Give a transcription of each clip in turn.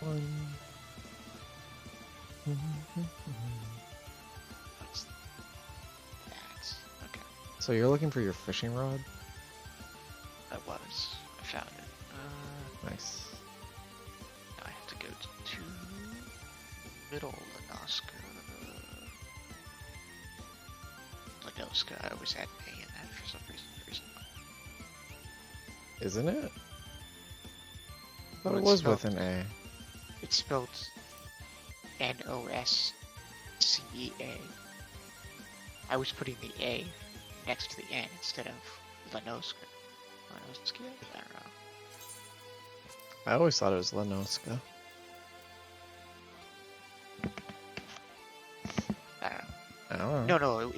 One. That's that. Okay. So you're looking for your fishing rod? I found it. Nice. Now I have to go to Middle Lanoska. Lanoska, I always had an A in that for some reason. Isn't it? I thought Well, it it's was with spelled- an A. It's spelled Noscea. I was putting the A next to the N instead of Lanoska. Lanoska? I don't know. I always thought it was Lenoska. I don't know. I don't know. No,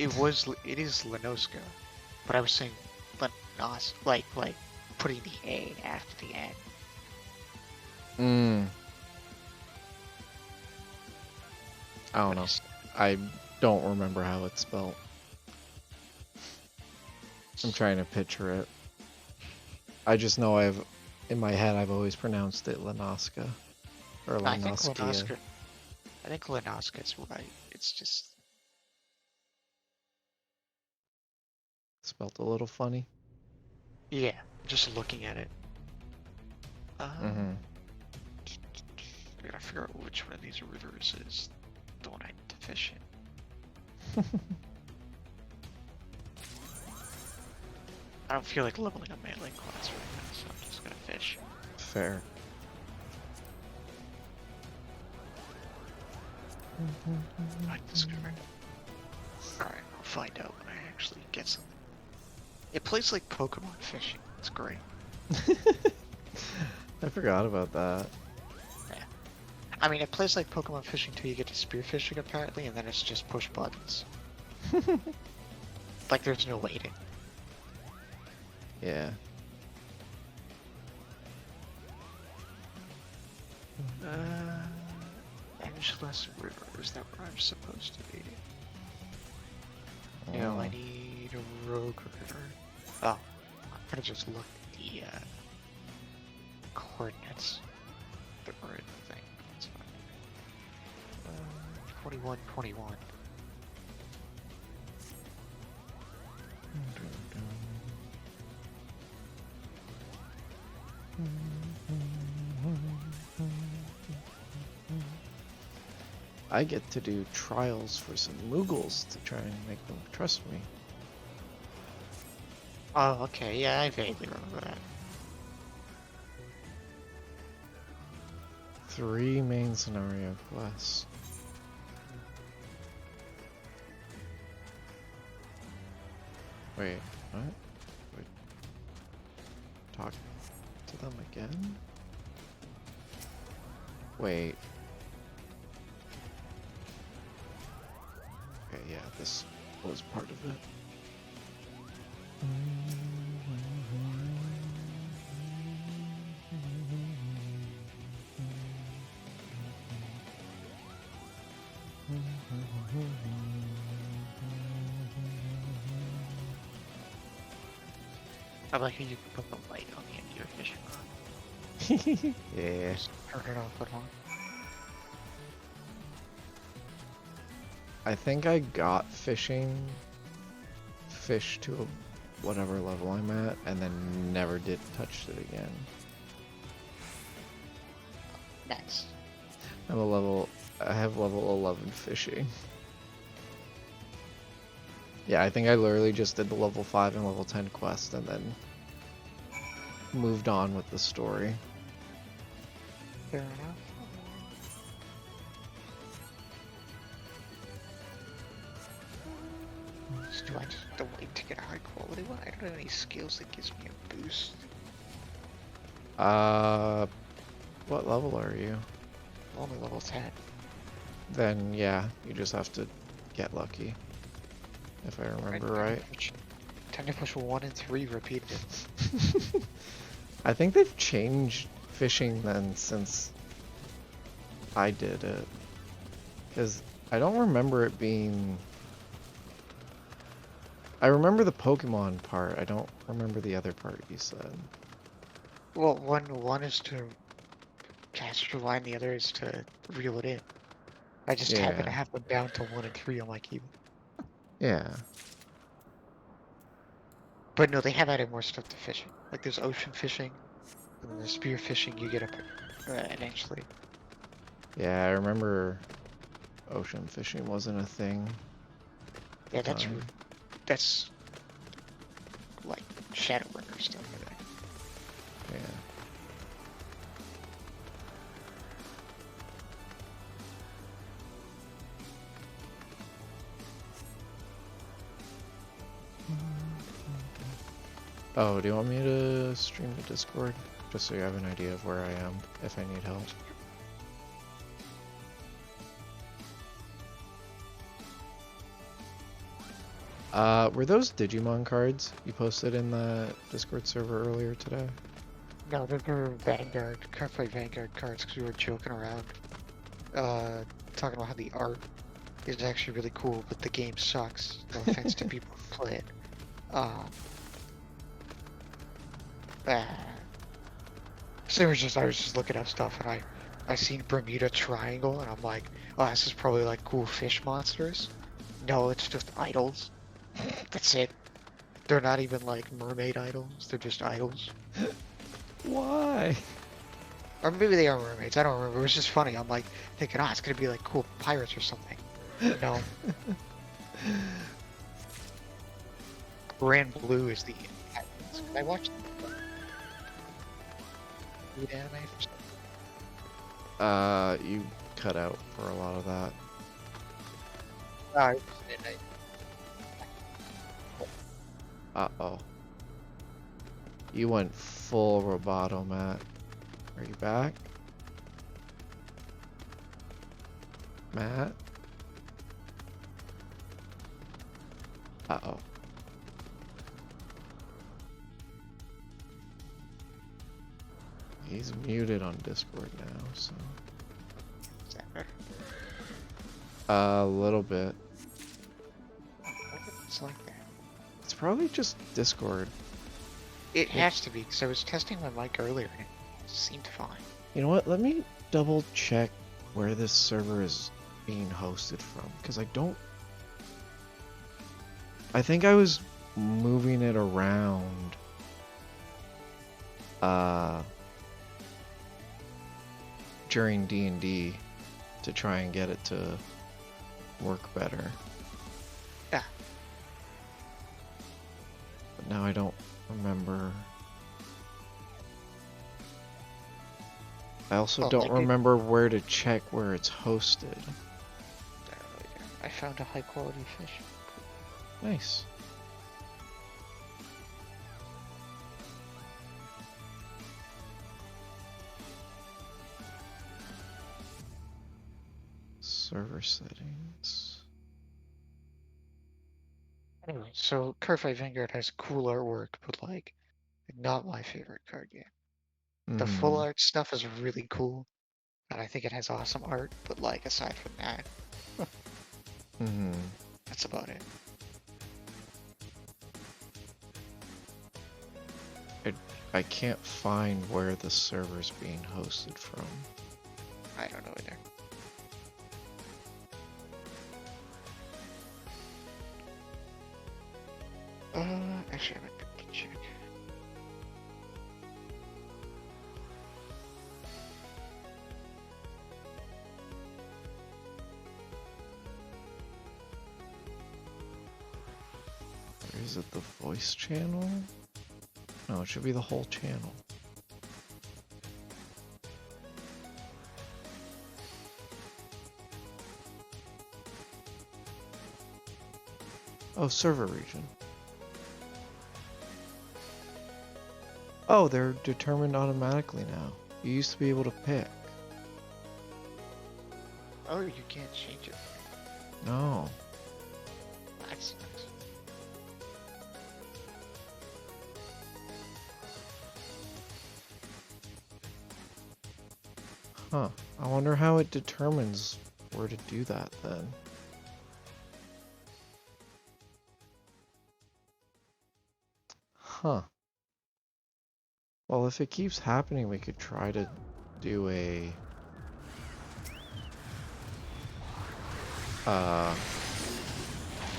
it is Lanoska, but I was saying Lanos, like putting the A after the N. I don't know. I don't remember how it's spelled. I'm trying to picture it. I just know in my head, I've always pronounced it Lenoska. Or I think Lenoskia. Lanoska is right. It's just Spelled a little funny. yeah. Just looking at it. I gotta figure out which one of these rivers is the one I need to fish in. I don't feel like leveling a melee class right now, so I'm just gonna fish. Fair. Like this guy. Alright, I'll find out when I actually get something. It plays like Pokemon fishing. It's great. I forgot about that. Yeah. I mean, it plays like Pokemon fishing till you get to spearfishing apparently, and then it's just push buttons. Like there's no waiting. Yeah. Angelus River, is that where I'm supposed to be? No, I need a Rogue River. Oh, I'm gonna just look at the coordinates that were in the thing. That's fine. 21, 21. I get to do trials for some Moogles to try and make them trust me. Oh, okay, yeah, I vaguely remember that. 3 main scenario quests. Wait, what? Wait. Talk to them again? Wait. Okay, yeah, this was part of it. I like how you can put the light on the end of your fishing rod. Yeah. Just turn it off and on. I think I got fish to whatever level I'm at, and then never did touch it again. Nice. I have level 11 fishing. Yeah, I think I literally just did the level 5 and level 10 quest and then moved on with the story. Fair enough. Do I just have to wait to get a high quality one? I don't have any skills that gives me a boost. What level are you? I'm only level 10. Then yeah, you just have to get lucky. If I remember right. Time to push 1 and 3 repeated. I think they've changed fishing then since I did it. Because I don't remember it being... I remember the Pokemon part, I don't remember the other part you said. Well, one is to cast master line, the other is to reel it in. I just happen to Yeah. have them down to 1 and 3 on my keyboard. Yeah. But no, they have added more stuff to fishing. Like there's ocean fishing, and then there's spear fishing you get up eventually. Yeah, I remember ocean fishing wasn't a thing at the Yeah, time. that's like Shadowbringers stuff. I think. Yeah. Oh, do you want me to stream to Discord? Just so you have an idea of where I am if I need help. Were those Digimon cards you posted in the Discord server earlier today? No, they're Vanguard, Cardfight Vanguard cards because we were joking around. Talking about how the art is actually really cool, but the game sucks. No offense to people who play it. Uh, so I was just looking up stuff and I seen Bermuda Triangle and I'm like, oh, this is probably like cool fish monsters. No, it's just idols. That's it. They're not even like mermaid idols. They're just idols. Why? Or maybe they are mermaids. I don't remember. It was just funny. I'm like thinking, it's gonna be like cool pirates or something. No. Grand Blue is the. I watched the anime for some. You cut out for a lot of that. I Uh-oh. You went full Roboto, Matt. Are you back? Matt? Uh-oh. He's muted on Discord now, so... Is that better? A little bit. It's like that. It's probably just Discord. It has to be because I was testing my mic earlier and it seemed fine. You know what? Let me double check where this server is being hosted from, because I don't... I think I was moving it around during D&D to try and get it to work better. Yeah. But now I don't remember. I also don't remember where to check where it's hosted. I found a high quality fish. Nice. Server settings. Anyway, so Cardfight Vanguard has cool artwork, but like not my favorite card game. The full art stuff is really cool, and I think it has awesome art, but like aside from that, that's about it. I can't find where the server's being hosted from. I don't know either. Actually, I might be able to check. Or is it the voice channel? No, it should be the whole channel. Oh, server region. Oh, they're determined automatically now. You used to be able to pick. Oh, you can't change it. No. That's nice. Huh. I wonder how it determines where to do that then. Huh. Well, if it keeps happening, we could try to do a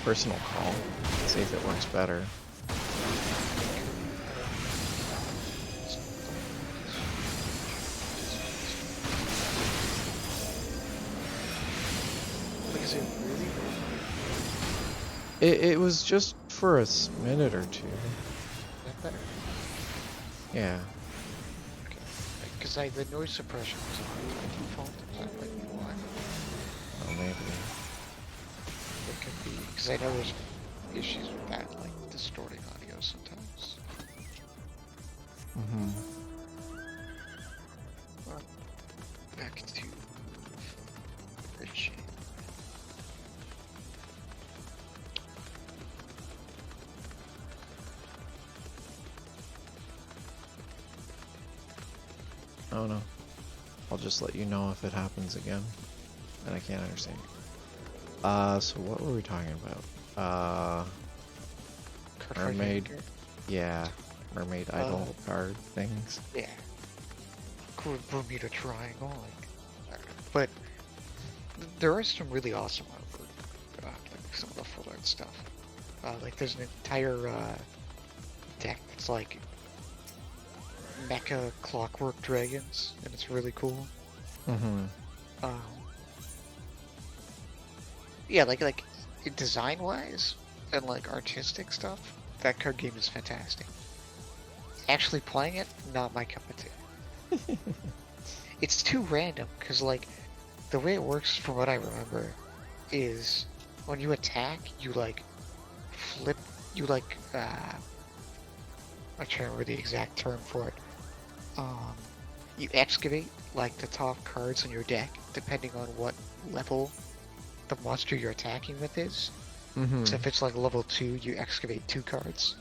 personal call. See if it works better. Like, is it really? It was just for a minute or two. That better? Yeah. Okay. Because the noise suppression was on by default. That might be why. Oh, maybe. It could be. Because I know there's issues with that, like distorting audio sometimes. Mm-hmm. Well, back to Richie. Oh no. I'll just let you know if it happens again. And I can't understand. So what were we talking about? Mermaid. Yeah. Mermaid idol card things. Yeah. Cool Bermuda Triangle, like, but there are some really awesome artwork, like some of the full art stuff. Like there's an entire deck that's like mecha clockwork dragons, and it's really cool. Mm-hmm. Yeah, like design wise and like artistic stuff, that card game is fantastic. Actually playing it, not my cup of tea. It's too random, because like the way it works from what I remember is when you attack, you like flip, you like I'm trying to remember the exact term for it. You excavate like the top cards in your deck depending on what level the monster you're attacking with is. Mm-hmm. So if it's like level 2, you excavate 2 cards.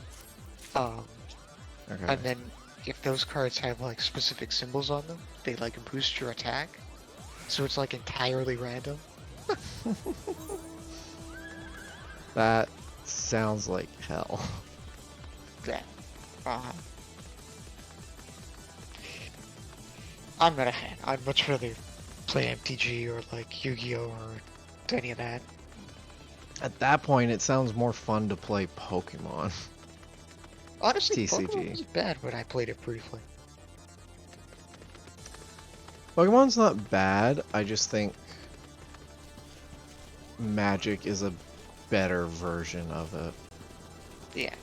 Okay. And then if those cards have like specific symbols on them, they like boost your attack. So it's like entirely random. That sounds like hell. Yeah. I'm not a fan. I'd much rather play MTG or like Yu-Gi-Oh or any of that. At that point, it sounds more fun to play Pokemon. Honestly, TCG. Pokemon wasn't bad when I played it briefly. Pokemon's not bad. I just think Magic is a better version of it. Yeah.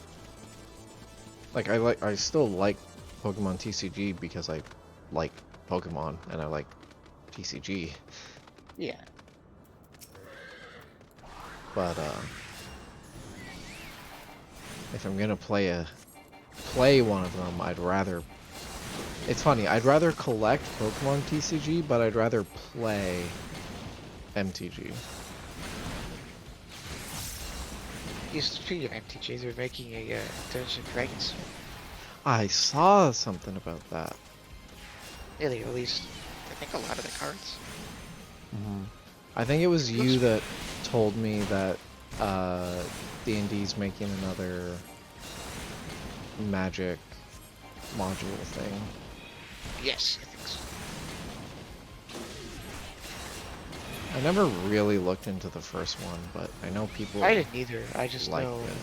Like I still like Pokemon TCG because I like Pokemon and I like TCG. Yeah. But if I'm gonna play one of them, I'd rather. It's funny. I'd rather collect Pokemon TCG, but I'd rather play MTG. Speaking of MTGs, they're making a Dungeons and Dragons. I saw something about that. Yeah, they released, I think, a lot of the cards. Mm-hmm. I think it was you that told me that D&D's making another Magic module thing. Yes, I think so. I never really looked into the first one, but I know people I didn't either. I just liked know it.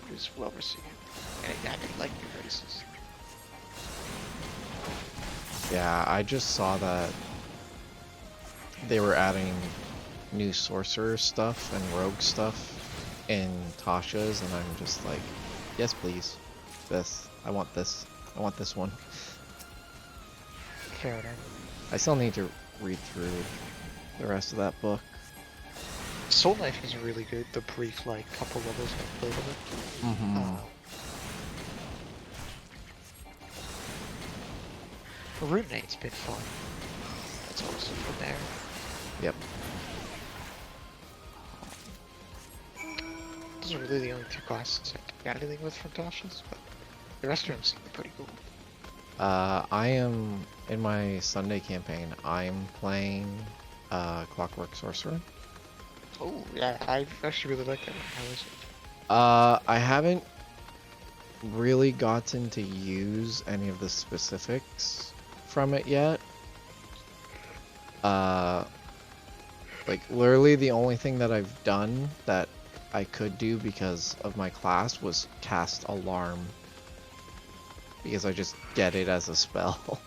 it was well received. And I didn't like new races. Yeah, I just saw that they were adding new sorcerer stuff and rogue stuff in Tasha's, and I'm just like, yes, please. This. I want this. I want this one. Fair enough. I still need to read through the rest of that book. Soul Knife is really good. The brief, like, couple levels I played of it. Mm-hmm. Rune Knight's been fun. That's also from there. Yep. Those are really the only 2 classes I got anything with from Tasha's, but the rest of them seem pretty cool. I am in my Sunday campaign. I'm playing Clockwork Sorcerer. Oh yeah, I actually really like that one. How is it? I haven't really gotten to use any of the specifics from it yet. Like, literally the only thing that I've done that I could do because of my class was cast Alarm. Because I just get it as a spell.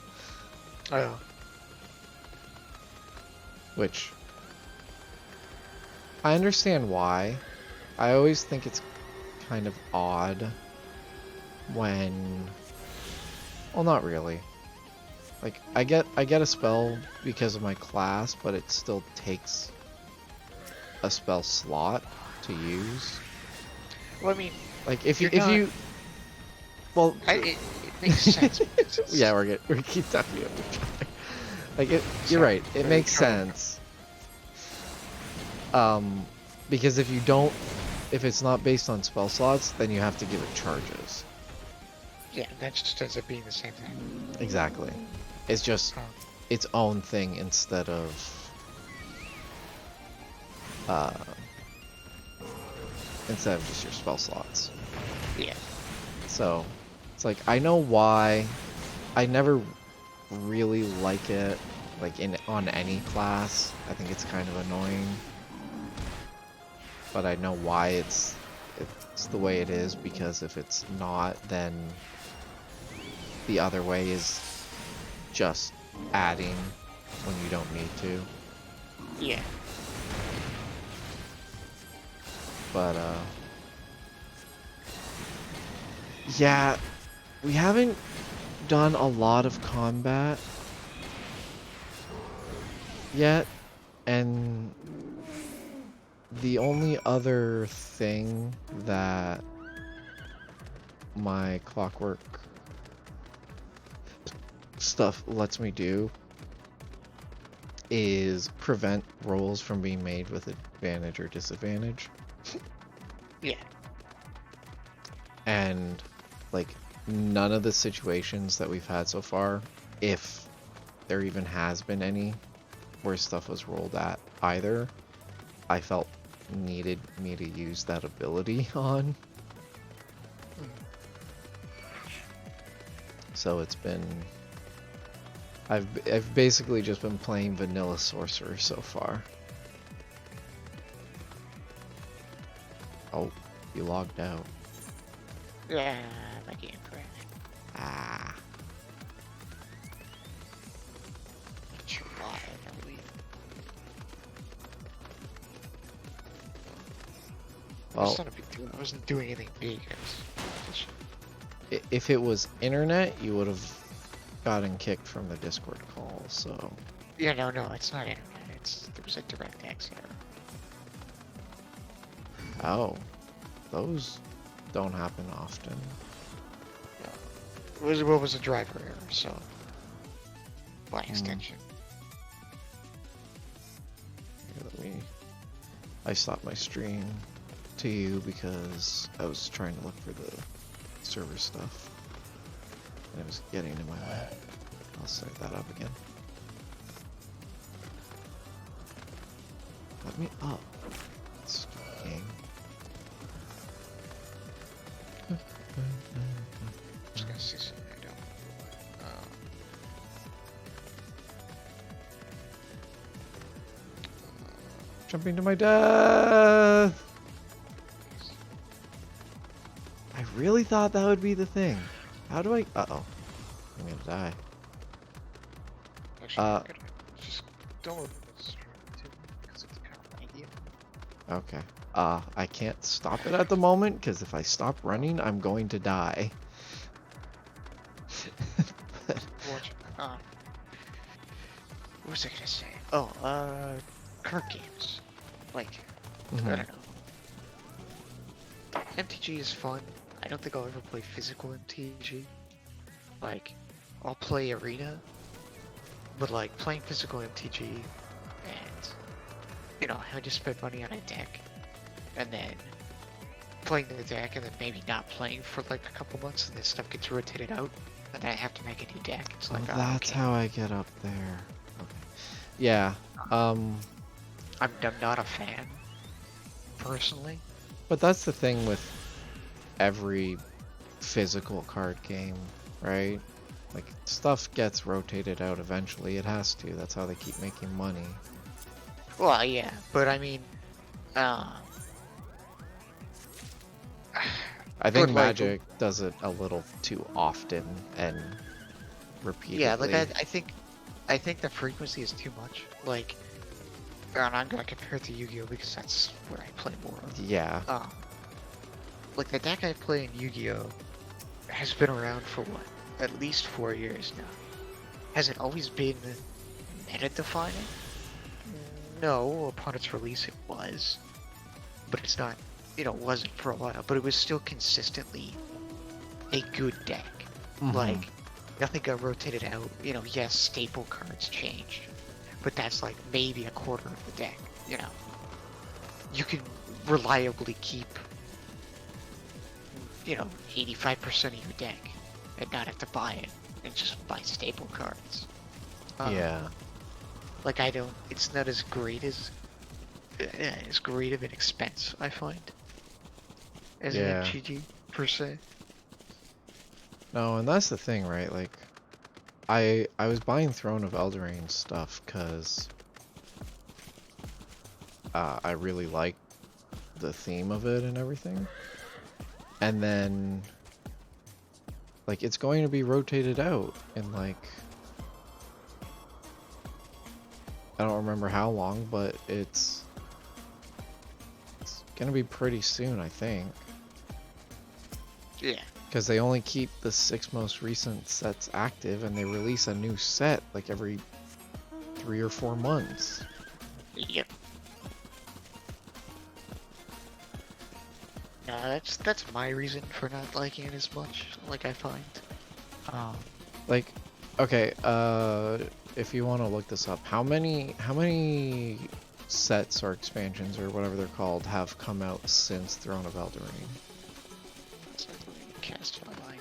Oh. Which, I understand why. I always think it's kind of odd when... Well, not really. Like, I get a spell because of my class, but it still takes a spell slot to use. Well, I mean, Like, if you... Well... it makes sense. Yeah, we keep talking about each other. Like, you're right, it makes sense. Because if it's not based on spell slots, then you have to give it charges. Yeah, that just ends up being the same thing. Exactly. It's just its own thing instead of just your spell slots. Yeah. So it's like, I know why. I never really like it, like on any class. I think it's kind of annoying, but I know why it's the way it is, because if it's not, then the other way is just adding when you don't need to. Yeah. But yeah, we haven't done a lot of combat yet, and the only other thing that my clockwork stuff lets me do is prevent rolls from being made with advantage or disadvantage. Yeah. And like, none of the situations that we've had so far, if there even has been any where stuff was rolled at either, I felt needed me to use that ability on. So it's been... I've basically just been playing vanilla sorcerer so far. Oh, you logged out. Yeah, my game crashed. Ah. Not sure why, I believe. Well, That's not a big deal. I wasn't doing anything big. if it was internet, you would have gotten kicked from the Discord call, so... Yeah, no, it's not internet. There was a DirectX error. Oh. Those don't happen often. It was a driver error, so... By extension. Here, I stopped my stream to you because I was trying to look for the server stuff. And it was getting in my way. I'll start that up again. Let me up. Stupid game. Just gonna see something I don't. Jumping to my death! I really thought that would be the thing. How do I... Uh-oh. I'm gonna die. Actually, I'm gonna just don't open this too, because it's kind of laggy. Okay. I can't stop it at the moment, because if I stop running, I'm going to die. Watch. What was I gonna say? Oh, card games. Like, I don't know. MTG is fun. I don't think I'll ever play physical MTG. Like, I'll play Arena, but like playing physical MTG, and you know, I just spend money on a deck, and then playing the deck, and then maybe not playing for like a couple months, and then stuff gets rotated out, and then I have to make a new deck. It's like, that's how I get up there. Okay. Yeah. I'm not a fan, personally. But that's the thing with every physical card game, right? Like, stuff gets rotated out eventually. It has to. That's how they keep making money. Well, yeah, but I mean, I but think like, Magic does it a little too often and yeah, like repeatedly. I think the frequency is too much. Like, and I'm gonna compare it to Yu-Gi-Oh because that's what I play more of. Yeah. Like the deck I play in Yu-Gi-Oh has been around for what? At least 4 years now. Has it always been meta defining? No, upon its release it was. But it's not, wasn't for a while, but it was still consistently a good deck. Like, nothing got rotated out. Yes, staple cards changed. But that's like maybe a quarter of the deck, You can reliably keep, 85% of your deck and not have to buy it and just buy staple cards. Yeah. Like it's not as great as great of an expense, I find, as an Yeah. MTG per se. No, and that's the thing, right? Like, I was buying Throne of Eldraine stuff because I really like the theme of it and everything. And then, like, it's going to be rotated out in, like, I don't remember how long, but it's gonna be pretty soon, I think. Yeah. Because they only keep the 6 most recent sets active, and they release a new set like every 3 or 4 months. Yep. No, that's my reason for not liking it as much. Like I find. Like, okay, if you want to look this up, how many sets or expansions or whatever they're called have come out since Throne of Eldraine? Cast online.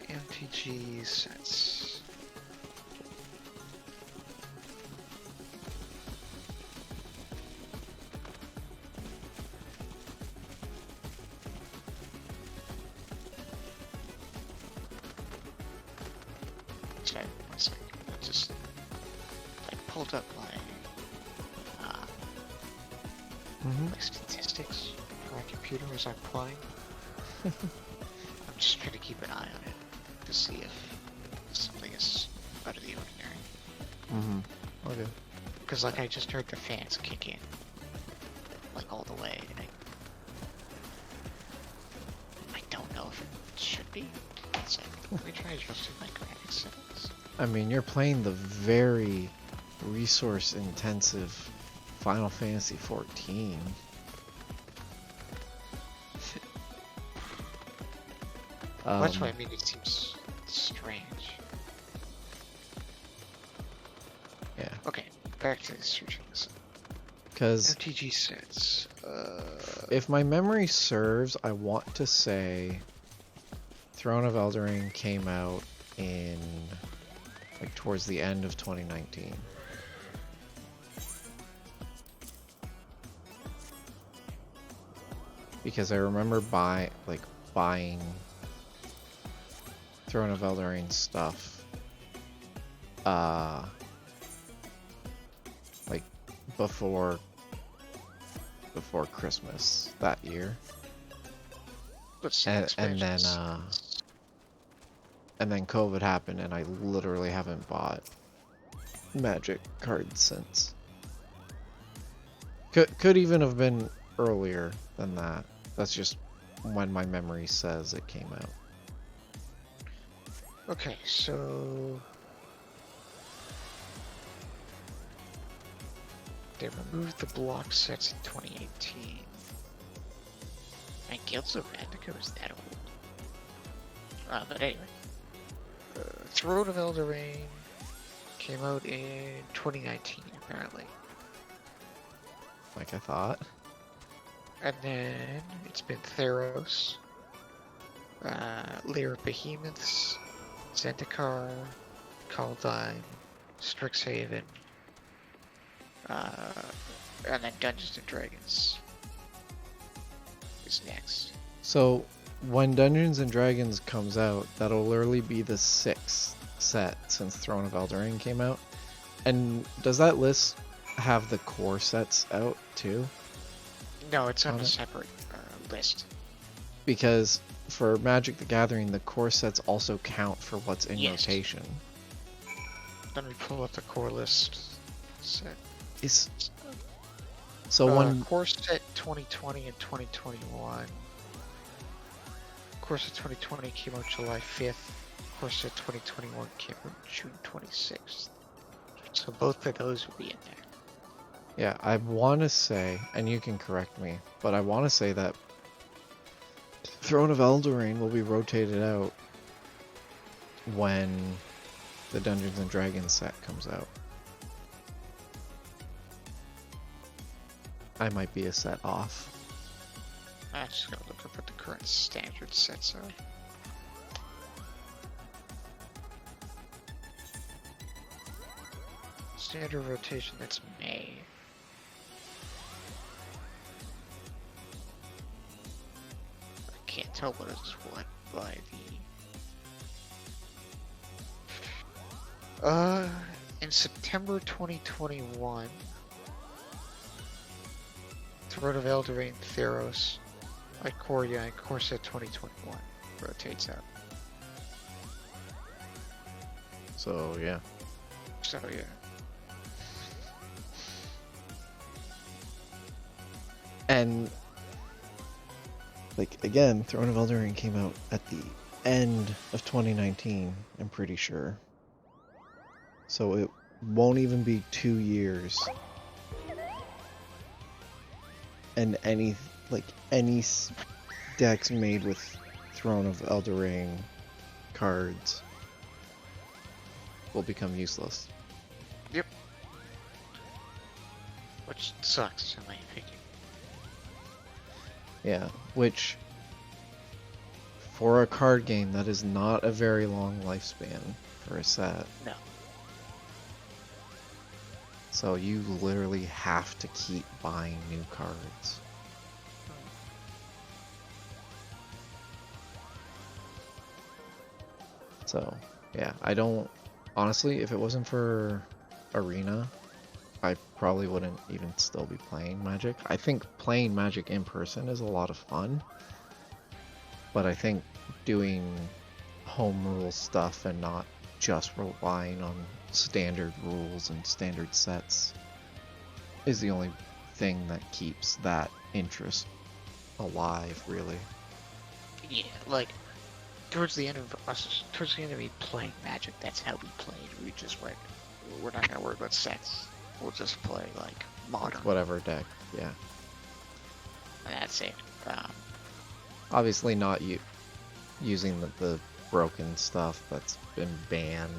MTG sets. Sorry, one second. I pulled up my like statistics on my computer as I'm playing. I'm just trying to keep an eye on it to see if something is out of the ordinary. Okay. Because like I just heard the fans kick in, like all the way, and I don't know if it should be. It's like, let me try adjusting my graphics settings. I mean, you're playing the very resource-intensive Final Fantasy XIV. That's why I mean it seems strange. Yeah. Okay, back to searching this. Because MTG sets. if my memory serves, I want to say Throne of Eldraine came out in like towards the end of 2019. Because I remember buying Throne of Eldraine stuff like before Christmas that year. Let's see. And then COVID happened and I literally haven't bought Magic cards since. Could even have been earlier than that. That's just when my memory says it came out. Okay, so they removed the block sets in 2018. And Guilds of Ravnica was that old. But anyway, Throne of Eldraine came out in 2019, apparently. Like I thought. And then it's been Theros, Lair of Behemoths, Zendikar, Kaldheim, Strixhaven, and then Dungeons and Dragons is next. So when Dungeons and Dragons comes out, that'll literally be the 6th set since Throne of Eldraine came out. And does that list have the core sets out too? No, it's on On a it? separate list. Because for Magic the Gathering, the core sets also count for what's in Yes. rotation. Let me pull up the core list. Set. Is so when Core set 2020 and 2021. Core set 2020 came out July 5th. Core set 2021 came out June 26th. So both of those will be in there. yeah, I want to say, and you can correct me, but I want to say that Throne of Eldraine will be rotated out when the Dungeons and Dragons set comes out. I might be a set off. I'm just gonna look up what the current standard sets are. Standard rotation, that's May. I can't tell what is what by the... in September 2021, Throne of Eldraine, Theros, Ikoria, and Core Set 2021 rotates out. So yeah. So yeah. And like again, Throne of Eldraine came out at the end of 2019, I'm pretty sure. So it won't even be 2 years. And any decks made with Throne of Eldraine cards will become useless. Yep. Which sucks, in my opinion. Yeah, which for a card game that is not a very long lifespan for a set. No. So you literally have to keep buying new cards. So, yeah, I don't... Honestly, if it wasn't for Arena, I probably wouldn't even still be playing Magic. I think playing Magic in person is a lot of fun. But I think doing home rule stuff and not just relying on standard rules and standard sets is the only thing that keeps that interest alive, really. Yeah, like, towards the end of me playing Magic, that's how we played. We just went, we're not gonna worry about sets. We'll just play, like, Modern. Whatever deck, yeah. And that's it. Obviously not using the broken stuff that's been banned.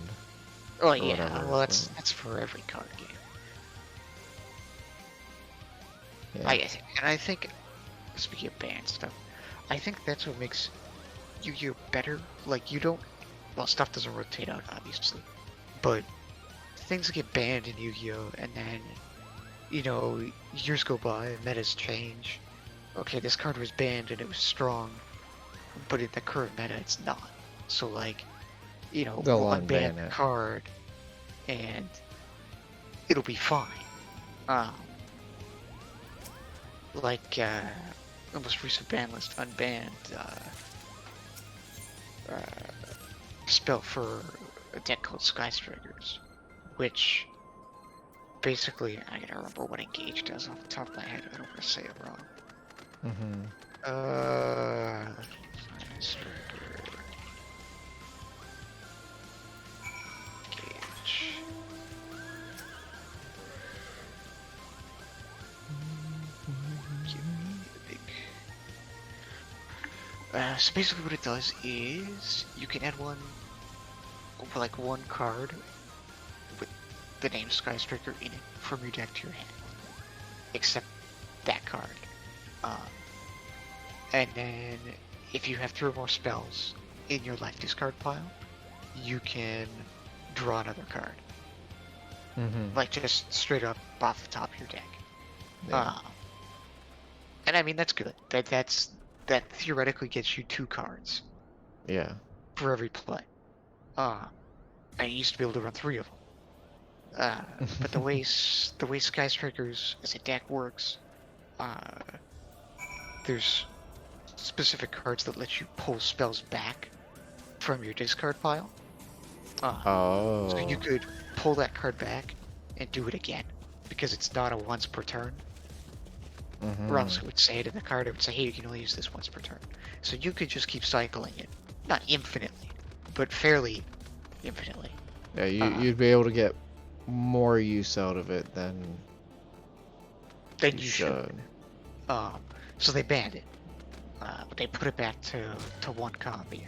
Oh or yeah, whatever, well that's for every card game. Yeah. I think, speaking of banned stuff, I think that's what makes Yu-Gi-Oh better. Like, you don't, well, stuff doesn't rotate out, obviously, but things get banned in Yu-Gi-Oh, and then, you know, years go by, metas change. Okay, this card was banned and it was strong, but in the current meta, it's not. So, like, you know, They'll we'll unban unban the it. card, and it'll be fine. Like, the most recent ban list unbanned spell for a deck called Sky Strikers, which basically, I gotta remember what Engage does off the top of my head. I don't want to say it wrong. Striker. Engage. Give me the big. So basically what it does is you can add one card with the name Sky Striker in it from your deck to your hand. Except that card. And then if you have 3 or more spells in your life discard pile, you can draw another card. Like just straight up off the top of your deck. Yeah. And I mean that's good. That theoretically gets you 2 cards Yeah. for every play. I used to be able to run 3 of them. But the way Sky Strikers as a deck works, uh, there's specific cards that let you pull spells back from your discard pile. So you Oh. could pull that card back and do it again because it's not a once per turn. Or else it would say to the card, it would say, hey, you can only use this once per turn. So you could just keep cycling it. Not infinitely, but fairly infinitely. Yeah, you'd be able to get more use out of it than you should. So they banned it. But they put it back to 1 copy,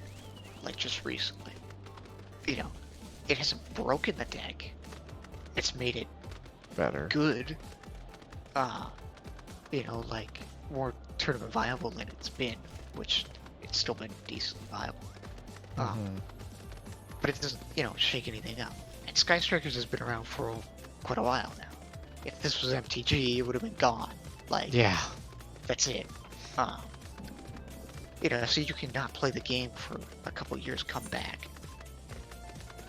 like just recently. You know, it hasn't broken the deck. It's made it better. Good. You know, like more tournament viable than it's been, which it's still been decently viable. But it doesn't, you know, shake anything up. And Sky Strikers has been around for quite a while now. If this was MTG, it would have been gone. Like, yeah, that's it. You know, so you can not play the game for a couple years, come back,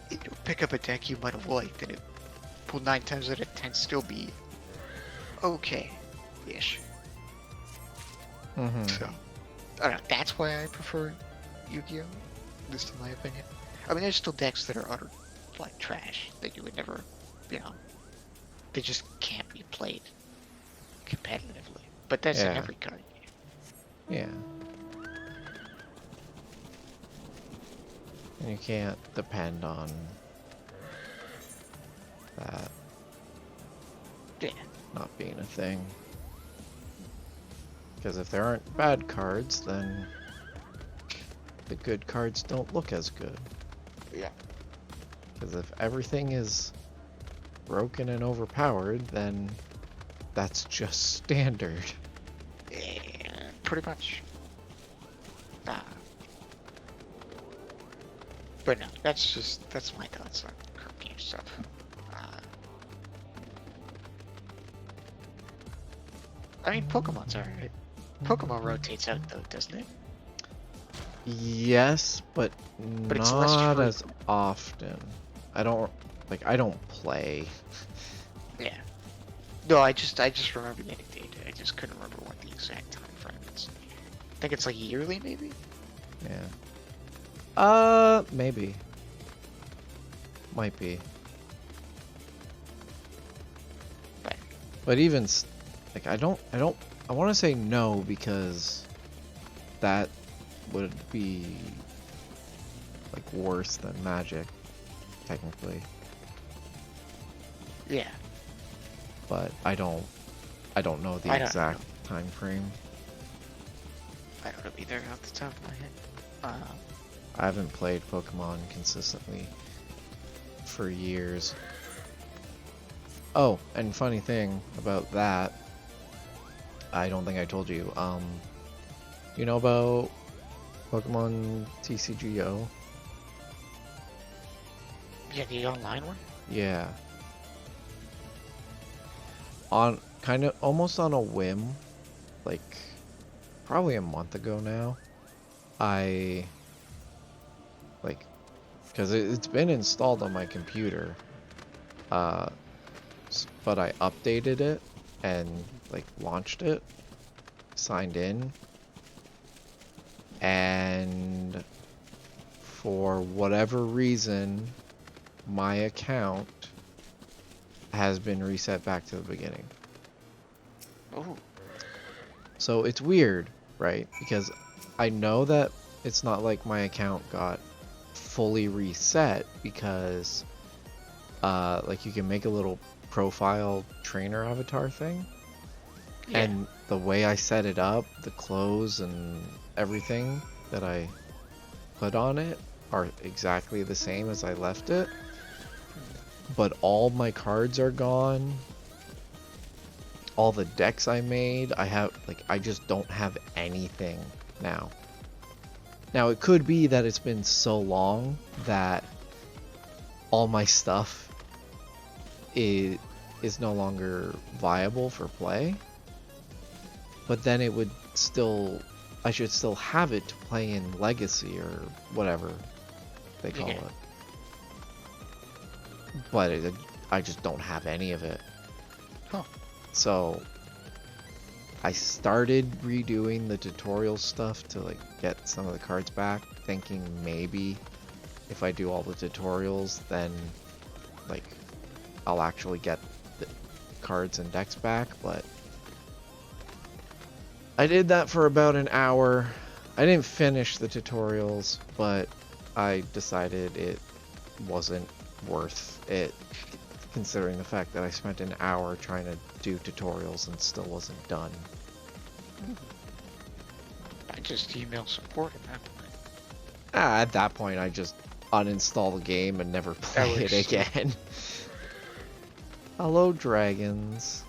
you know, pick up a deck you might have liked, and it will 9 times out of 10 still be okay-ish. So, I don't know, that's why I prefer Yu-Gi-Oh! At least in my opinion. I mean, there's still decks that are utter, like, trash, that you would never, you know, they just can't be played competitively. But that's in every card game. Yeah. And you can't depend on that not being a thing. Because if there aren't bad cards, then the good cards don't look as good. Yeah. Because if everything is broken and overpowered, then that's just standard. Yeah, pretty much. But no, that's my thoughts on current game stuff. I mean, Pokemon's alright. Pokemon rotates out though, doesn't it? Yes, but it's less not frequent. as often. I don't play. Yeah. No, I just remember getting data. I just couldn't remember what the exact time frame is. I think it's like yearly, maybe. Yeah. Maybe. Might be. But even like I want to say no because that would be like worse than Magic technically. Yeah. But I don't know the exact time frame. I don't know either off the top of my head. I haven't played Pokemon consistently for years. Oh, and funny thing about that, I don't think I told you. You know about Pokemon TCGO? Yeah, the online one? Yeah. On kind of almost on a whim, like probably a month ago now, I like because it's been installed on my computer, but I updated it and like launched it, signed in, and for whatever reason my account has been reset back to the beginning. Oh. So it's weird, right? Because I know that it's not like my account got fully reset because like you can make a little profile trainer avatar thing. Yeah. And the way I set it up, the clothes and everything that I put on it are exactly the same as I left it. But all my cards are gone. All the decks I made, I just don't have anything now. Now it could be that it's been so long that all my stuff is no longer viable for play. But then it would still, I should still have it to play in Legacy or whatever they call it. but I just don't have any of it. Huh. So I started redoing the tutorial stuff to like get some of the cards back, thinking maybe if I do all the tutorials, then like I'll actually get the cards and decks back. But I did that for about an hour. I didn't finish the tutorials, but I decided it wasn't worth it, considering the fact that I spent an hour trying to do tutorials and still wasn't done. I just email support at that point. At that point, I just uninstall the game and never play it again. Hello, dragons.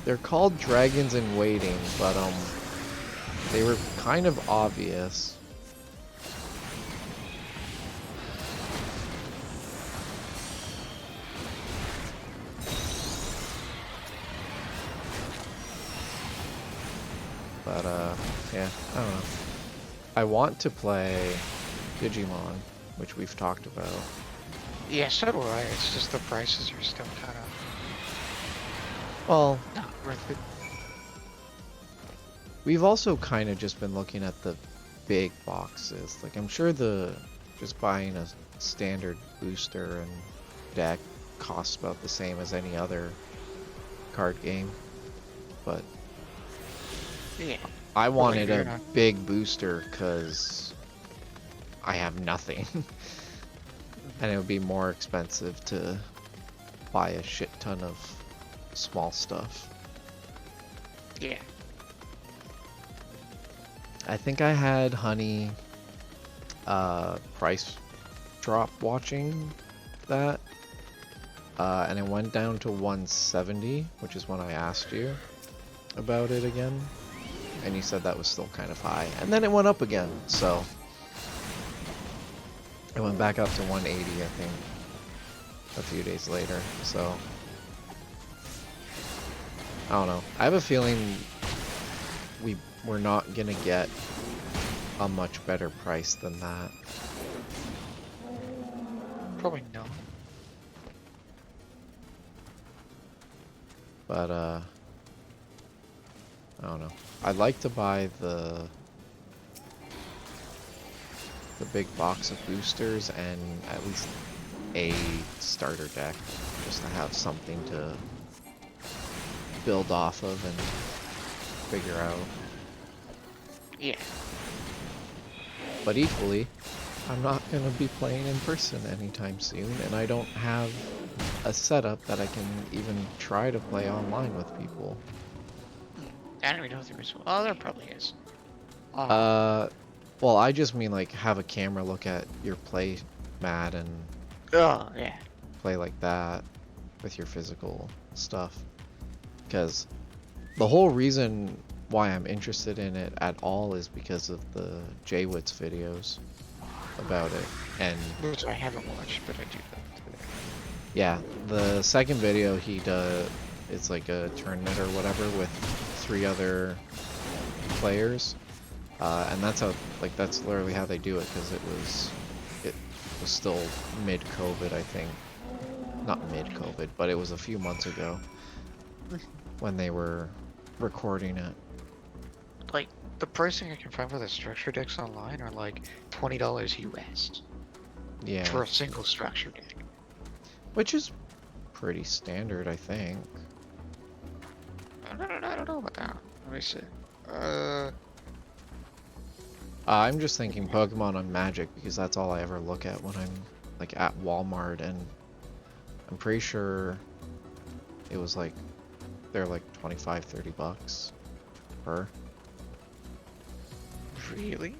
They're called dragons in waiting, but they were kind of obvious. But yeah, I don't know. I want to play Digimon, which we've talked about. Yeah, so do I. It's just the prices are still kind of Well, not worth it. we've also kind of just been looking at the big boxes. Like, I'm sure just buying a standard booster and deck costs about the same as any other card game. But Yeah. I wanted you're a not- big booster because I have nothing. And it would be more expensive to buy a shit ton of small stuff. Yeah. I think I had Honey price drop watching that. And it went down to 170, which is when I asked you about it again. And you said that was still kind of high. And then it went up again, so it went back up to 180, I think, a few days later. So I don't know. I have a feeling we're not gonna get a much better price than that. Probably no. But I don't know. I'd like to buy the big box of boosters and at least a starter deck, just to have something to build off of and figure out. Yeah. But equally, I'm not going to be playing in person anytime soon, and I don't have a setup that I can even try to play online with people. I don't even know if there is. Oh, there probably is. Well, I just mean like have a camera look at your play mat and Oh, yeah. play like that with your physical stuff. Because the whole reason why I'm interested in it at all is because of the Jaywitz videos about it. And Which I haven't watched, but I do know. yeah, the second video he does, it's like a tournament or whatever with 3 other players. And that's how, like, that's literally how they do it, because it was still mid-COVID, I think. Not mid-COVID, but it was a few months ago when they were recording it. Like, the pricing I can find for the structure decks online are like $20 US Yeah, for a single structure deck. which is pretty standard, I think. I don't know about that. Let me see. I'm just thinking Pokemon on Magic because that's all I ever look at when I'm like at Walmart, and I'm pretty sure it was like they're like 25-30 bucks per. Really?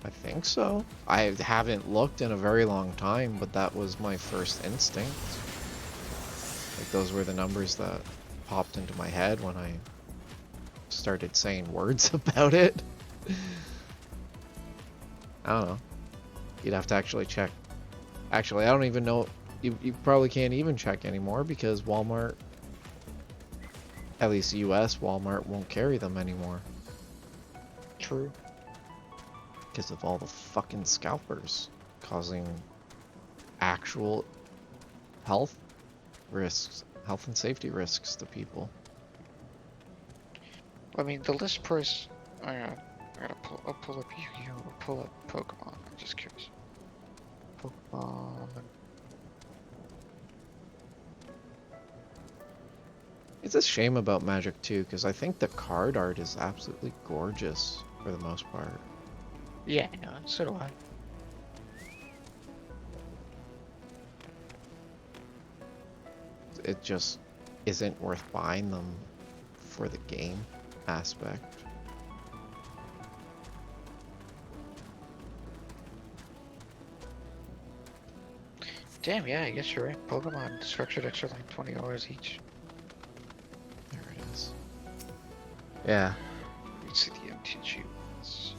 I think so. I haven't looked in a very long time, but that was my first instinct. Like, those were the numbers that popped into my head when I started saying words about it. I don't know. You'd have to actually check. Actually, I don't even know. You probably can't even check anymore because Walmart, at least US Walmart, won't carry them anymore. True. Because of all the fucking scalpers causing actual health risks, health and safety risks to people. I mean, the list price. I'll pull up Yu-Gi-Oh! Or pull up Pokemon. I'm just curious. Pokemon. It's a shame about Magic too, because I think the card art is absolutely gorgeous for the most part. Yeah, no, so do I. It just isn't worth buying them for the game aspect. Damn, yeah, I guess you're right. Pokemon structure decks are like $20 each. There it is. Yeah. Let's see the MTG ones.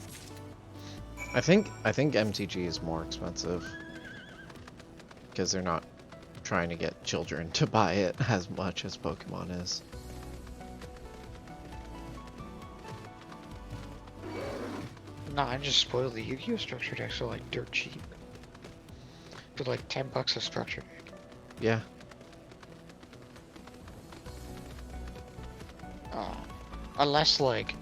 I think MTG is more expensive because they're not trying to get children to buy it as much as Pokemon is. Nah, I'm just spoiled. The Yu-Gi-Oh! Structure decks are like dirt cheap. For like $10 a structure deck. Yeah. Unless like,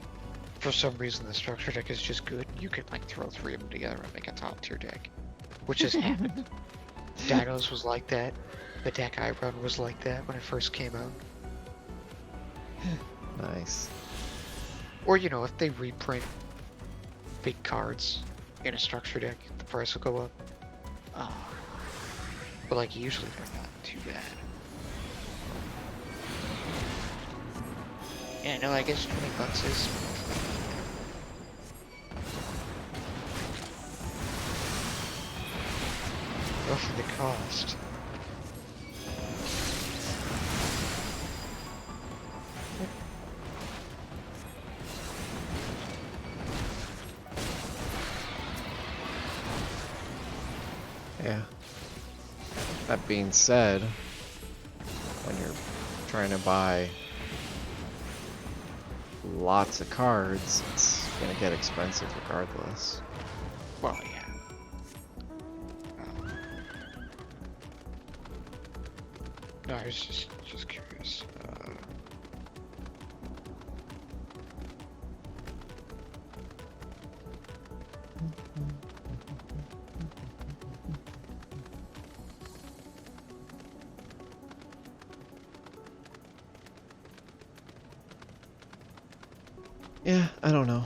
for some reason the structure deck is just good, you could like throw 3 of them together and make a top tier deck. Which has happened. Dinos was like that. The deck I run was like that when it first came out. Nice. Or, you know, if they reprint big cards in a structure deck, the price will go up. But like, usually they're not too bad. Yeah, no, I guess $20 is... roughly the cost. Yeah. That being said, when you're trying to buy lots of cards, it's gonna get expensive regardless. Well, yeah. No, I was just curious. Yeah, I don't know.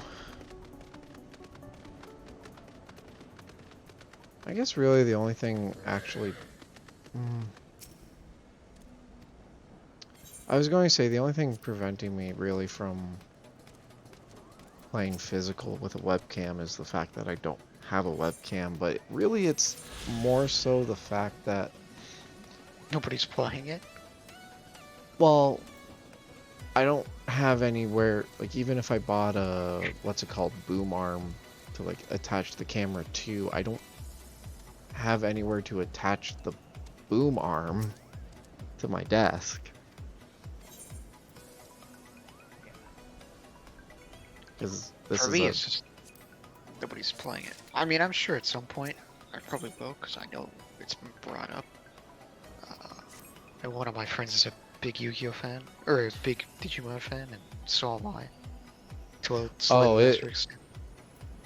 I guess really the only thing actually... I was going to say the only thing preventing me really from playing physical with a webcam is the fact that I don't have a webcam, but really it's more so the fact that... Nobody's playing it? Well, I don't have anywhere, like even if I bought a, what's it called, boom arm to like attach the camera to, I don't have anywhere to attach the boom arm to my desk. Because this For is me, it's just nobody's playing it. I mean, I'm sure at some point I probably will, because I know it's been brought up. And one of my friends is a big Yu-Gi-Oh fan, or a big Digimon fan, and so am I. To a slightly lesser extent.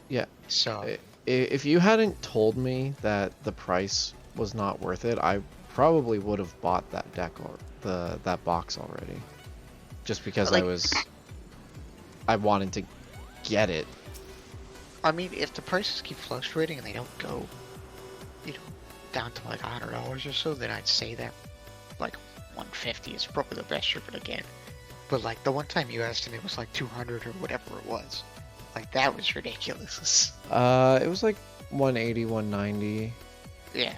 Yeah. So if you hadn't told me that the price was not worth it, I probably would have bought that deck or that box already. Just because like, I wanted to get it. I mean, if the prices keep fluctuating and they don't go, you know, down to like $100 or so, then I'd say that like 150 is probably the best you're gonna get. But like the one time you asked him, it was like 200 or whatever it was. Like that was ridiculous. It was like 180, 190. Yeah.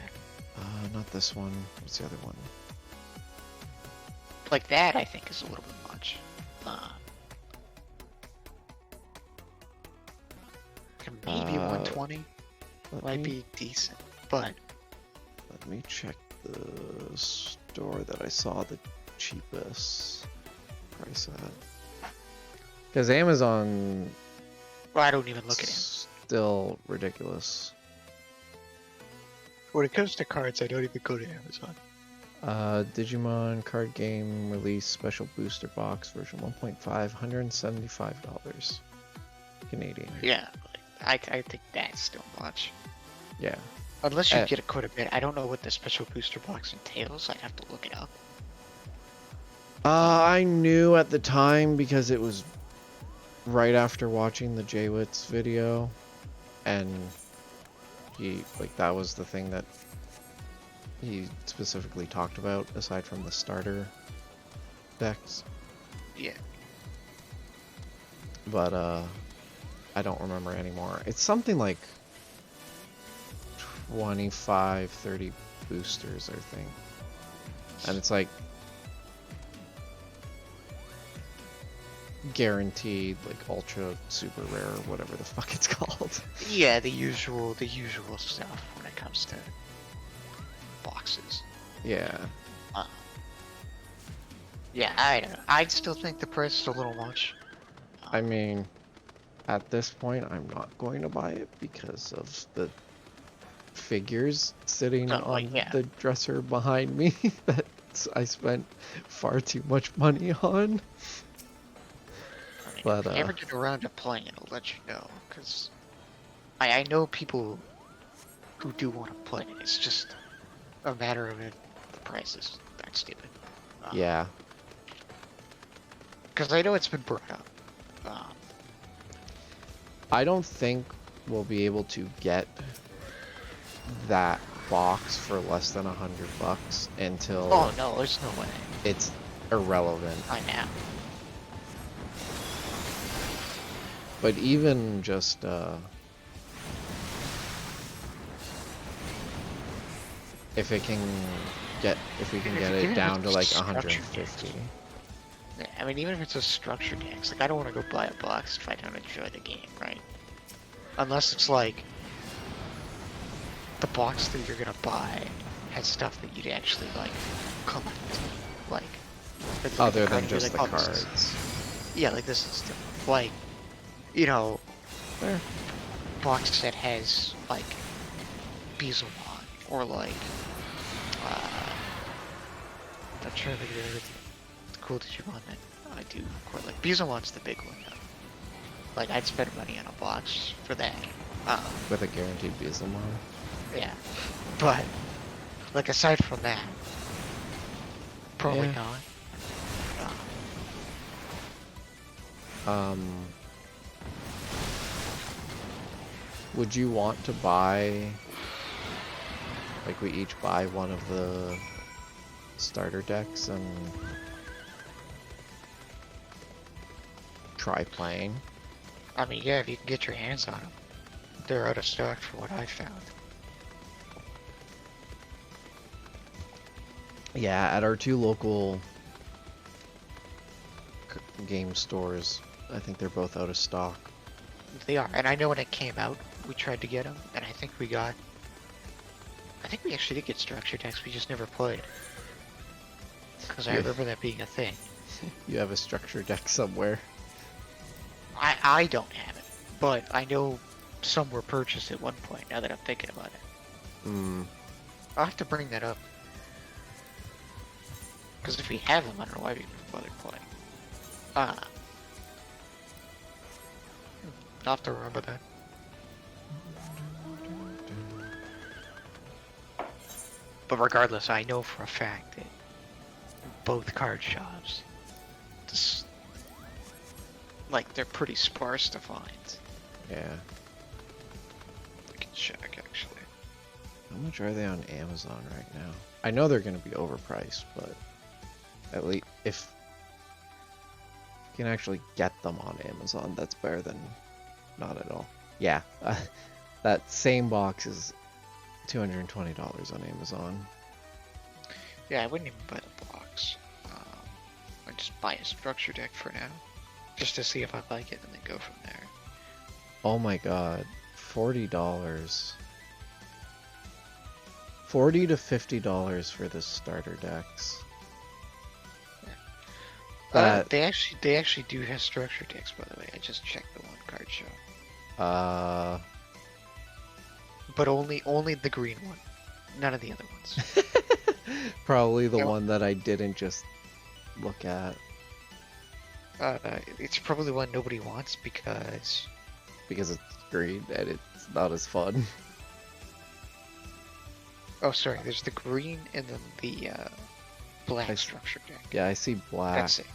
Not this one. What's the other one? Like that, I think is a little bit much. Maybe 120 might be decent, but let me check the store that I saw the cheapest price at. Because Amazon. well, I don't even look at still ridiculous. When it comes to cards, I don't even go to Amazon. Digimon card game release special booster box version 1.5, $175 Canadian. Yeah, like, I think that's still much. Yeah. Unless you get quite a bit. I don't know what the special booster box entails. I'd have to look it up. I knew at the time because it was right after watching the Jaywitz video, and that was the thing that he specifically talked about aside from the starter decks. Yeah. But I don't remember anymore. It's something like 25, 30 boosters, I think. And it's like guaranteed, like ultra super rare or whatever the fuck it's called. Yeah, the usual stuff when it comes to boxes. Yeah. Yeah, I don't know. I still think the price is a little much. I mean, at this point, I'm not going to buy it because of the figures sitting on the dresser behind me that I spent far too much money on. I mean, But if you ever get around to playing it, I'll let you know, because I know people who do want to play it. It's just a matter of it. The price is that stupid. Yeah. Because I know it's been brought up. I don't think we'll be able to get that box for less than $100 until. Oh no, there's no way. It's irrelevant. I know. But even just if we can get it down to like 150. Yeah, I mean, even if it's a structure deck, like I don't want to go buy a box if I don't enjoy the game, right? Unless it's like the box that you're gonna buy has stuff that you'd actually like collect, like other than just the cards. Yeah, like this is like, you know, box that has like Beelzebub or like I'm trying to think of everything cool Digimon that I do quite like. Beelzebub's the big one though. Like I'd spend money on a box for that. With a guaranteed Beelzebub. Yeah, but like aside from that, probably not. Would you want to buy, like we each buy one of the starter decks and try playing? I mean, yeah, if you can get your hands on them. They're out of stock for what I found. Yeah, at our two local game stores, I think they're both out of stock. They are, and I know when it came out, we tried to get them, and I think we actually did get structure decks, we just never played. Because I remember that being a thing. You have a structure deck somewhere. I don't have it, but I know some were purchased at one point, now that I'm thinking about it. I'll have to bring that up. Because if we have them, I don't know why we bother playing. I'll have to remember that. But regardless, I know for a fact that both card shops, just, like, they're pretty sparse to find. Yeah. I can check, actually. How much are they on Amazon right now? I know they're going to be overpriced, but at least if you can actually get them on Amazon, that's better than not at all. Yeah, that same box is $220 on Amazon. Yeah, I wouldn't even buy the box. I'd just buy a structure deck for now, just to see if I like it, and then go from there. Oh my god, $40. $40 to $50 for the starter decks. Yeah. They actually do have structure decks, by the way. I just checked the one card show. but only the green one. None of the other ones. Probably the Yep. one that I didn't just look at It's probably one nobody wants because it's green and it's not as fun. oh sorry, there's the green and then the black I- structure deck. Yeah, I see black. That's it.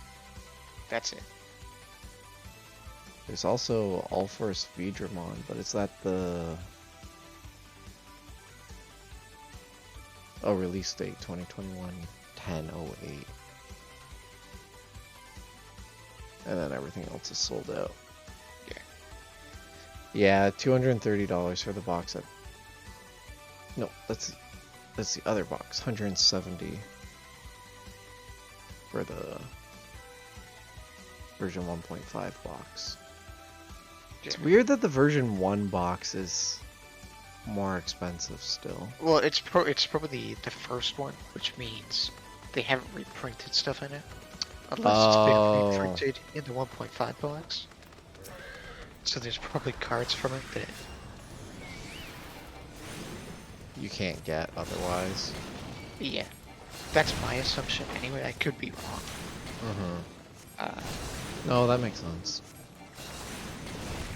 That's it. There's also Ulforce Vidramon, but is that the... Oh, release date 2021 10/08. And then everything else is sold out. Yeah. Yeah, $230 for the box set. No, that's the other box. 170 for the version 1.5 box. It's Yeah. weird that the version 1 box is more expensive still. Well, it's probably the first one, which means they haven't reprinted stuff in it, unless it's been reprinted in the 1.5 box. So there's probably cards from it that You can't get otherwise. yeah, that's my assumption anyway. I could be wrong. No, that makes sense.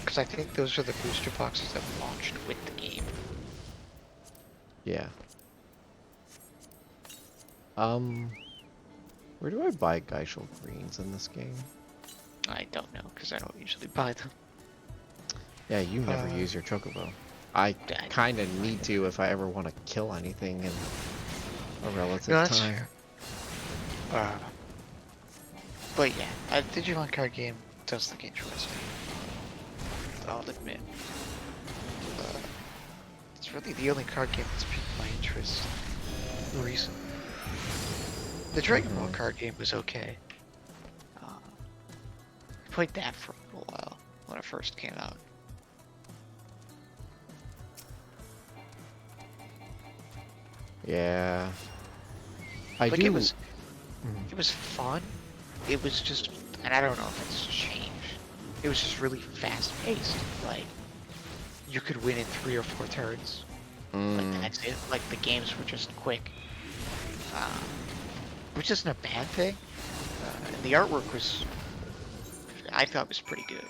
Because I think those are the booster boxes that launched with the game. Yeah. Where do I buy Geishel greens in this game? I don't know because I don't usually buy them. Yeah, you never use your Chocobo. I kind of need to if I ever want to kill anything in a relative No, that's time. fair. But yeah, a Digimon card game does look interesting. I'll admit. It's really the only card game that's piqued my interest recently. The Dragon Ball card game was okay. I played that for a little while when it first came out. Yeah. It was fun. It was just, and I don't know if it's changed. It was just really fast paced. Like, you could win in 3 or 4 turns. Like, that's it. Like, the games were just quick. Which isn't a bad thing. And the artwork was, I thought was pretty good.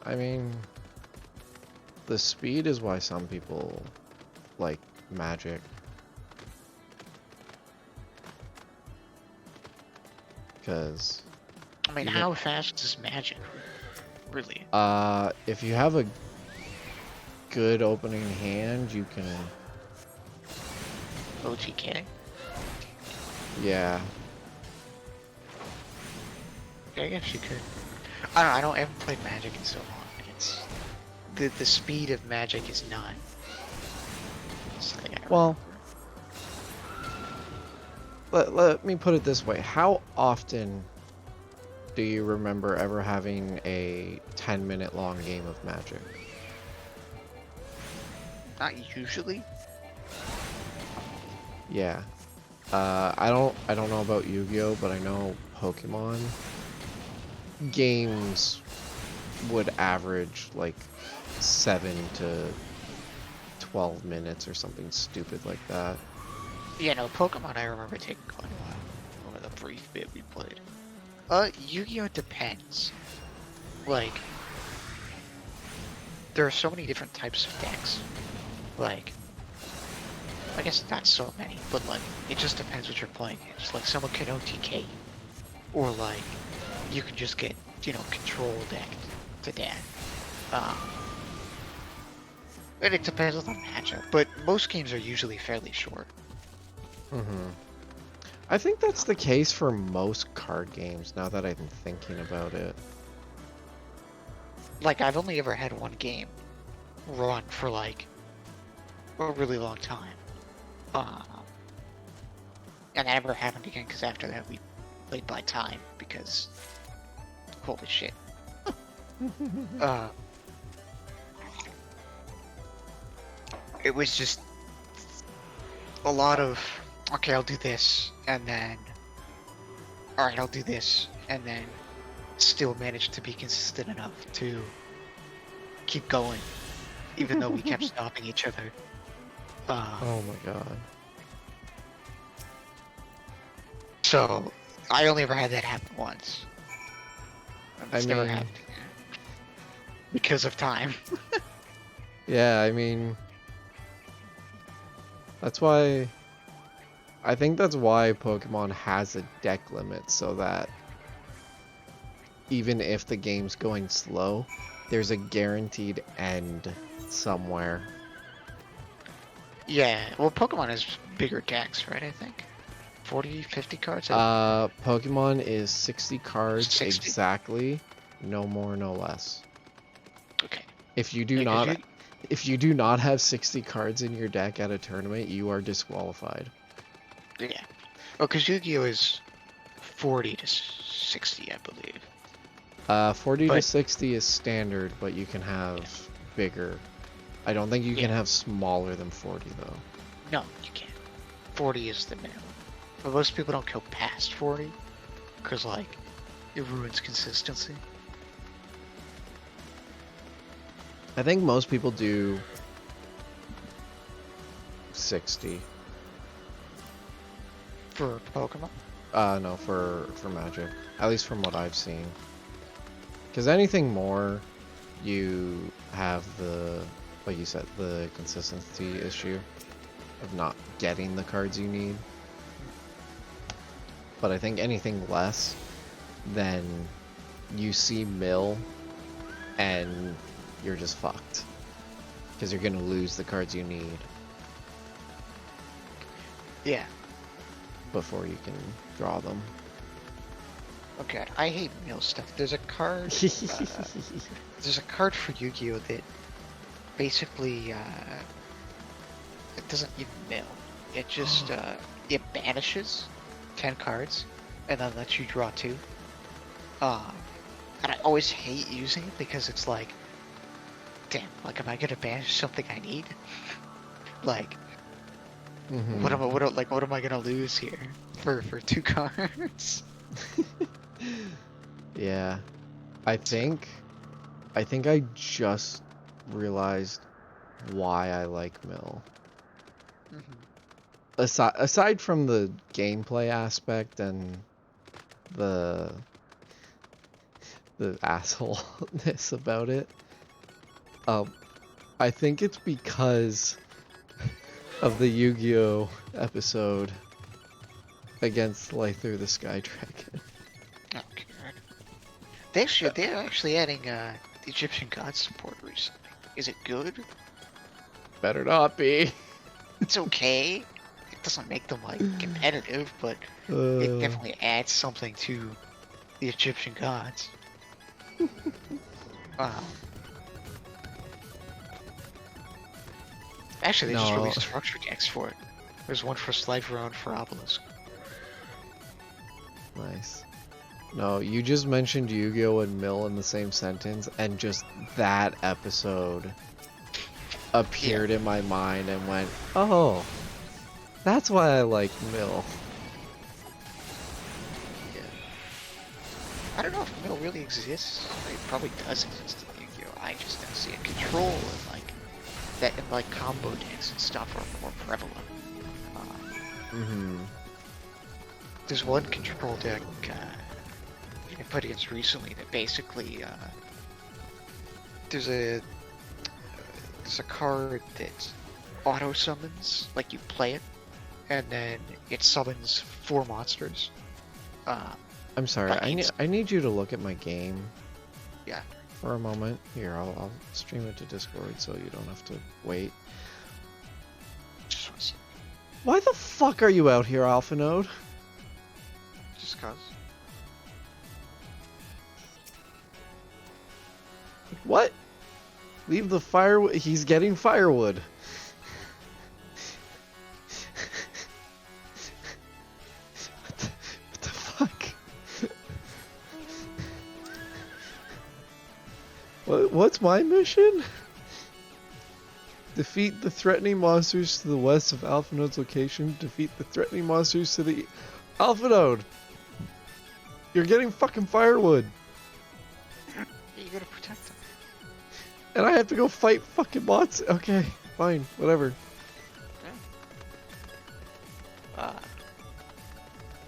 I mean, the speed is why some people like Magic. Because I mean, how fast is Magic? Really? if you have a good opening hand, you can... OTK? Yeah. I guess you could. I haven't played Magic in so long. It's the speed of Magic is not. Well, let me put it this way. How often do you remember ever having a 10-minute long game of Magic? Not usually. Yeah. I don't know about Yu-Gi-Oh, but I know Pokemon games would average like 7 to 12 minutes or something stupid like that. Yeah, no, Pokemon I remember taking quite a while over the brief bit we played. Yu-Gi-Oh depends. Like, there are so many different types of decks. Like, I guess not so many, but like, it just depends what you're playing. It's like someone can OTK, or like, you can just get, control decked to death. And it depends on the matchup, but most games are usually fairly short. I think that's the case for most card games, now that I'm thinking about it. Like, I've only ever had one game run for like a really long time. And that never happened again because after that we played by time because holy shit. It was just a lot of okay, I'll do this and then alright, I'll do this and then still managed to be consistent enough to keep going, even though we kept stopping each other. Oh my god. So I only ever had that happen once. It's never mean- happened again. Because of time. Yeah, I mean, that's why, I think that's why Pokemon has a deck limit, so that even if the game's going slow, there's a guaranteed end somewhere. Yeah, well, Pokemon has bigger decks, right? I think 40, 50 cards. Pokemon is 60 cards 60? exactly, no more, no less. Okay. If you do Yeah, 'cause not, if you do not have 60 cards in your deck at a tournament, you are disqualified. Yeah. Oh, because Yu-Gi-Oh is 40 to 60, I believe. 40 to But- 60 is standard, but you can have bigger. I don't think you can Yeah. have smaller than 40 though. No, you can't. 40 is the minimum. But most people don't go past 40, because, like, it ruins consistency. I think most people do 60. For Pokemon? No, for Magic. At least from what I've seen. Because anything more, you have the, like you said, the consistency issue of not getting the cards you need. But I think anything less, then you see mill and you're just fucked. Because you're going to lose the cards you need Yeah. before you can draw them. Oh god, I hate mill stuff. There's a card. There's a card for Yu-Gi-Oh that basically it doesn't even mill. It just it banishes 10 cards and then lets you draw 2. And I always hate using it because it's like, damn, like, am I gonna banish something I need? Like, Mhm. what am I gonna lose here for 2 cards? Yeah. I think I just realized why I like mill. Aside from the gameplay aspect and the assholeness about it, I think it's because of the Yu-Gi-Oh episode against Light Through the Sky Dragon. Oh god. They're actually adding the Egyptian god support recently. Is it good? Better not be. It's okay. It doesn't make them like competitive, but it definitely adds something to the Egyptian gods. Wow. Actually, they just No. released structure decks for it. There's one for Slifer and for Obelisk. Nice. No, you just mentioned Yu-Gi-Oh and Mill in the same sentence, and just that episode appeared in my mind and went, oh, that's why I like Mill. Yeah. I don't know if Mill really exists. It probably does exist in Yu-Gi-Oh! I just don't see it. Control and like that, and like combo decks and stuff are more prevalent. Mm-hmm. There's one control deck I put against recently that basically there's a card that auto summons, like you play it, and then it summons 4 monsters. I'm sorry, But I need you to look at my game. Yeah. For a moment. Here, I'll stream it to Discord so you don't have to wait. Just Why the fuck are you out here, Alpha Node? cause. What? Leave the firewood. He's getting firewood. What the fuck? What's my mission? Defeat the threatening monsters to the west of Alpha Node's location. Defeat the threatening monsters to the Alpha Node. You're getting fucking firewood. You gotta protect them. And I have to go fight fucking bots. Okay, fine, whatever. Yeah.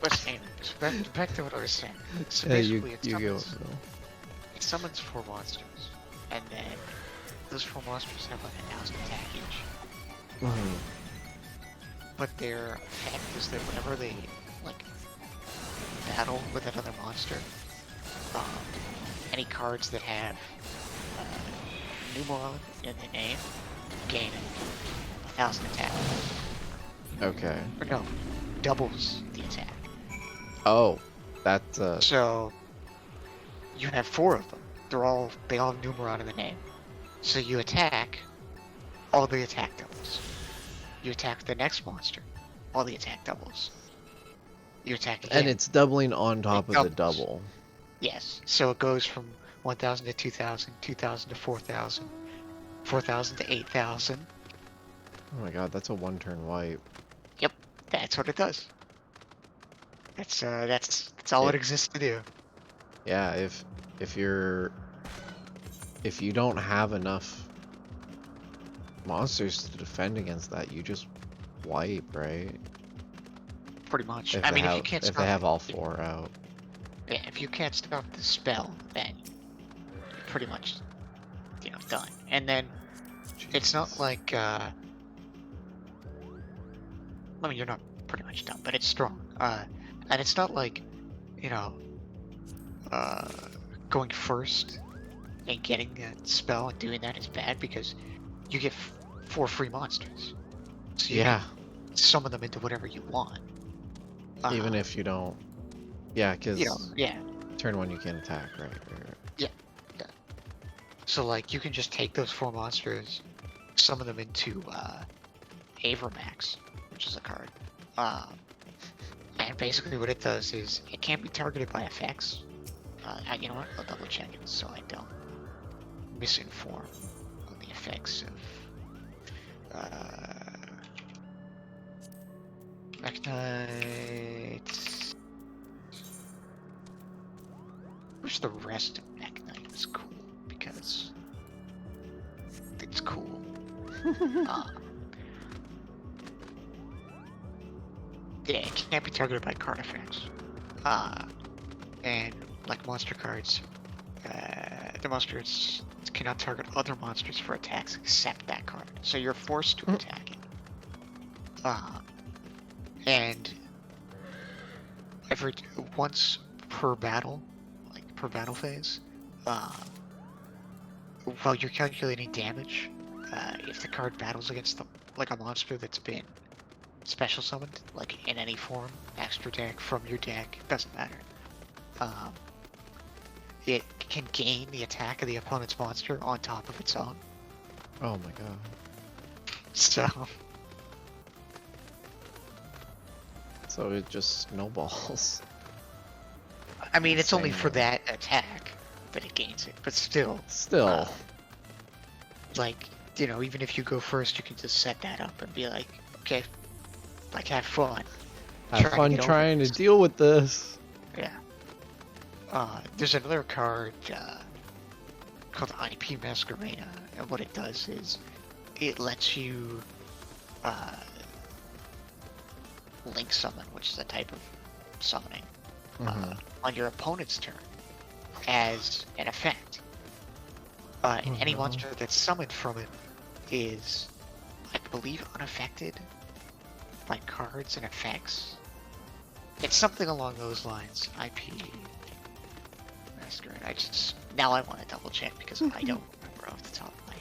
Let's aim it. So back to what I was saying. So Yeah, basically, you go. it summons 4 monsters, and then those 4 monsters have like 1,000 attack each. Mhm. But their effect is that whenever they like battle with another monster, any cards that have numeron in the name gain 1,000 attack. Okay. Or no, doubles the attack. Oh, that's So you have 4 of them. They all have numeron in the name. So you attack, all the attack doubles. You attack the next monster, all the attack doubles. You attack again. and it's doubling on top of the double. Yes. So it goes from 1,000 to 2,000, 2,000 to 4,000, 4,000 to 8,000. Oh my god, that's a 1-turn wipe. Yep, that's what it does. That's all it exists to do. Yeah, if you don't have enough monsters to defend against that, you just wipe, right? Pretty much. If I they mean, have, if you can't if stop they have all 4 out. yeah, if you can't stop the spell, then you're pretty much, done. And then it's not like I mean, you're not pretty much done, but it's strong. And it's not like, you know, going first and getting a spell and doing that is bad because you get 4 free monsters. So you can summon them into whatever you want. Even if you don't. Yeah, because yeah. turn 1 you can't attack, right? Yeah. So like you can just take those 4 monsters, summon them into Avermax, which is a card. And basically what it does is it can't be targeted by effects. You know what? I'll double check it so I don't misinform on the effects of Meknite. I wish the rest of Meknite was cool because it's cool. Yeah, it can't be targeted by card effects. And like monster cards, the monsters cannot target other monsters for attacks except that card. So you're forced to attack it. And once per battle, like per battle phase, while you're calculating damage, if the card battles against like a monster that's been special summoned, like in any form, extra deck, from your deck, doesn't matter. It can gain the attack of the opponent's monster on top of its own. Oh my god. So it just snowballs. I mean, it's only Insane, for though. that attack that it gains it, but still. Like, even if you go first, you can just set that up and be like, okay, like have fun. Have fun trying to deal with this. Yeah. There's another card called IP Masquerena, and what it does is it lets you link summon, which is a type of summoning, on your opponent's turn as an effect. And any monster that's summoned from it is, I believe, unaffected by cards and effects. It's something along those lines. IP Masquerade. Now I want to double check because I don't remember off the top of my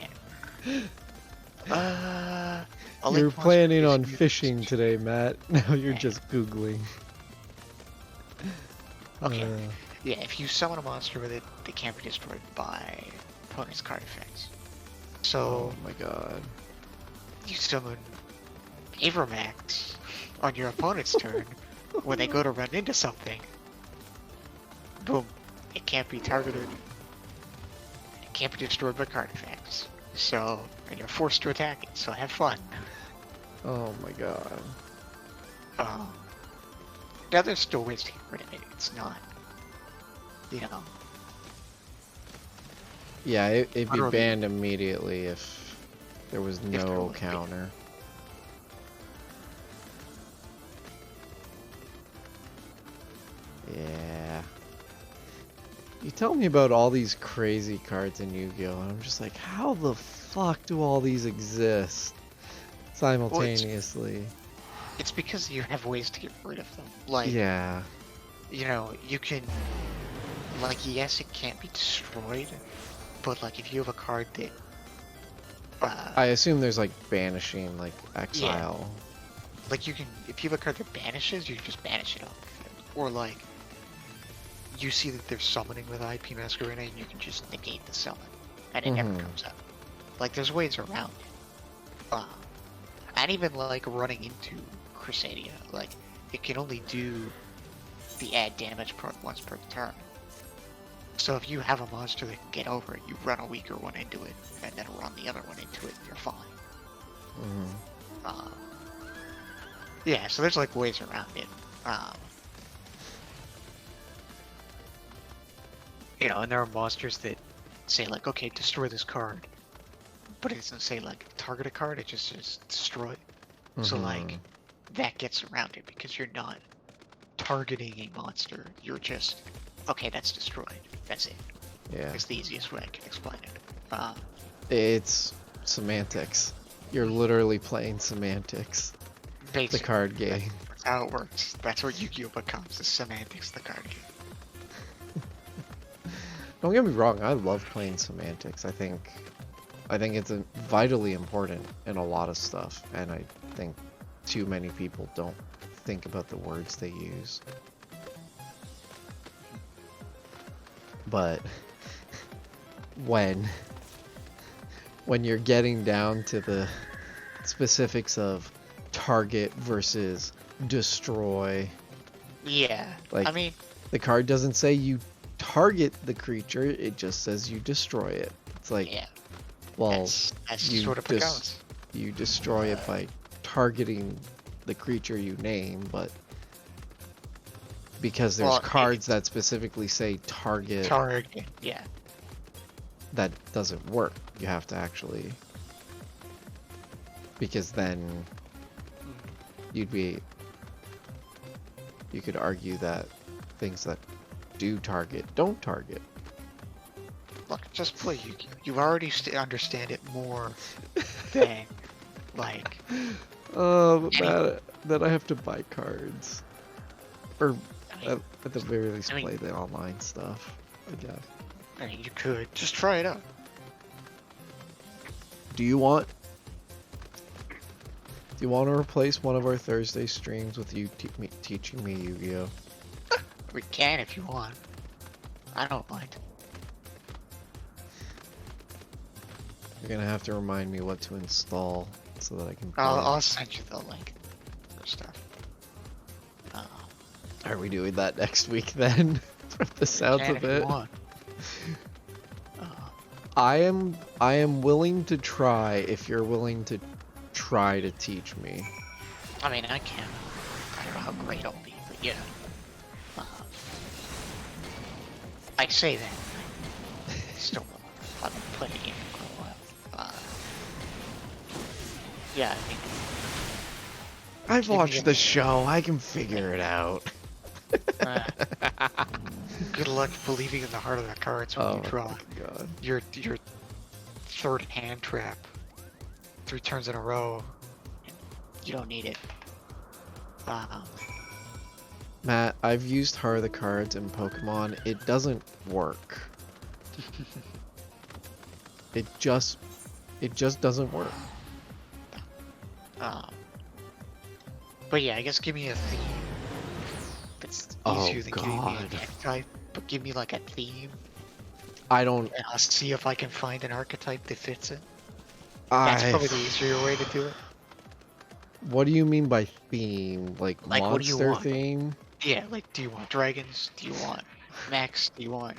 head. You're planning on fishing today, Matt. Now you're just Googling. Okay. Yeah, if you summon a monster with it, they can't be destroyed by opponent's card effects. So, oh my god. You summon Avermax on your opponent's turn. When they go to run into something, boom, it can't be targeted. It can't be destroyed by card effects. So, and you're forced to attack it, so have fun. Oh my god. Now there's still ways to get rid of it. It's not, Yeah, it'd be Literally, banned immediately if there was if there no was- counter. Yeah. You tell me about all these crazy cards in Yu-Gi-Oh! And I'm just like, how the fuck do all these exist Well, simultaneously? it's because you have ways to get rid of them. Like, Yeah. you know, you can, like, yes, it can't be destroyed, but like if you have a card that, I assume there's like banishing, like yeah, exile. like you can, if you have a card that banishes, you can just banish it off. Or like, you see that they're summoning with IP Masquerade, and you can just negate the summon, and it never comes up. Like, there's ways around it. And even like running into Crusadia, like it can only do the add damage part once per turn. So if you have a monster that can get over it, you run a weaker one into it, and then run the other one into it, and you're fine. Yeah, so there's like ways around it. You know, and there are monsters that say like, okay, destroy this card, but it doesn't say like target a card; it just says destroy. So like that gets around it because you're not targeting a monster. You're just okay. That's destroyed. That's it. Yeah. It's the easiest way I can explain it. It's semantics. You're literally playing semantics. The card game. That's how it works. That's what Yu-Gi-Oh becomes. The semantics, the card game. Don't get me wrong. I love playing semantics. I think it's vitally important in a lot of stuff, and I think too many people don't think about the words they use. But when you're getting down to the specifics of target versus destroy, Yeah, like, I mean, the card doesn't say you target the creature, it just says you destroy it. It's like, yeah, well, that's you sort of how it goes. you destroy it by targeting the creature you name, but because there's cards that specifically say target, yeah. that doesn't work. You have to actually, because then you could argue that things that do target don't target. Look, just play Yu-Gi-Oh. You already understand it more than like. That I have to buy cards, or I mean, at the very least play the online stuff, I guess. I mean, you could just try it out. Do you want to replace one of our Thursday streams with you teaching me Yu-Gi-Oh? We can if you want. I don't mind. You're gonna have to remind me what to install so that I can play. I'll send you the link for stuff. Are we doing that next week then? From the sounds of it. I am willing to try if you're willing to try to teach me. I mean, I can. I don't know how great I'll be, but yeah. I say that. Still, I've been playing it for a while. Yeah, I think. I've watched the show. I can figure it out. Good luck believing in the heart of the cards when you draw your third hand trap 3 turns in a row. You don't need it. Matt, I've used Heart of the Cards in Pokemon. It doesn't work. It just doesn't work. But yeah, I guess give me a theme. That's easier than giving me an archetype, but give me like a theme. And I'll see if I can find an archetype that fits it. That's probably the easier way to do it. What do you mean by theme? Like monster what do you want? theme? Yeah, like do you want dragons? Do you want mechs? Do you want...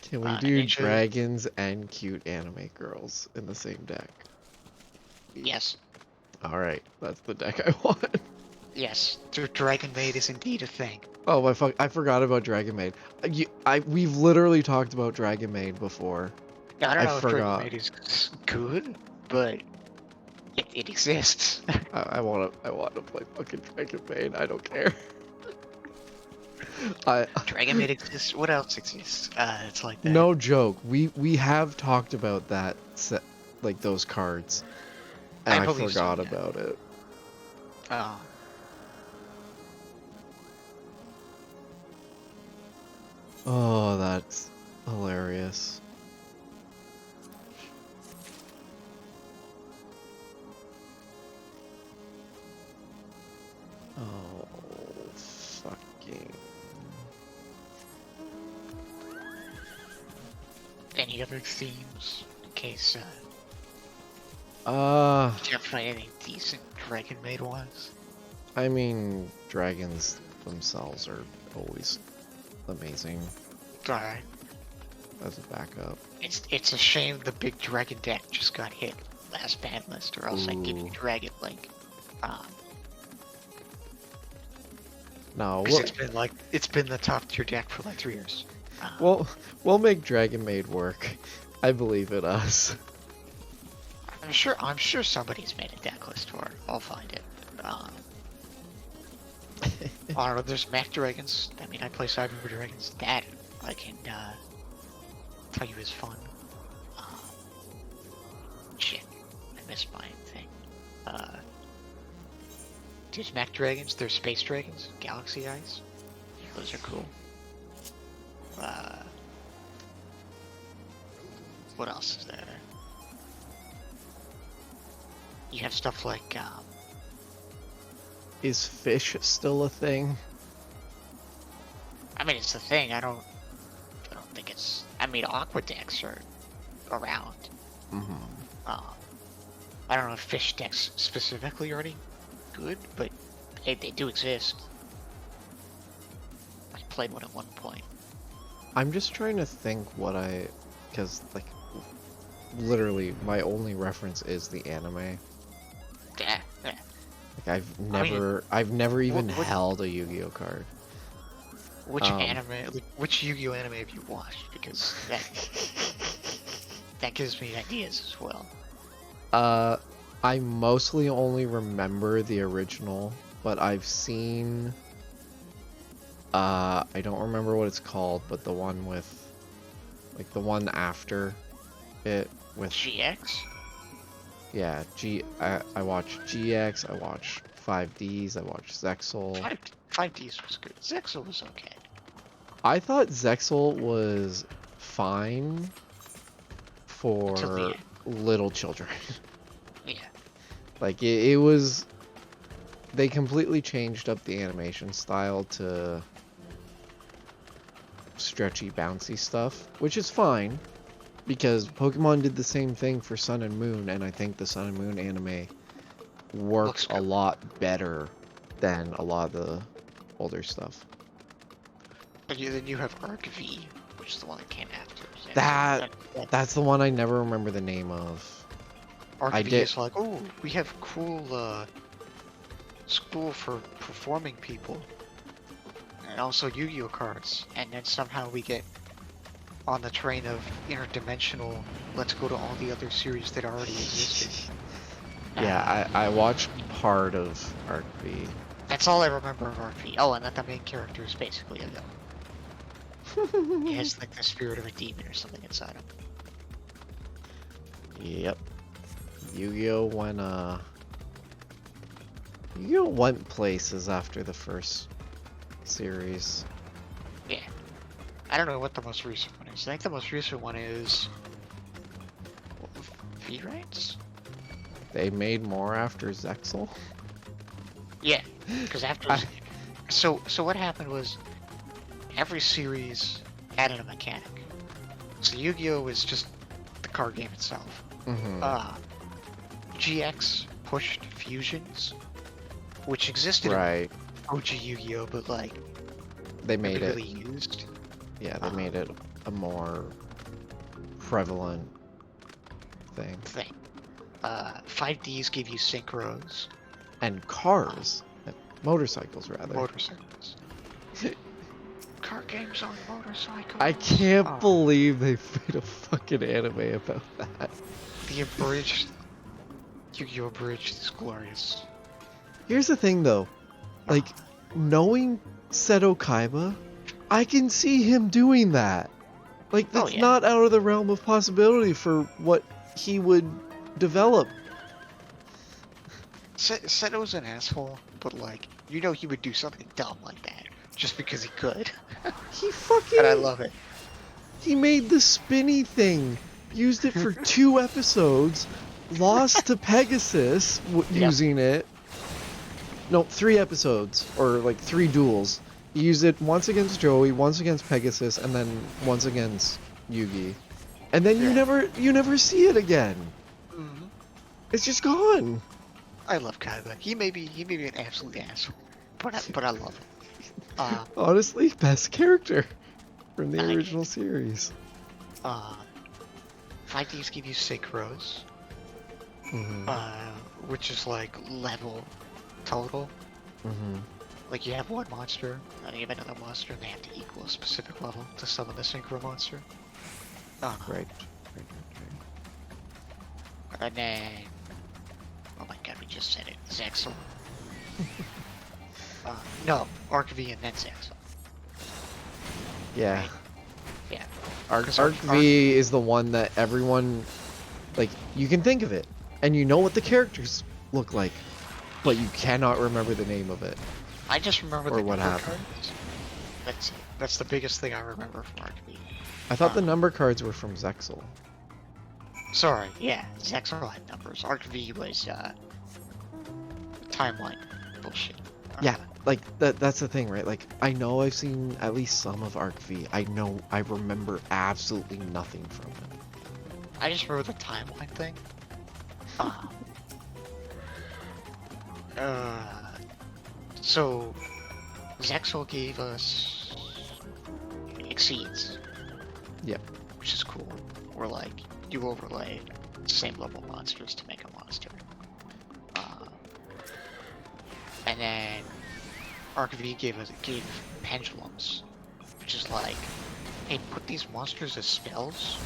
Can we do dragons and cute anime girls in the same deck? Yes. Alright, that's the deck I want. Yes, Dragon Maid is indeed a thing. Oh my I forgot about Dragon Maid. We've literally talked about Dragon Maid before. I don't I know if Dragon forgot. Maid is good, but it exists. I wanna play fucking Dragon Maid. I don't care. I Dragon Maid exists. What else exists? It's like that. no joke. We have talked about that set, like those cards, and I I believe so, forgot yeah. about it. Uh, Oh, that's hilarious. Oh, fucking. any other themes? In case Uh, you can't find any decent Dragon Maid ones. I mean, dragons themselves are always amazing Alright. as a backup. It's a shame the big dragon deck just got hit last ban list, or else I'd give you Ooh. Dragon Link. No, Because it's been the top tier deck for like 3 years. we'll make Dragon Maid work. I believe in us. I'm sure somebody's made a deck list for it. I'll find it. I don't know, there's Mech Dragons. I mean, I play Cyber Dragons. That I can tell you is fun. Shit, I missed my thing. There's Mech Dragons, there's Space Dragons, Galaxy Eyes. Those are cool. What else is there? You have stuff like, Is fish still a thing? I mean, it's the thing. I don't think it's. I mean, aqua decks are around. I don't know if fish decks specifically are any good, but they do exist. I played one at one point. I'm just trying to think because like, literally my only reference is the anime. Yeah. Like I've never even held a Yu-Gi-Oh card. Which anime? Which Yu-Gi-Oh anime have you watched? Because that gives me ideas as well. I mostly only remember the original, but I've seen. I don't remember what it's called, but the one with, like the one after it with GX. Yeah, I watched GX, I watched 5Ds, I watched Zexal. 5Ds was good. Zexal was okay. I thought Zexal was fine for little children. Yeah. Like it was. They completely changed up the animation style to stretchy, bouncy stuff, which is fine. Because Pokemon did the same thing for Sun and Moon, and I think the Sun and Moon anime works a lot better than a lot of the older stuff. But then you have Arc V, which is the one that came after. That's the one I never remember the name of. Arc V is like, oh, we have cool school for performing people, and also Yu-Gi-Oh cards, and then somehow we get on the train of interdimensional, let's go to all the other series that already existed. Yeah, I watched part of Arc V. That's all I remember of Arc V. Oh, and that the main character is basically a villain. He has like the spirit of a demon or something inside him. Yep. Yu-Gi-Oh went places after the first series. Yeah. I don't know what the most recent one is. I think the most recent one is V-Rights? They made more after Zexal? Yeah, because after... So what happened was, every series added a mechanic. So Yu-Gi-Oh! Was just the card game itself. GX pushed fusions, which existed in OG Yu-Gi-Oh! But like, they made it... really used. Yeah, they made it a more prevalent thing. 5Ds gave you synchros. And cars. Motorcycles, rather. Motorcycles. Card games on motorcycles. I can't Oh, believe they made a fucking anime about that. the abridged Yu-Gi-Oh! Abridged is glorious. Here's the thing though, like, Ah, knowing Seto Kaiba, I can see him doing that. Like, oh that's yeah. not out of the realm of possibility for what he would develop. Seto's an asshole, but like, you know he would do something dumb like that just because he could. He And I fucking, love it. he made the spinny thing, used it for 2 episodes, lost to Pegasus Yep. using it. No, 3 episodes, or like 3 duels. He used it once against Joey, once against Pegasus, and then once against Yugi. And then Yeah. you never see it again. Mhm. It's just gone. I love Kaiba. He may be an absolute asshole, but I love him. Honestly, best character from the I original guess. series. 5Ds give you synchros, Mm-hmm. which is like level total. Mm-hmm. Like you have one monster, and you have another monster, and they have to equal a specific level to summon the synchro monster. Right. And then, oh my god, we just said it, Zexal. No, Arc V and then Zexal. Yeah. Right. Yeah. Arc 'Cause V is the one that everyone, like, you can think of it, and you know what the characters look like, but you cannot remember the name of it. I just remember Or the what number happened. cards. That's the biggest thing I remember from Arc V. I thought the number cards were from Zexal. Sorry, yeah, Zexal had numbers. Arc V was timeline bullshit. Yeah, like, that's the thing, right? Like, I know I've seen at least some of Arc V. I know I remember absolutely nothing from it. I just remember the timeline thing. So Zexal gave us Exceeds. Yep. Which is cool. Where like you overlay same level monsters to make a monster. And then Arc V gave pendulums, which is like, hey, put these monsters as spells,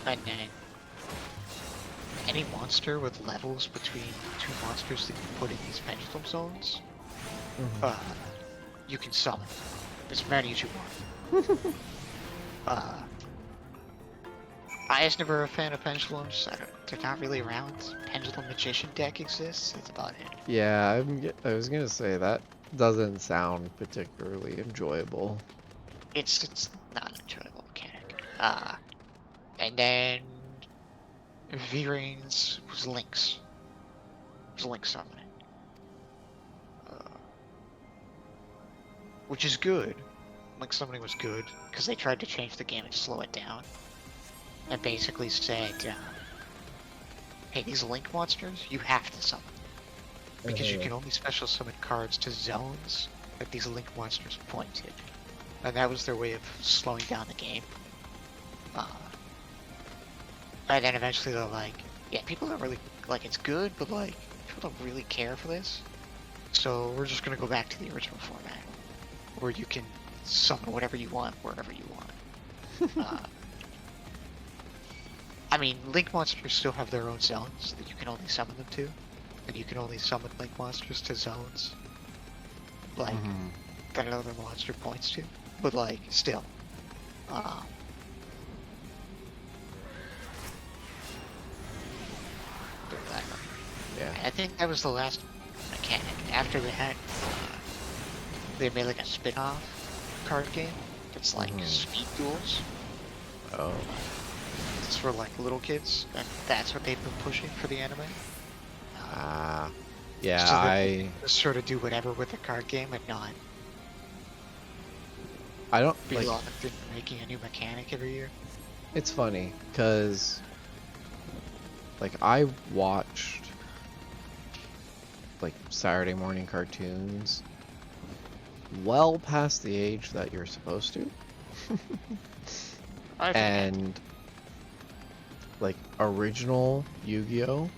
and then any monster with levels between 2 monsters that you put in these pendulum zones, you can summon as many as you want. I was never a fan of pendulums. They're not really around. Pendulum Magician deck exists. That's about it. Yeah, I was gonna say that doesn't sound particularly enjoyable. It's not an enjoyable mechanic. And then V-Rains was Lynx. It was Link summoning. Which is good. Link summoning was good, because they tried to change the game and slow it down. And basically said, hey, these Link monsters, you have to summon. Because you can only special summon cards to zones that these Link monsters point to. And that was their way of slowing down the game. And then eventually they're like, yeah, people don't really, like, it's good, but like, people don't really care for this. So we're just gonna go back to the original format. Where you can summon whatever you want, wherever you want. I mean, Link monsters still have their own zones that you can only summon them to. And you can only summon Link monsters to zones. Like, that another monster points to. But like, still. Yeah. I think that was the last mechanic. After that, they made like a spin-off card game. It's like speed duels. Oh. It's for like little kids, and that's what they've been pushing for the anime. Yeah, So I just sort of do whatever with the card game and not don't be like. locked in making a new mechanic every year. It's funny because, like, I watched like Saturday morning cartoons well past the age that you're supposed to. And like original Yu-Gi-Oh!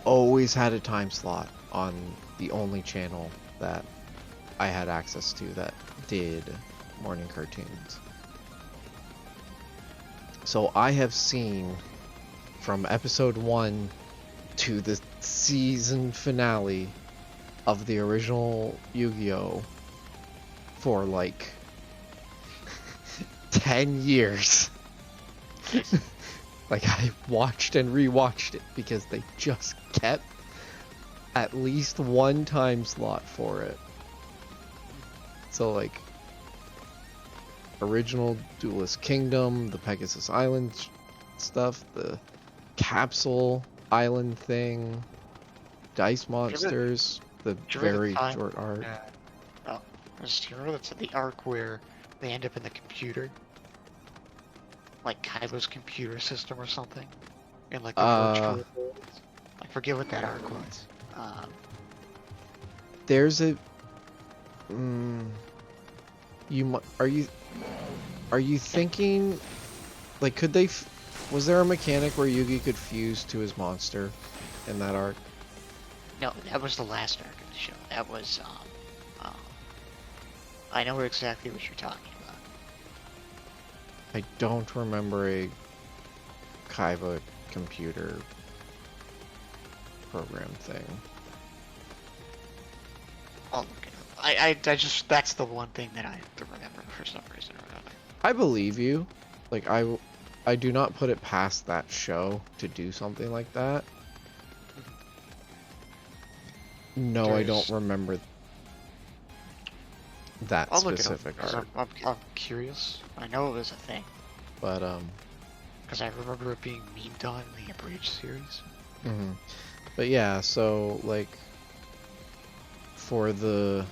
Always had a time slot on the only channel that I had access to that did morning cartoons. So I have seen from episode 1 to the season finale of the original Yu-Gi-Oh! For like 10 years. Like, I watched and rewatched it because they just kept at least one time slot for it. So like, original Duelist Kingdom, the Pegasus Island stuff, the Capsule Island thing, Dice Monsters, the very short arc. Do you remember the arc where they end up in the computer? Like Kylo's computer system or something? In like the virtual world? I forget what that arc was. There's a... Are you thinking... Like, could they... Was there a mechanic where Yugi could fuse to his monster in that arc? No, that was the last arc of the show. That was, I know exactly what you're talking about. I don't remember a Kaiba computer program thing. I'll look it up. I just, that's the one thing that I have to remember for some reason or another. I believe you. Like, I do not put it past that show to do something like that. No, I don't remember that specific art. I'm curious. I know it was a thing. But, because I remember it being memed on in the Abridged series. But yeah, so, like, for the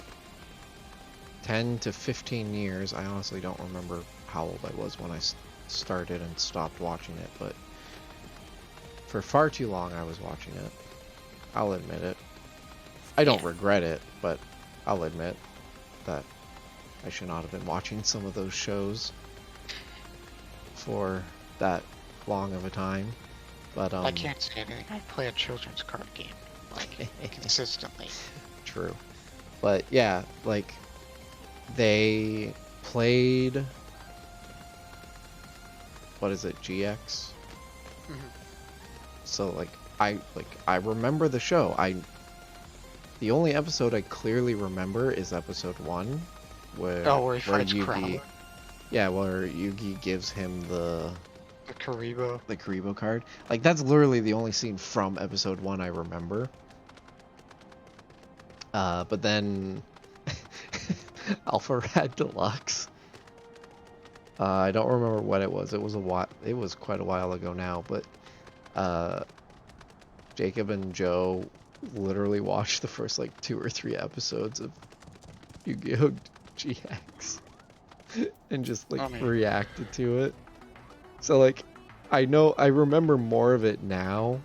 10 to 15 years, I honestly don't remember how old I was when I started and stopped watching it, but for far too long I was watching it. I'll admit it. I don't regret it, but I'll admit that I should not have been watching some of those shows for that long of a time. But I can't say anything. I play a children's card game, like, consistently. True. But yeah, like, they played... What is it, GX? So, like, I remember the show. The only episode I clearly remember is episode 1, where he fights Yugi, Crowler. yeah, where Yugi gives him the Karibo card. Like, that's literally the only scene from episode 1 I remember. But then Alpha Rad Deluxe. I don't remember what it was. It was quite a while ago now, but Jacob and Joe literally watched the first like 2 or 3 episodes of Yu-Gi-Oh! GX and just like reacted to it. So like, I remember more of it now,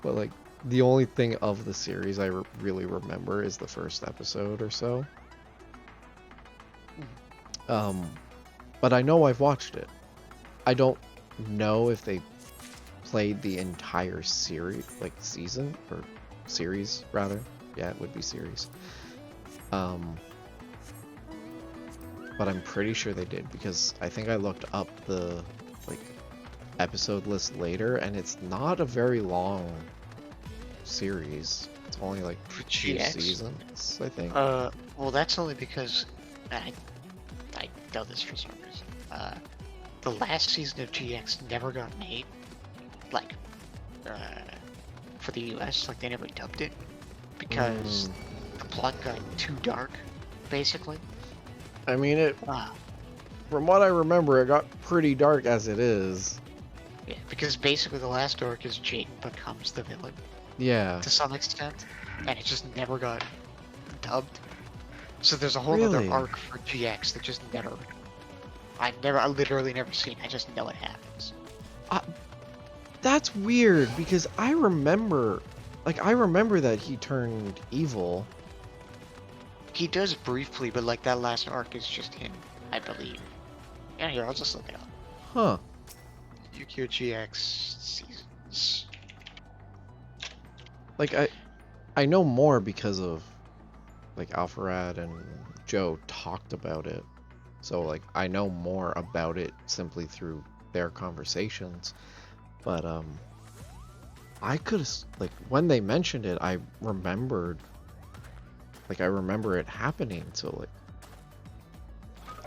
but like the only thing of the series I really remember is the first episode or so. But I know I've watched it. I don't know if they played the entire series, like season, or series rather. Yeah, it would be series. But I'm pretty sure they did, because I think I looked up the like episode list later, and it's not a very long series. It's only like 2 seasons, I think. Well, that's only because I know this for some reason. The last season of GX never got made, like, for the US, like, they never dubbed it, because the plot got too dark, basically. I mean, from what I remember, it got pretty dark as it is. Yeah, because basically the last arc is Jaden becomes the villain. Yeah. To some extent, and it just never got dubbed. So there's a whole other arc for GX that just never... I literally never seen. I just know it happens. That's weird, because I remember that he turned evil. He does briefly, but like that last arc is just him, I believe. Yeah, here, I'll just look it up. Huh. Yu-Gi-Oh! GX seasons. Like, I know more because of like Alpharad and Joe talked about it. So like I know more about it simply through their conversations. But I could have like when they mentioned it, I remembered I remember it happening. So like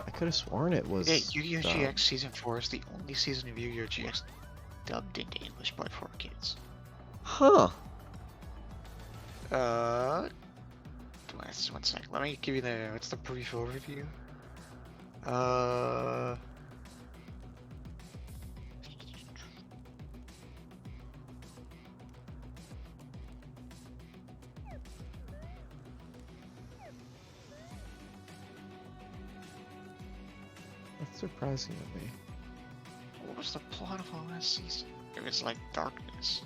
I could have sworn it Yeah, was Yu-Gi-Oh! dubbed. GX Season 4 is the only season of Yu-Gi-Oh! GX dubbed into English by 4Kids. Huh. Just one sec. Let me give you what's the brief overview? That's surprising to me. What was the plot of all last season? It was like darkness.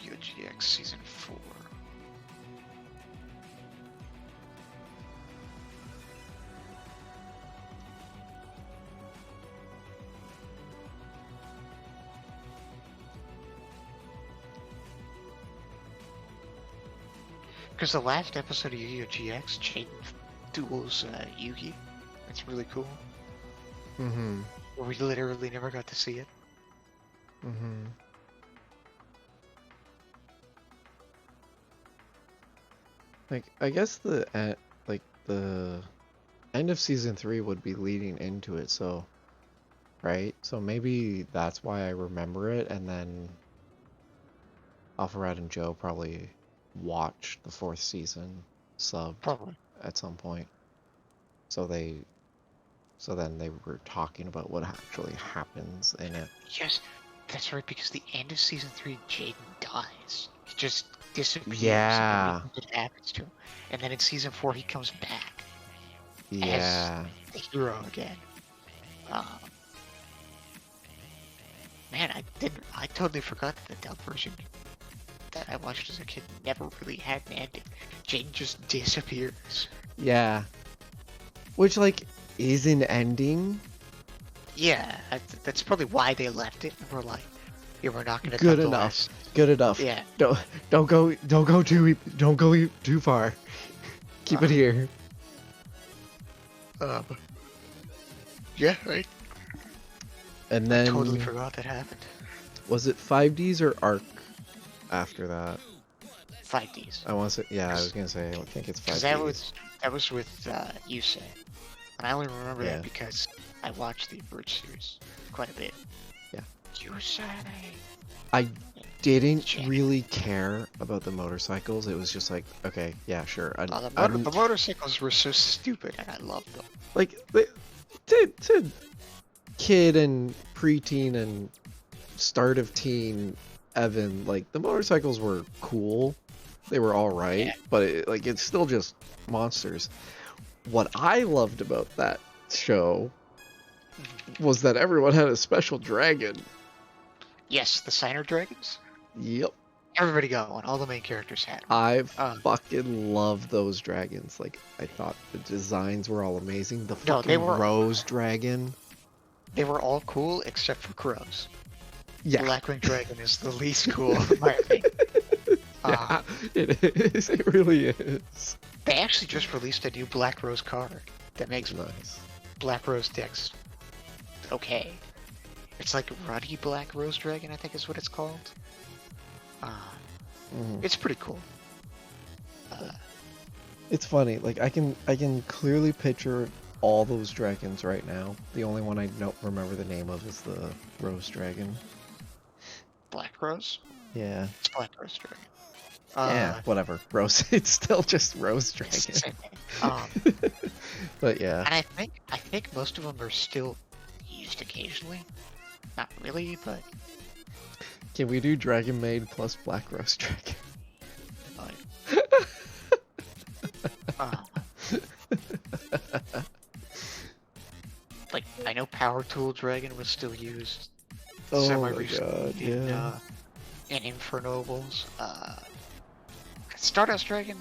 Yu-Gi-Oh! GX Season 4. Because the last episode of Yu-Gi-Oh! GX, Jaden duels Yugi. That's really cool. Mm-hmm. We literally never got to see it. Mm-hmm. Like I guess the end of season 3 would be leading into it, so right? So maybe that's why I remember it, and then Alpharad and Joe probably watched the 4th season subbed Probably. at some point. So then they were talking about what actually happens in it. Yes, that's right, because the end of season 3, Jaden dies. He just disappears. Yeah. And it happens to him. And then in season 4, he comes back Yeah. as the hero again. Man, I totally forgot that the dub version that I watched as a kid never really had an ending. Jaden just disappears. Yeah. Which like is an ending. Yeah, that's probably why they left it. And we're like, yeah, we're not gonna Good dub the enough. last. Good enough. Yeah. Don't go too far. Keep it here. Yeah, right. And then I totally forgot that happened. was it 5Ds or Arc after that? 5Ds. I want to say, yeah, I was gonna say, I think it's 5Ds. Because that was with Eorzea. And I only remember Yeah. that because I watched the Bridge series quite a bit. Yeah. Eorzea. I didn't Check. really care about the motorcycles. It was just like, okay, yeah, sure. The motorcycles were so stupid, and I loved them. Like, to kid and preteen and start of teen Evan, like, the motorcycles were cool. They were all right, Yeah. but it's still just monsters. What I loved about that show was that everyone had a special dragon. Yes, the Signer Dragons. Yep. Everybody got one. All the main characters had one. I fucking love those dragons. Like, I thought the designs were all amazing. The No, fucking Rose Dragon. They were all cool except for Crows. Yeah. Blackwing Dragon is the least cool, in my opinion. Yeah, it is. It really is. They actually just released a new Black Rose card that makes Nice. Black Rose decks okay. It's like Ruddy Black Rose Dragon, I think is what it's called. It's pretty cool. It's funny. Like I can clearly picture all those dragons right now. The only one I don't remember the name of is the Rose Dragon. Black Rose? Yeah. It's Black Rose Dragon. Yeah, whatever. Rose. It's still just Rose It's the Dragon. same thing. But yeah. And I think most of them are still used occasionally. Not really, but Can we do Dragon Maid plus Black Rose Dragon? like I know Power Tool Dragon was still used. Oh my god, yeah. In Infernobles. Stardust Dragon,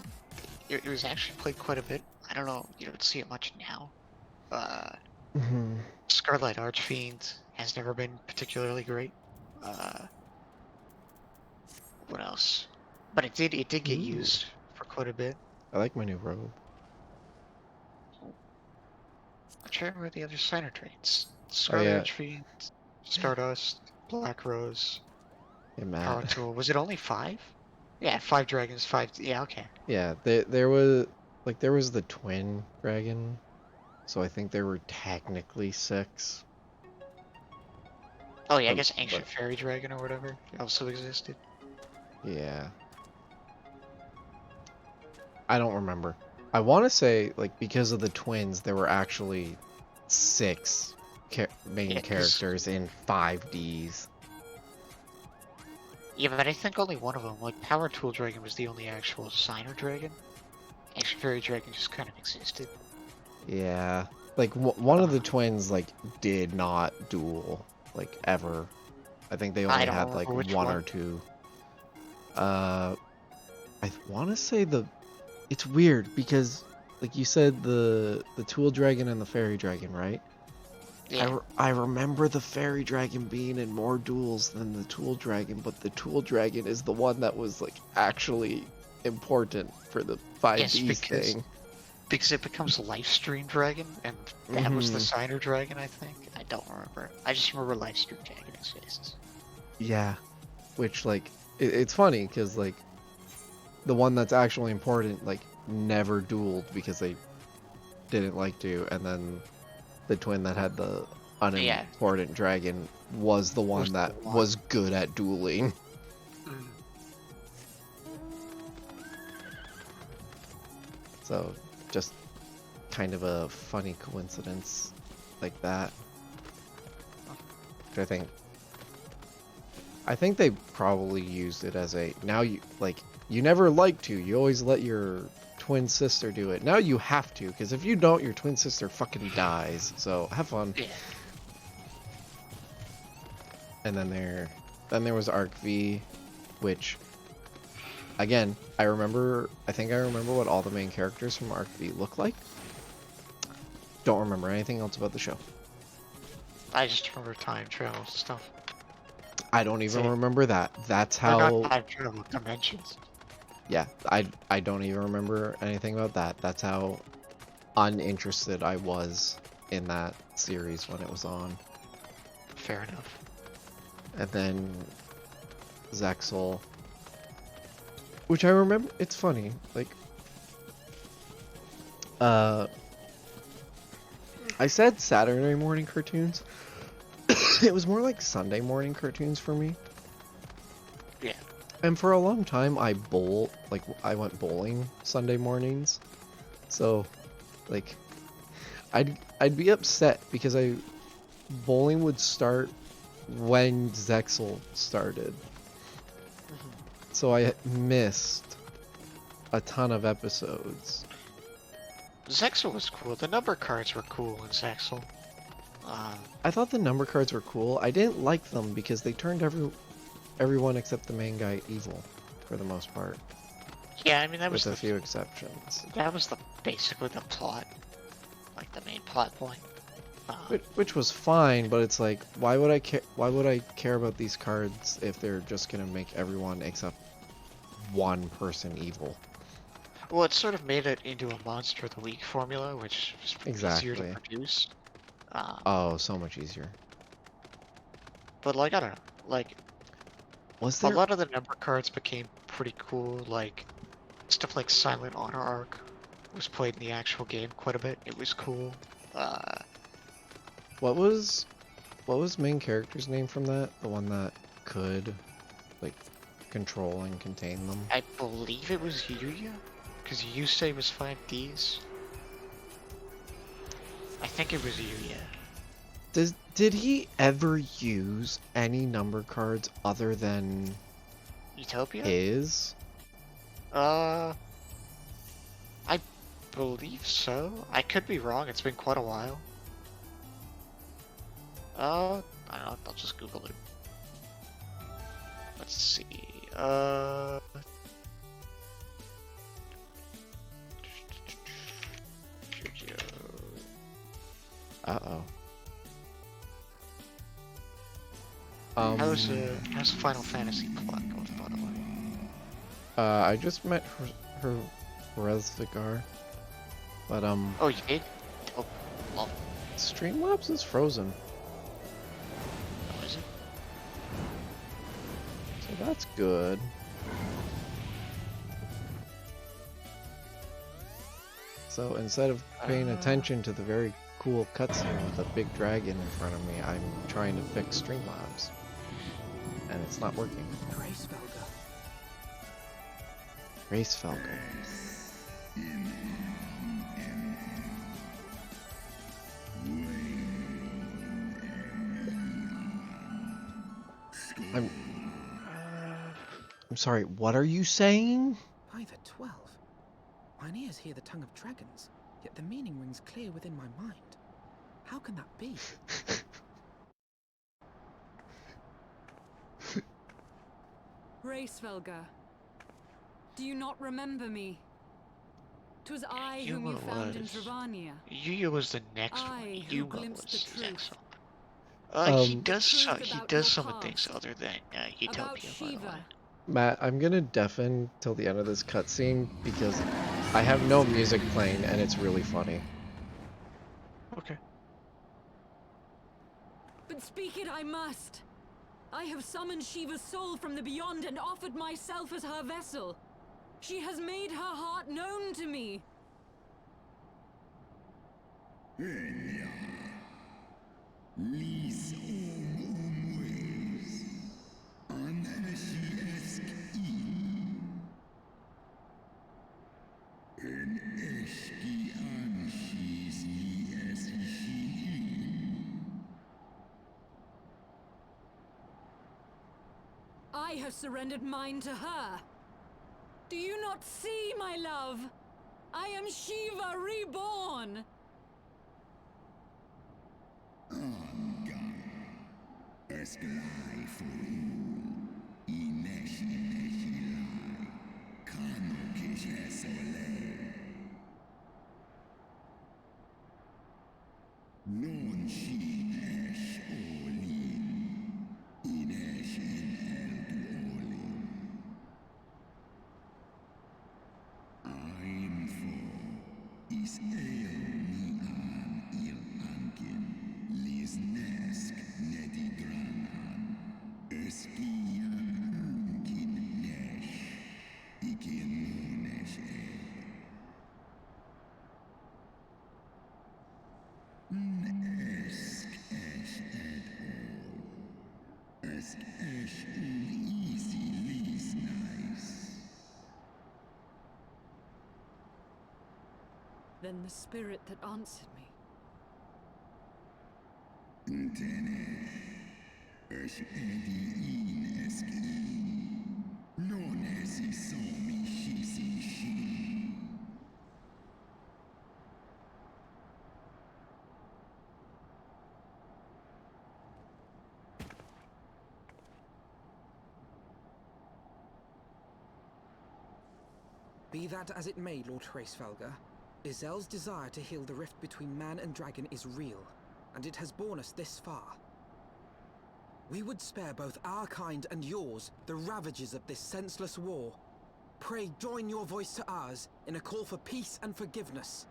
it was actually played quite a bit. I don't know, you don't see it much now. Scarlet Archfiend has never been particularly great. What else? But it did get Ooh. used for quite a bit. I like my new robe. I'm trying to remember the other signer traits. Oh Scarlet yeah, Entry, Stardust, Black Rose, yeah, Power Matt. Tool. Was it only 5? Yeah, 5 dragons, 5. Yeah, okay. Yeah, there was the twin dragon, so I think there were technically 6. Oh yeah, I But guess but Ancient Fairy Dragon or whatever also existed. yeah, I don't remember. I want to say like because of the twins, there were actually 6 main Yeah, because characters in 5Ds. yeah, but I think only one of them, like Power Tool Dragon, was the only actual signer dragon. Ancient Fairy Dragon just kind of existed. Yeah, like one of Uh, the twins like did not duel like ever. I think they I only don't had like remember which 1 one. or 2. Uh, I want to say it's weird because like you said the tool dragon and the fairy dragon, right? Yeah, I remember the fairy dragon being in more duels than the tool dragon, but the tool dragon is the one that was like actually important for the yes, 5Ds because thing. it becomes Lifestream Dragon, and that was the Hmm. signer dragon. I think I don't remember. I just remember Lifestream Dragon exists. Yeah, which like it's funny because like the one that's actually important like never dueled because they didn't like to, and then the twin that had the Yeah, unimportant dragon was the was one the that one. was good at dueling. Mm. So just kind of a funny coincidence like that. Which I think they probably used it as a now you like you never like to. You always let your twin sister do it. Now you have to because if you don't, your twin sister fucking dies. So have fun. Yeah, And then there was Arc V, which again, I think I remember what all the main characters from Arc V look like. Don't remember anything else about the show. I just remember time travel stuff. I don't even See, remember that. That's or not how time travel dimensions. yeah, I don't even remember anything about that. That's how uninterested I was in that series when it was on. Fair enough. And then Zexel, which I remember, it's funny, like uh I said Saturday morning cartoons. It was more like Sunday morning cartoons for me. Yeah. And for a long time I went bowling Sunday mornings. So like I'd be upset because bowling would start when Zexel started. So I missed a ton of episodes. Zexel was cool. The number cards were cool in Zexel. I thought the number cards were cool. I didn't like them because they turned everyone except the main guy evil for the most part, Yeah, I mean that was with a few exceptions. basically the plot, like the main plot point. Which was fine, but it's like, why would I care? Why would I care about these cards if they're just gonna make everyone except one person evil? Well, it sort of made it into a Monster of the Week formula, which was easier to Exactly. produce. Oh, so much easier. But like I don't know, like Was a there? lot of the number cards became pretty cool. Like stuff like Silent Honor Arc was played in the actual game quite a bit. It was cool. What was main character's name from that? The one that could like control and contain them. I believe it was Yuya, because Yusei was 5Ds. I think it was Yuya. Did he ever use any number cards other than Utopia? his? I believe so. I could be wrong. It's been quite a while. I don't know. I'll just Google it. Let's see. Uh-oh. How's Final Fantasy plot going, by the way? I just met her Rezvigar, but Oh, you did? Oh, love. Streamlabs is frozen, Oh, is it? so that's good. So instead of paying attention to the very cool cutscene with a big dragon in front of me, I'm trying to fix Streamlabs, and it's not working. Racefelger. I'm sorry, what are you saying? 5 at 12. Mine ears hear the tongue of dragons, yet the meaning rings clear within my mind. How can that be? Racefelger, do you not remember me? 'Twas I You whom you found in was. Travania. You was the next one. I You who glimpsed the was the next truth. one. He The does truth he about does your some of things past, other than about Utopia, by the way. Shiva. Matt, I'm gonna deafen till the end of this cutscene because I have no music playing and it's really funny. Okay. But speak it I must. I have summoned Shiva's soul from the beyond and offered myself as her vessel. She has made her heart known to me. I have surrendered mine to her. Do you not see, my love? I am Shiva reborn. Then the spirit that answered me. Be that as it may, Lord Hraesvelgr, Izel's desire to heal the rift between man and dragon is real, and it has borne us this far. We would spare both our kind and yours the ravages of this senseless war. Pray join your voice to ours in a call for peace and forgiveness.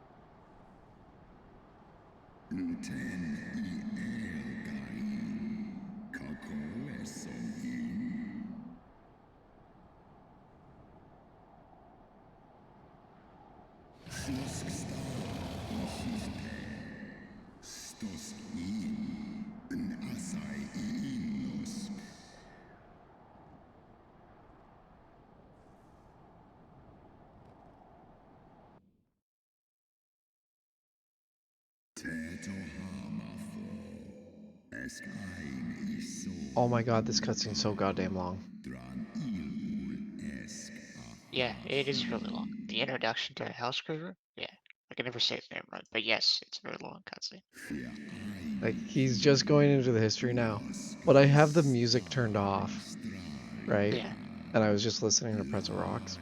Oh my god, this cutscene's so goddamn long. Yeah, it is really long. The introduction to House Cruiser. Yeah, I can never say its name right, but yes, it's a very long cutscene. Like, he's just going into the history now. But I have the music turned off, right? Yeah. And I was just listening to Pretzel Rocks.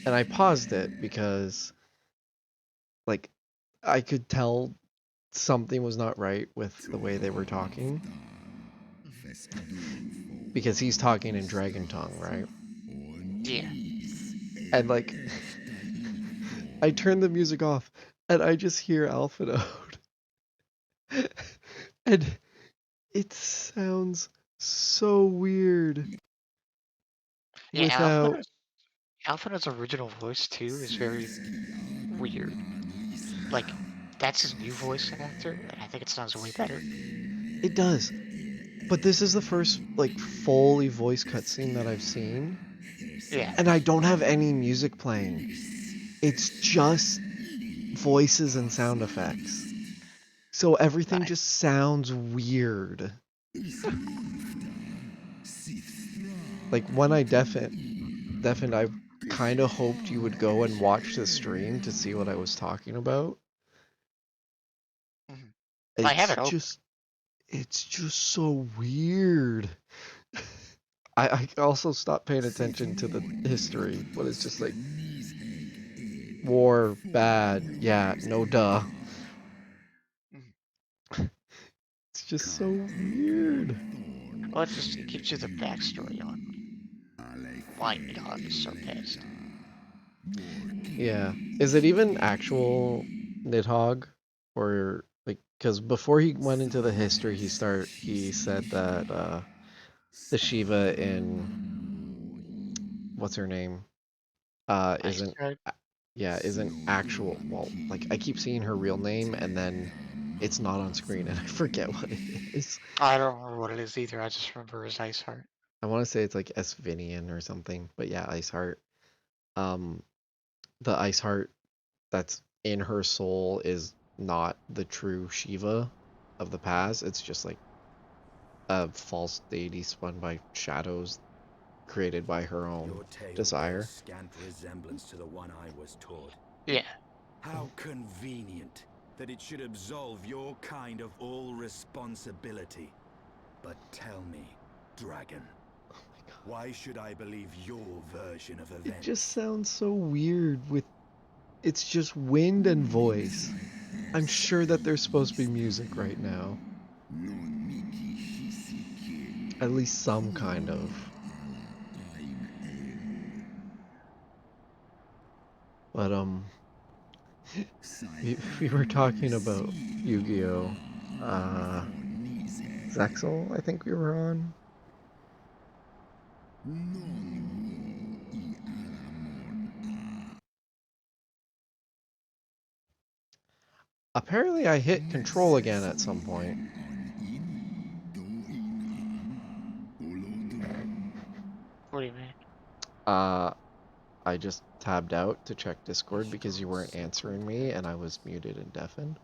And I paused it because, like, I could tell something was not right with the way they were talking. Because he's talking in dragon tongue, right? Yeah. And like, I turn the music off, and I just hear Alpha Note, and it sounds so weird Yeah, without. Alphina's original voice too is very weird. Like, that's his new voice actor, and I think it sounds way better. It does, but this is the first like fully voice cutscene that I've seen, Yeah, and I don't have any music playing. It's just voices and sound effects. So everything nice. just sounds weird. Like when I deafened, I kind of hoped you would go and watch the stream to see what I was talking about. Mhm. I have It's it open. just it's just so weird. I also stopped paying attention to the history, but it's just like war bad. Yeah, no duh. Mhm. It's just so weird. Well, it gives you the backstory on why Nidhogg is so pissed. Yeah. Is it even actual Nidhogg or like cuz before he went into the history he said that the Shiva in what's her name Ice isn't Guard? yeah, isn't actual well, like I keep seeing her real name and then it's not on screen and I forget what it is. I don't remember what it is either. I just remember his Ice Heart. I want to say it's like Esvinian or something, but yeah, Ice Heart. Um the Ice Heart that's in her soul is not the true Shiva of the past. It's just like a false deity spun by shadows created by her own Your tale desire. bears scant resemblance to the one I was taught. Yeah. How convenient that it should absolve your kind of all responsibility. But tell me, dragon, why should I believe your version of It events? just sounds so weird with it's just wind and voice. I'm sure that there's supposed to be music right now. At least some kind of. But we were talking about Yu-Gi-Oh! Uh Zexal, I think we were on. Apparently I hit control again at some point. What do you mean? Uh I just tabbed out to check Discord because you weren't answering me and I was muted and deafened.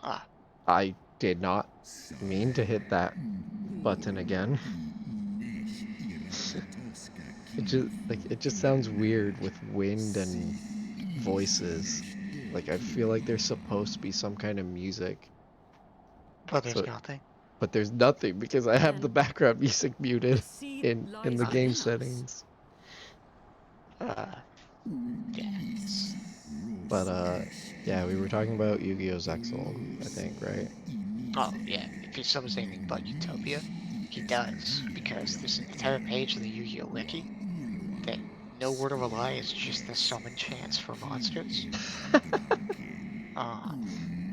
Ah, I did not mean to hit that button again. It just sounds weird with wind and voices. Like I feel like there's supposed to be some kind of music. but there's So nothing. but there's nothing because I have the Then background music the muted seed in lies the game within us. settings. Uh, yeah. But yeah, we were talking about Yu-Gi-Oh! Zexal, I think, right? Oh, yeah. If he summons anything but Utopia, he does, because there's an entire page in the Yu-Gi-Oh! Wiki that no word of a lie is just the summon chants for monsters.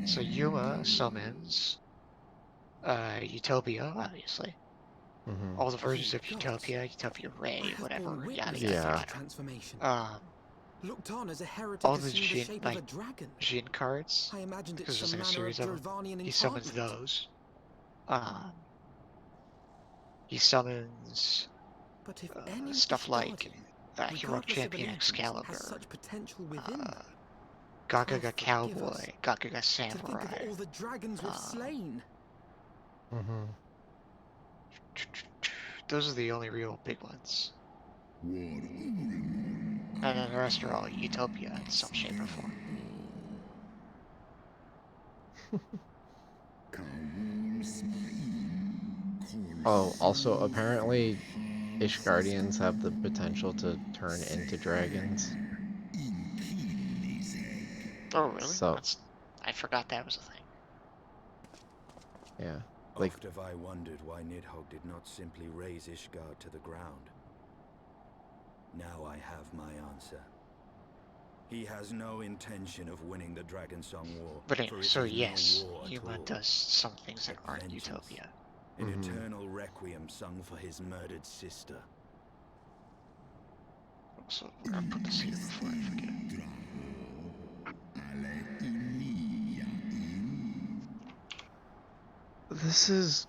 So Yuma summons Utopia, obviously. Mm-hmm. All the versions of Gods, Utopia I Ray, have borne whatever, yada witness to yada such Yeah. a yada. transformation. Um, Looked on as a heretic all the assumed the Jin, shape of like, a dragon. Jin cards, I imagined it because there's some like a manner of series of them. Drovanian He summons enchantment. those. Um, he summons But if any stuff like Ishgardian, Heroic regardless of Champion allegiance, has Excalibur, such potential within uh, them, God Gaga forgive Cowboy, us. Gaga To think of Samurai. all the dragons we've Um, slain. Mm-hmm. those are the only real big ones. And then the rest are all Utopia in some shape or form. Oh, also apparently Ishgardians have the potential to turn into dragons. Oh, really? So, That's I forgot that was a thing. yeah. Like Oft have I wondered why Nidhogg did not simply raze Ishgard to the ground. Now I have my answer. He has no intention of winning the Dragon Song War. But for anyway, it so is no yes, war at Yuma all, does some things that but aren't vengeance. Utopia. An Mhm. eternal requiem sung for his murdered sister. So we're gonna put this here before I forget. This is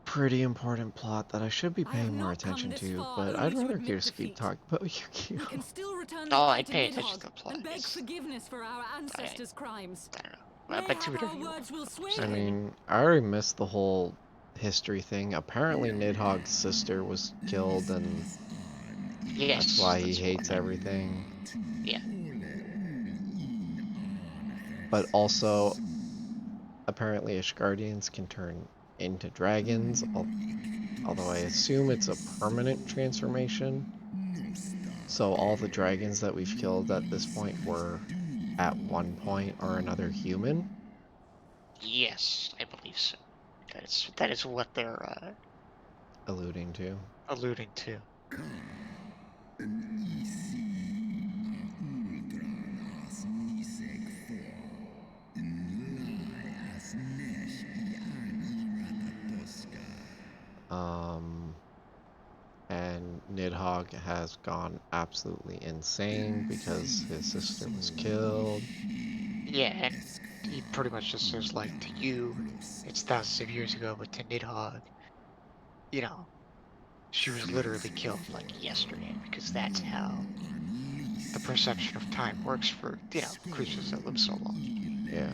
pretty important plot that I should be I have paying more not come attention this to, far but only I'd to rather admit just keep defeat. talking about We Yu-Gi-Oh! can still return No, the I'd fight to pay attention to Nidhogg the plot. and beg It's- forgiveness for our ancestors' crimes. I don't know. But Mayhap do whatever our you want. words will sway I him. mean, I already missed the whole history thing. Apparently Nidhogg's sister was killed and Yes, that's why he that's hates why. everything. Yeah. But also, apparently Ishgardians can turn into dragons, although I assume it's a permanent transformation. So all the dragons that we've killed at this point were, at one point or another, human. Yes, I believe so. That is what they're Alluding to. alluding to. And Nidhogg has gone absolutely insane because his sister was killed. Yeah, and he pretty much just says like, to you, it's thousands of years ago, but to Nidhogg, you know, she was literally killed like yesterday, because that's how the perception of time works for, creatures that live so long. Yeah.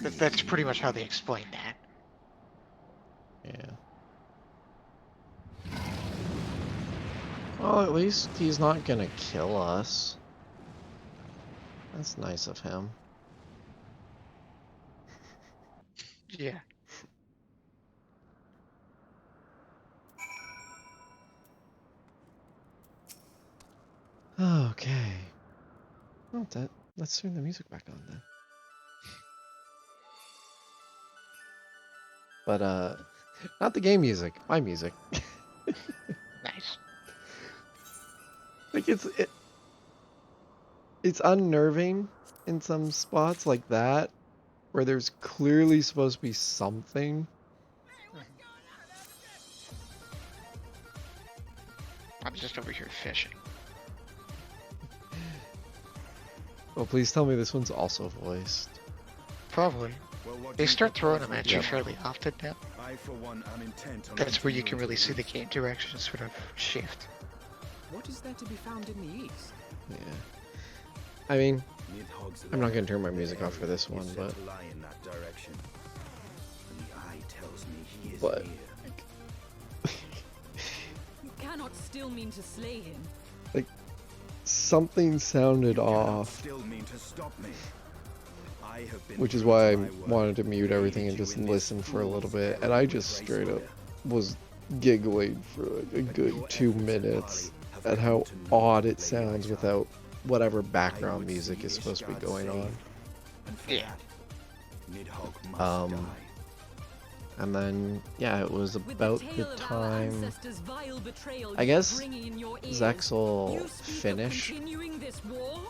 That's pretty much how they explain that. Yeah. Well, at least he's not gonna kill us. That's nice of him. Yeah. Okay. Well, let's turn the music back on then. But, not the game music, my music. Nice. Like, it's unnerving in some spots like that, where there's clearly supposed to be something. I'm just over here fishing. Well, please tell me this one's also voiced. Probably. Well, what They do you start throwing propose them we at do? you fairly often now. I, for one, am intent on That's where you can continuing really to see the reach game direction sort of shift. What is there to be found in the east? Yeah. I mean, Nidhogg's I'm not lair. gonna turn my music The off for this area one, is but set to lie in that direction. And the eye tells me he is But- near. You cannot still mean to slay him. something sounded You cannot off, still mean to stop me. I have been which is true why I to my word. wanted to mute I everything aided and you just in this listen for a little fool's bit, and errand I with just Grace straight up Warrior. was giggling for like a But good your 2 efforts and minutes folly have at come how to naught, odd it Lady sounds Aisha. without whatever I background would music see is supposed to be Ishgard going on. saved, and for Yeah. that, Nidhogg must Um, die. And then, yeah, it was With about the the tale of our time ancestors' vile betrayal I you guess are bringing in your ears, Zexel you speak of finished, continuing this war?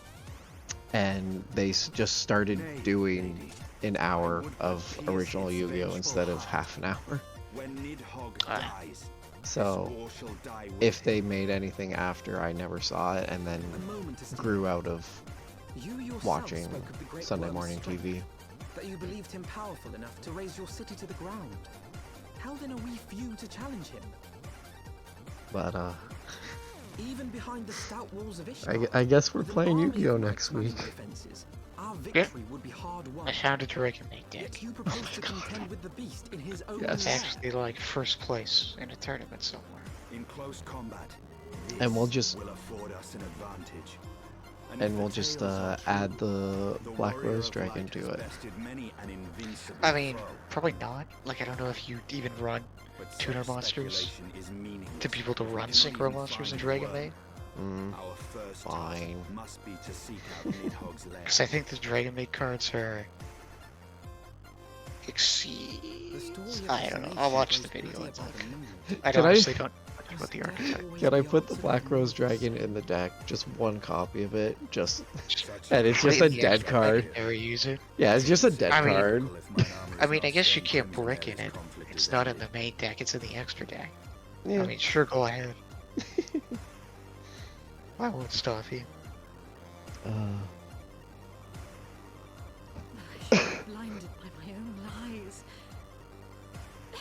and they just started Nay, doing lady. an I hour would of but pierce original its Yu-Gi-Oh vengeful instead of heart. half an hour. When Nidhogg Ah. dies, So this war shall die with if they him. made anything after, I never saw it, and then A moment is grew out of You yourself watching spoke of the great Sunday worm's morning strength, TV. that you believed him powerful enough to raise your city to the ground. How then are we few to challenge him? But Even behind the stout walls of Ishtar, I guess we're with an playing army Yu-Gi-Oh of next knights week. manning defenses, our victory would be hard won. I found a Dragon Maid Yet deck. you propose to contend with the beast in his own Yes. It's lair. actually like first place in a tournament somewhere. In close combat, And we'll this just- will afford us an advantage. And if we'll the just tales are add true, the Black warrior Rose of Dragon light to has it. bested many an invincible I mean, foe, probably not. Like, I don't know if you even run but tuner such monsters speculation is meaningless. to be able to We run cannot synchro even monsters in find Dragon a Maid. word. Our first Fine. task must be to seek out Nidhogg's lair. Because I think the Dragon Maid cards are exceed. The story of I this don't know. nation I'll watch goes the video. bloody It's by like, the moon. I Can I- honestly don't about the archetype. Can I put the Black Rose Dragon in the deck? Just one copy of it, just and it's Put just it a in the dead extra deck card. and never use it. Yeah, it's just a dead I mean- card. I guess you can't brick in it. It's not in the main deck, it's in the extra deck. Yeah. I mean, sure, go ahead. I won't stop you. Uh, I was blinded by my own lies.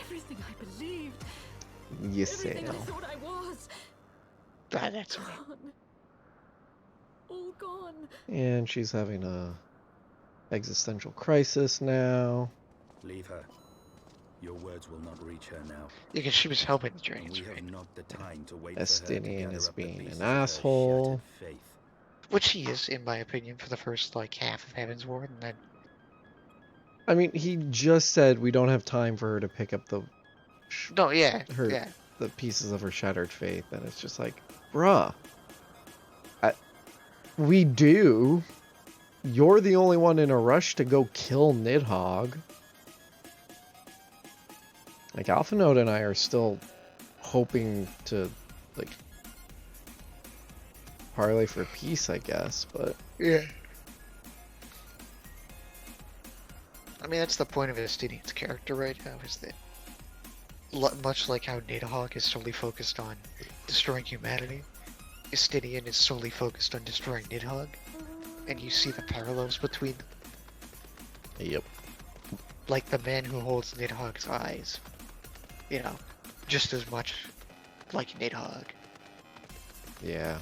Everything I believed, everything I Ysael. thought I was, That's me. gone. All gone. And she's having a existential crisis now. Leave her. Your words will not reach her now. Because she was helping the And dragons, we right? have not the time to wait for her to Estinian gather is up the being pieces an of her asshole. shattered faith. Which he is, in my opinion, for the first, like, half of Heaven's Ward, and then... I mean, he just said we don't have time for her to pick up the No, yeah, Her- yeah. the pieces of her shattered faith, and it's just like, bruh. We do. You're the only one in a rush to go kill Nidhogg. Like, Alphanode and I are still hoping to, like, parlay for peace, I guess, but... Yeah. I mean, that's the point of Estinian's character right now, is that much like how Nidhogg is solely focused on destroying humanity, Estinian is solely focused on destroying Nidhogg, and you see the parallels between them. Yep. Like the man who holds Nidhogg's eyes, you know, just as much like Nidhogg. Yeah.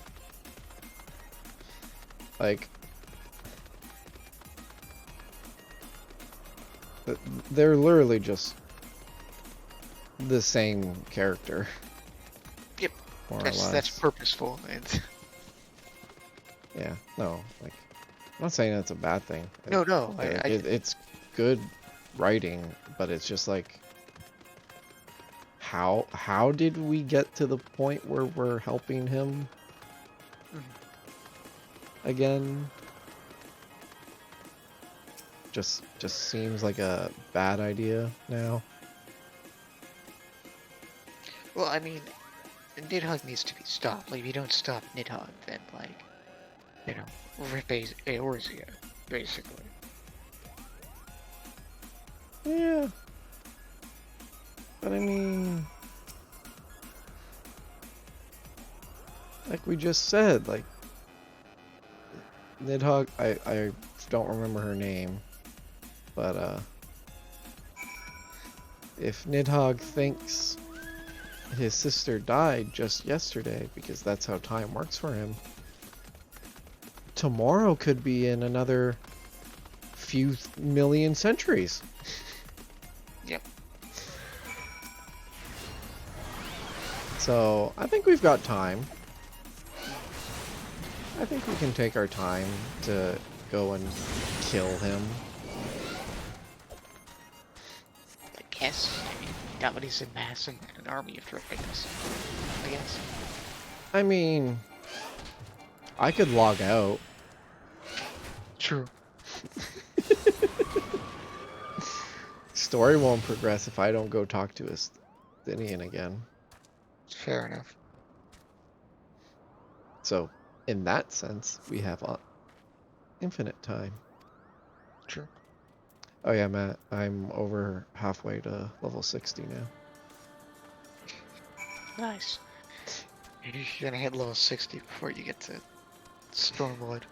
Like... They're literally just the same character. Yep. More or less. That's purposeful, and Yeah, no, like, I'm not saying that's a bad thing. no, It's good writing, but it's just like, how did we get to the point where we're helping him again? Just seems like a bad idea now. well, I mean, Nidhogg needs to be stopped. Like, if you don't stop Nidhogg, then, like, you know, rip Eorzea, basically. Yeah. But I mean, like we just said, like, Nidhogg, I don't remember her name, but if Nidhogg thinks his sister died just yesterday, because that's how time works for him, tomorrow could be in another few million centuries. Yep. So, I think we've got time. I think we can take our time to go and kill him. I guess. I mean, nobody's amassing an army of dragons, I guess. I mean, I could log out. True. Story won't progress if I don't go talk to Estinian again. Fair enough. So, in that sense, we have infinite time. True. Oh yeah, Matt, I'm over halfway to level 60 now. Nice. You're gonna hit level 60 before you get to Stormwood.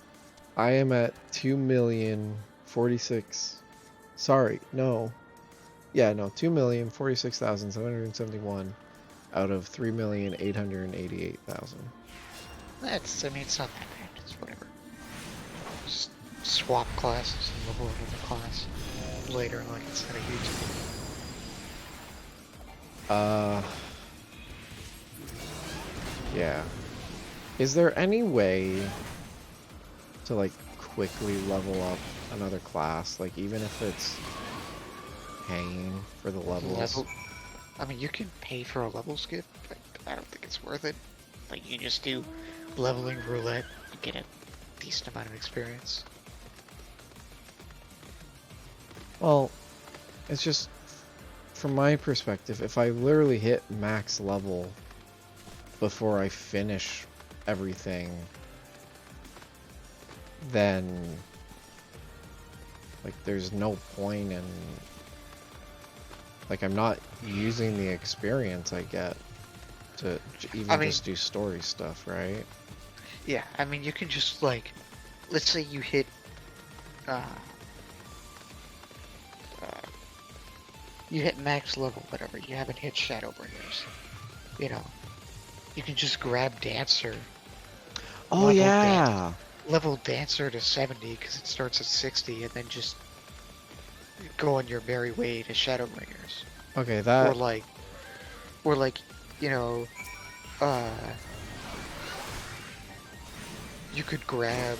I am at 2,046. Sorry, no. Yeah, no, 2,046,771 out of 3,888,000. That's, I mean, it's not that bad. It's whatever. Just swap classes and level another class later, like, it's not a huge deal. Yeah. Is there any way to, like, quickly level up another class? Like, even if it's paying for the levels? I mean, you can pay for a level skip, but I don't think it's worth it. Like, you just do leveling roulette and get a decent amount of experience. Well, it's just, from my perspective, if I literally hit max level before I finish everything, then like there's no point in, like, I'm not using the experience I get to even just do story stuff, right? Yeah, I mean, you can just, like, let's say you hit, you hit max level, whatever, you haven't hit Shadowbringers, you know, you can just grab Dancer. Oh yeah! Level Dancer to 70, because it starts at 60, and then just go on your merry way to Shadowbringers. Okay, that... Or like, you know, you could grab,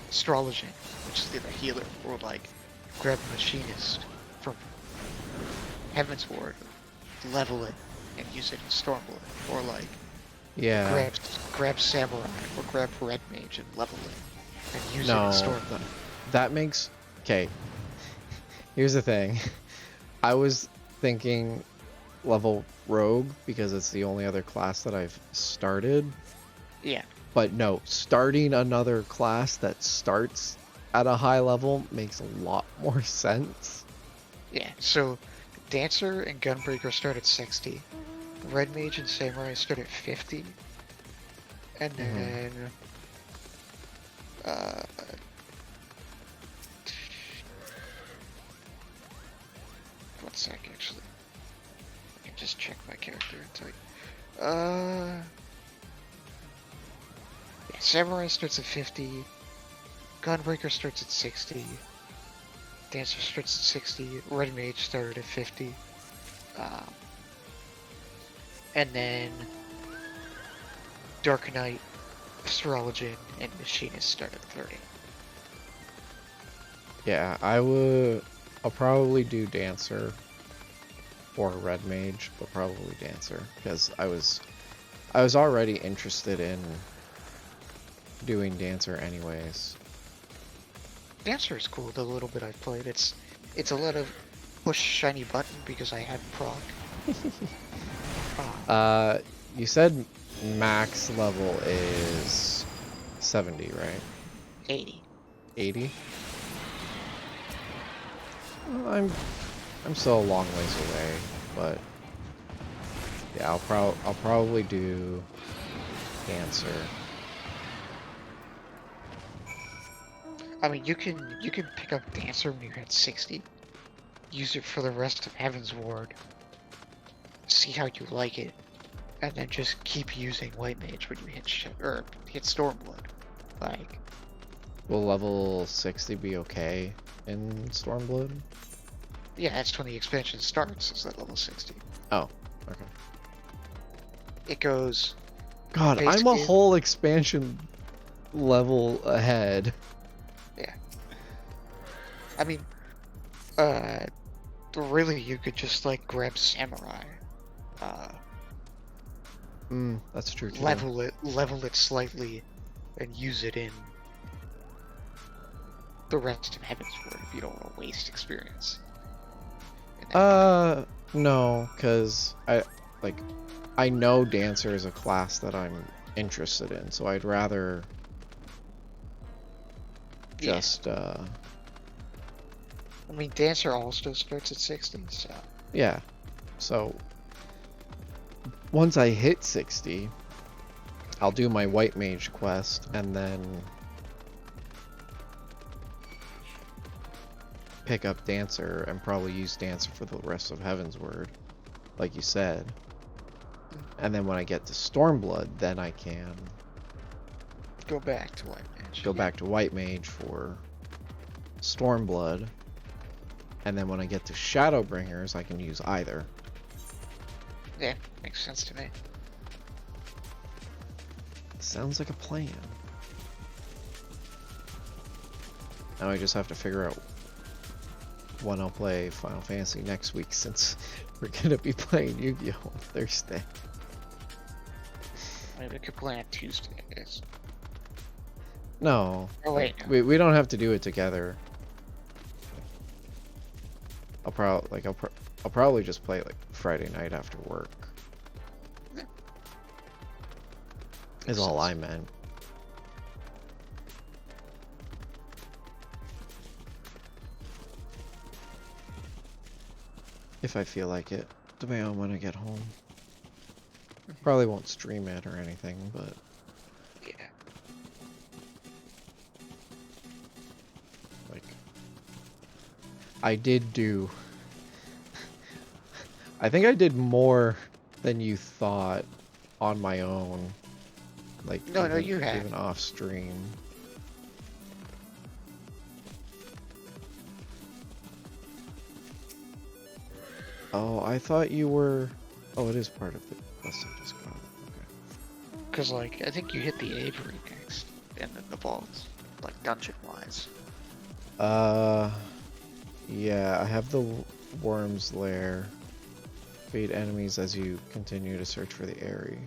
Astrologian, which is the other healer, or like, grab Machinist from Heaven's Ward, level it, and use it in Stormblood, or like, yeah. grab Samurai, or grab Red Mage and level it, and use it in Stormblood. That makes... Okay. Here's the thing. I was thinking level Rogue, because it's the only other class that I've started. Yeah. But no, starting another class that starts at a high level makes a lot more sense. Yeah, so Dancer and Gunbreaker start at 60. Red Mage and Samurai start at 50. And then... one sec, actually. I can just check my character and tell you. Yeah, Samurai starts at 50. Gunbreaker starts at 60. Dancer starts at 60. Red Mage started at 50. And then Dark Knight, Astrologian, and Machinist start at 30. Yeah, I'll probably do Dancer or Red Mage, but probably Dancer, because I was already interested in doing Dancer anyways. Dancer is cool, the little bit I've played. It's a lot of push shiny button because I had proc. You said max level is 70, right? 80. 80? Well, I'm still a long ways away, but yeah, I'll probably do Dancer. I mean, you can pick up Dancer when you're at 60. Use it for the rest of Heaven's Ward. See how you like it, and then just keep using White Mage when you hit Stormblood. Like, Will level 60 be okay in Stormblood? yeah, that's when the expansion starts. Is at level 60. Oh, okay. It goes. God, I'm a whole expansion level ahead. Yeah. I mean, really, you could just like grab Samurai. That's true too. Level it slightly, and use it in the rest of Heaven's Ward if you don't want to waste experience. No, because I know Dancer is a class that I'm interested in, so I'd rather just I mean, Dancer also starts at 60, so yeah. So once I hit 60, I'll do my White Mage quest and then pick up Dancer and probably use Dancer for the rest of Heaven's Word, like you said. And then when I get to Stormblood, then I can go back to White Mage. Go back to White Mage for Stormblood. And then when I get to Shadowbringers, I can use either. Yeah, makes sense to me. Sounds like a plan. Now I just have to figure out when I'll play Final Fantasy next week, since we're gonna be playing Yu-Gi-Oh! On Thursday. Maybe we could play on Tuesday, I guess. No. Oh wait. We don't have to do it together. I'll probably just play like Friday night after work. Is all I meant. If I feel like it, depending on when I get home. Probably won't stream it or anything, but Yeah. like I did do I think I did more than you thought on my own. Like No, even, you have. even off stream. Oh, I thought you were. Oh, it is part of the custom Discord. Okay. Because, like, I think you hit the Avery next, and then the vaults, like, dungeon-wise. Yeah, I have the Worm's Lair. Feed enemies as you continue to search for the Airy.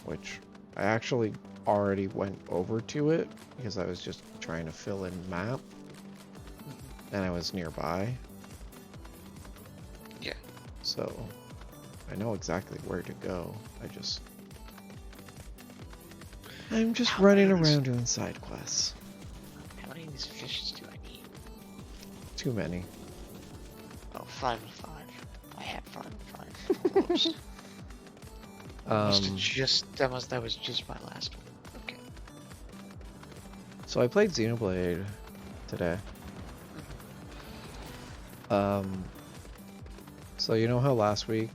Which I actually already went over to it because I was just trying to fill in map. And I was nearby. Yeah. So I know exactly where to go. I'm just running around doing side quests. How many of these fishes do I need? Too many. Oh, 5 of 5. I had 5 of 5. Whoops. That was just my last one. Okay. So I played Xenoblade today. So you know how last week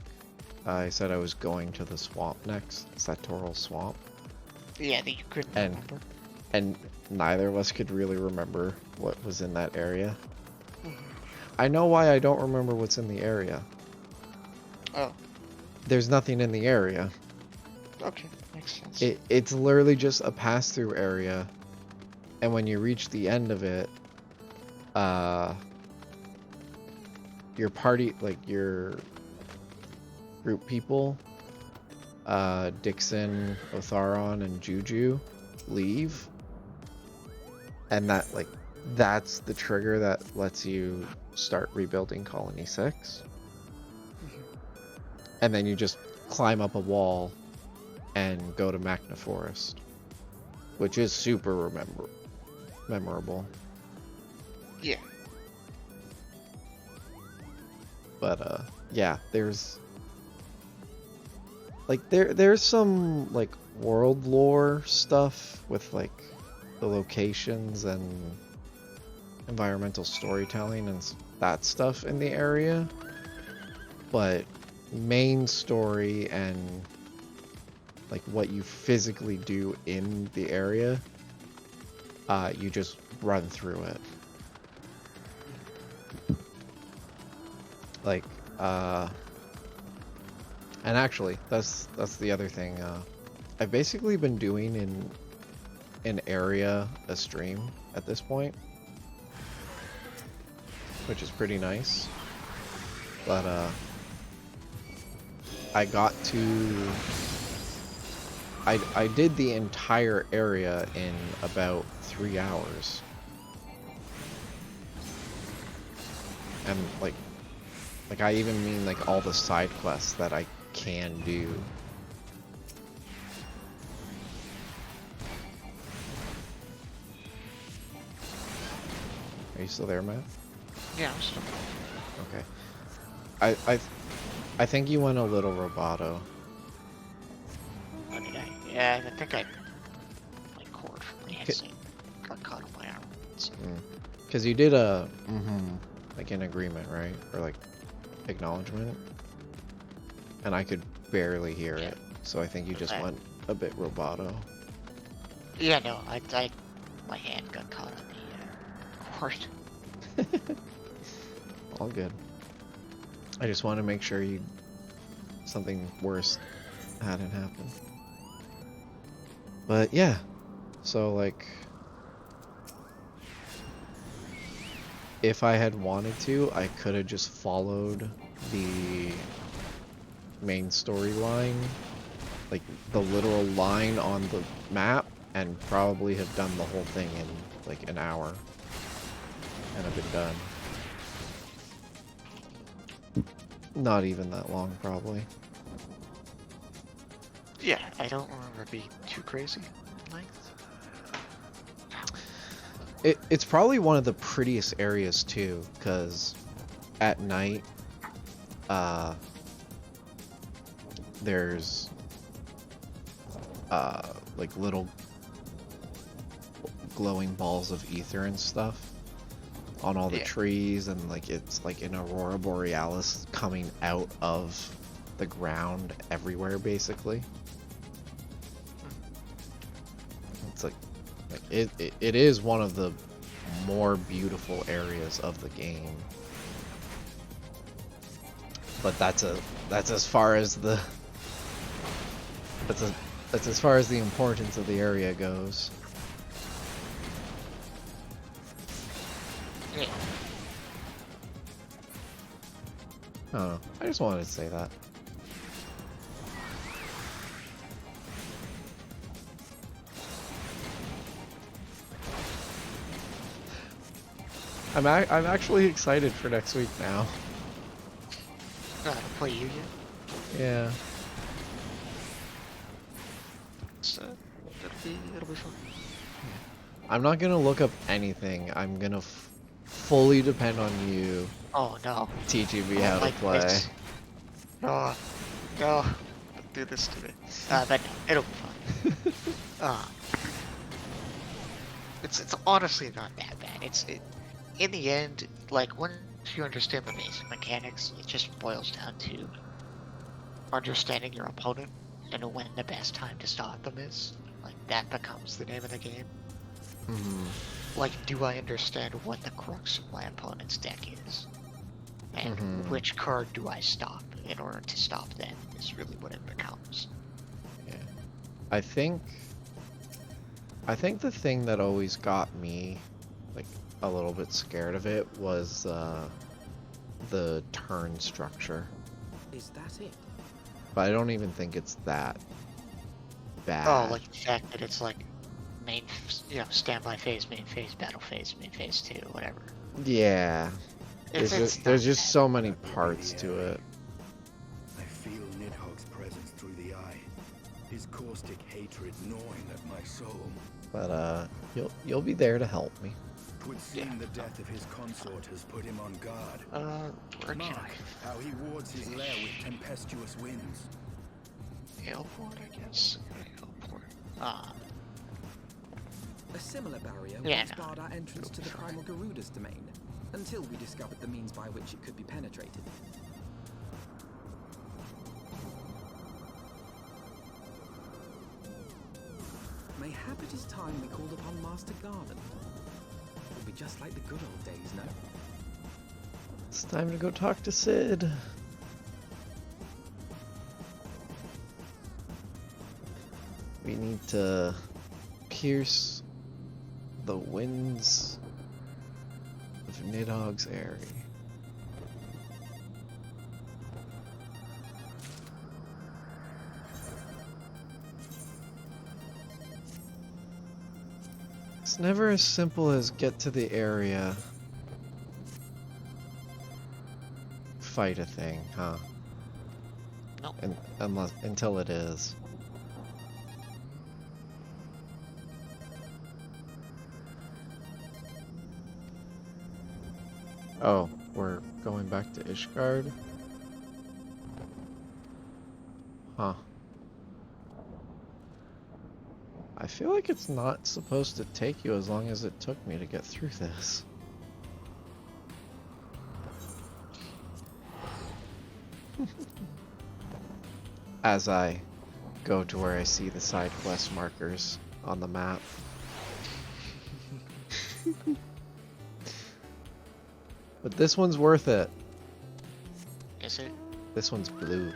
I said I was going to the swamp next? Satoral Swamp? Yeah, that you couldn't remember. And neither of us could really remember what was in that area. I know why I don't remember what's in the area. Oh, There's nothing in the area. okay. Makes sense. It's literally just a pass-through area. And when you reach the end of it, your party, like your group people, Dixon, Otharon, and Juju leave. And that's the trigger that lets you start rebuilding Colony 6. And then you just climb up a wall and go to Magna Forest, which is super memorable. Yeah. But yeah, there's there's some like world lore stuff with like the locations and environmental storytelling and that stuff in the area, but main story and like what you physically do in the area, you just run through it. Like, and actually, that's the other thing. I've basically been doing in an area a stream at this point, which is pretty nice. But I got to. I did the entire area in about 3 hours, and like I even mean like all the side quests that I can do. Are you still there, Matt? Yeah, I'm still. Okay. I think you went a little roboto. Oh, did I? Yeah, I think I like cord from Nancy. Got caught on my arm. Because you did a like an agreement, right? Or like acknowledgement, and I could barely hear it, so I think you just went a bit roboto. Yeah, no, my hand got caught on the cord. All good. I just want to make sure something worse hadn't happened. But yeah, so like, if I had wanted to, I could have just followed the main storyline, like the literal line on the map, and probably have done the whole thing in like an hour and have been done. Not even that long, probably. Yeah, I don't remember it being too crazy in length. It's probably one of the prettiest areas too, because at night, there's like little glowing balls of ether and stuff on all the trees, and like it's like an aurora borealis coming out of the ground everywhere, basically. It's like it is one of the more beautiful areas of the game, but that's as far as the that's as far as the importance of the area goes. Yeah. I don't know. I just wanted to say that. I'm actually excited for next week now. To play Yu-Gi. Yeah. So it'll be fun. I'm not gonna look up anything. I'm gonna fully depend on you Oh no. teaching me how to play. No, no, don't do this to me. But it'll be fun. It's honestly not that bad. In the end, like once you understand the basic mechanics, it just boils down to understanding your opponent and when the best time to stop them is. Like that becomes the name of the game. Like, do I understand what the crux of my opponent's deck is? And which card do I stop in order to stop them is really what it becomes. Yeah. I think the thing that always got me like a little bit scared of it was the turn structure. Is that it? But I don't even think it's that bad. Oh, like the fact that it's like main, standby phase, main phase, battle phase, main phase 2, whatever. Yeah. There's just so many That will be parts the to area. it. I feel Nidhogg's presence through the eye. His caustic hatred gnawing at my soul. But you'll be there to help me. 'Twould seem the death of his consort has put him on guard. We're Mark how he wards his lair with tempestuous winds. Airport, I guess. Airport. A similar barrier Yeah, once no. barred our entrance to the primal Garuda's domain, until we discovered the means by which it could be penetrated. Mayhap it is time we called upon Master Garland. It'll be just like the good old days, no? It's time to go talk to Sid. We need to pierce the winds of Nidhogg's Eyrie. It's never as simple as get to the area, fight a thing, huh? Nope. Until it is. Oh, we're going back to Ishgard? Huh. I feel like it's not supposed to take you as long as it took me to get through this. As I go to where I see the side quest markers on the map. But this one's worth it. Is it? This one's blue.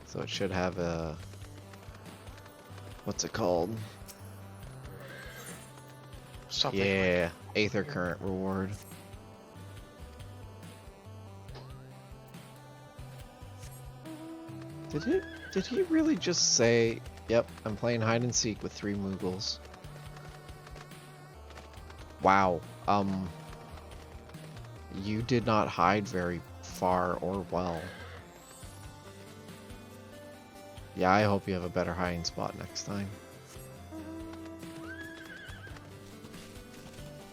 So it should have a... what's it called? Something Yeah, Aether Current reward. Did he really just say, yep, I'm playing hide and seek with 3 Moogles? Wow. you did not hide very far or well. Yeah, I hope you have a better hiding spot next time.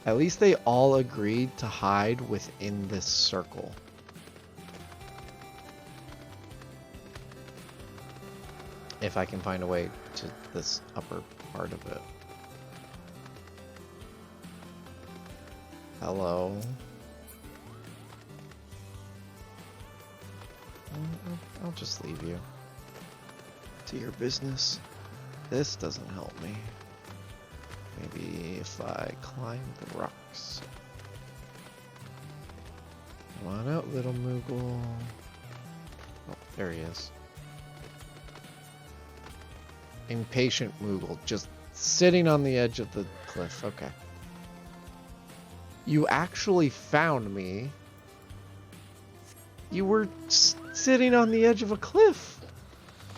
At least they all agreed to hide within this circle. If I can find a way to this upper part of it. Hello. I'll just leave you to your business. This doesn't help me. Maybe if I climb the rocks. Come on out, little Moogle. Oh, there he is. Impatient Moogle, just sitting on the edge of the cliff. Okay. You actually found me. You were sitting on the edge of a cliff.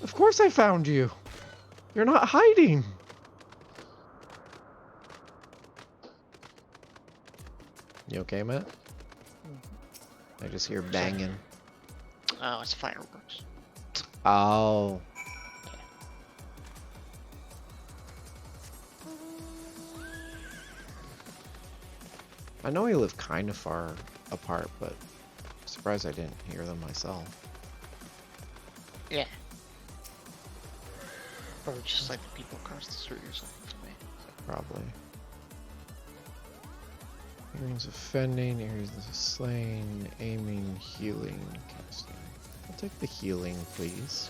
Of course I found you. You're not hiding. You okay, Matt? I just hear banging. Oh, it's fireworks. Oh. I know we live kind of far apart, but I'm surprised I didn't hear them myself. Yeah. Or just like the people across the street or something to me. Probably. Earrings of fending, earrings of slaying, aiming, healing, casting. I'll take the healing, please.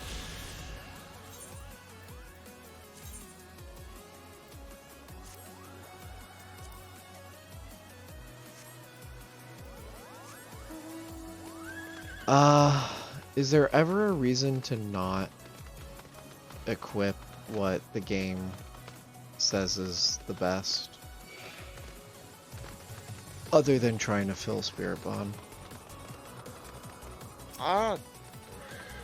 Is there ever a reason to not equip what the game says is the best? Other than trying to fill Spirit Bond. As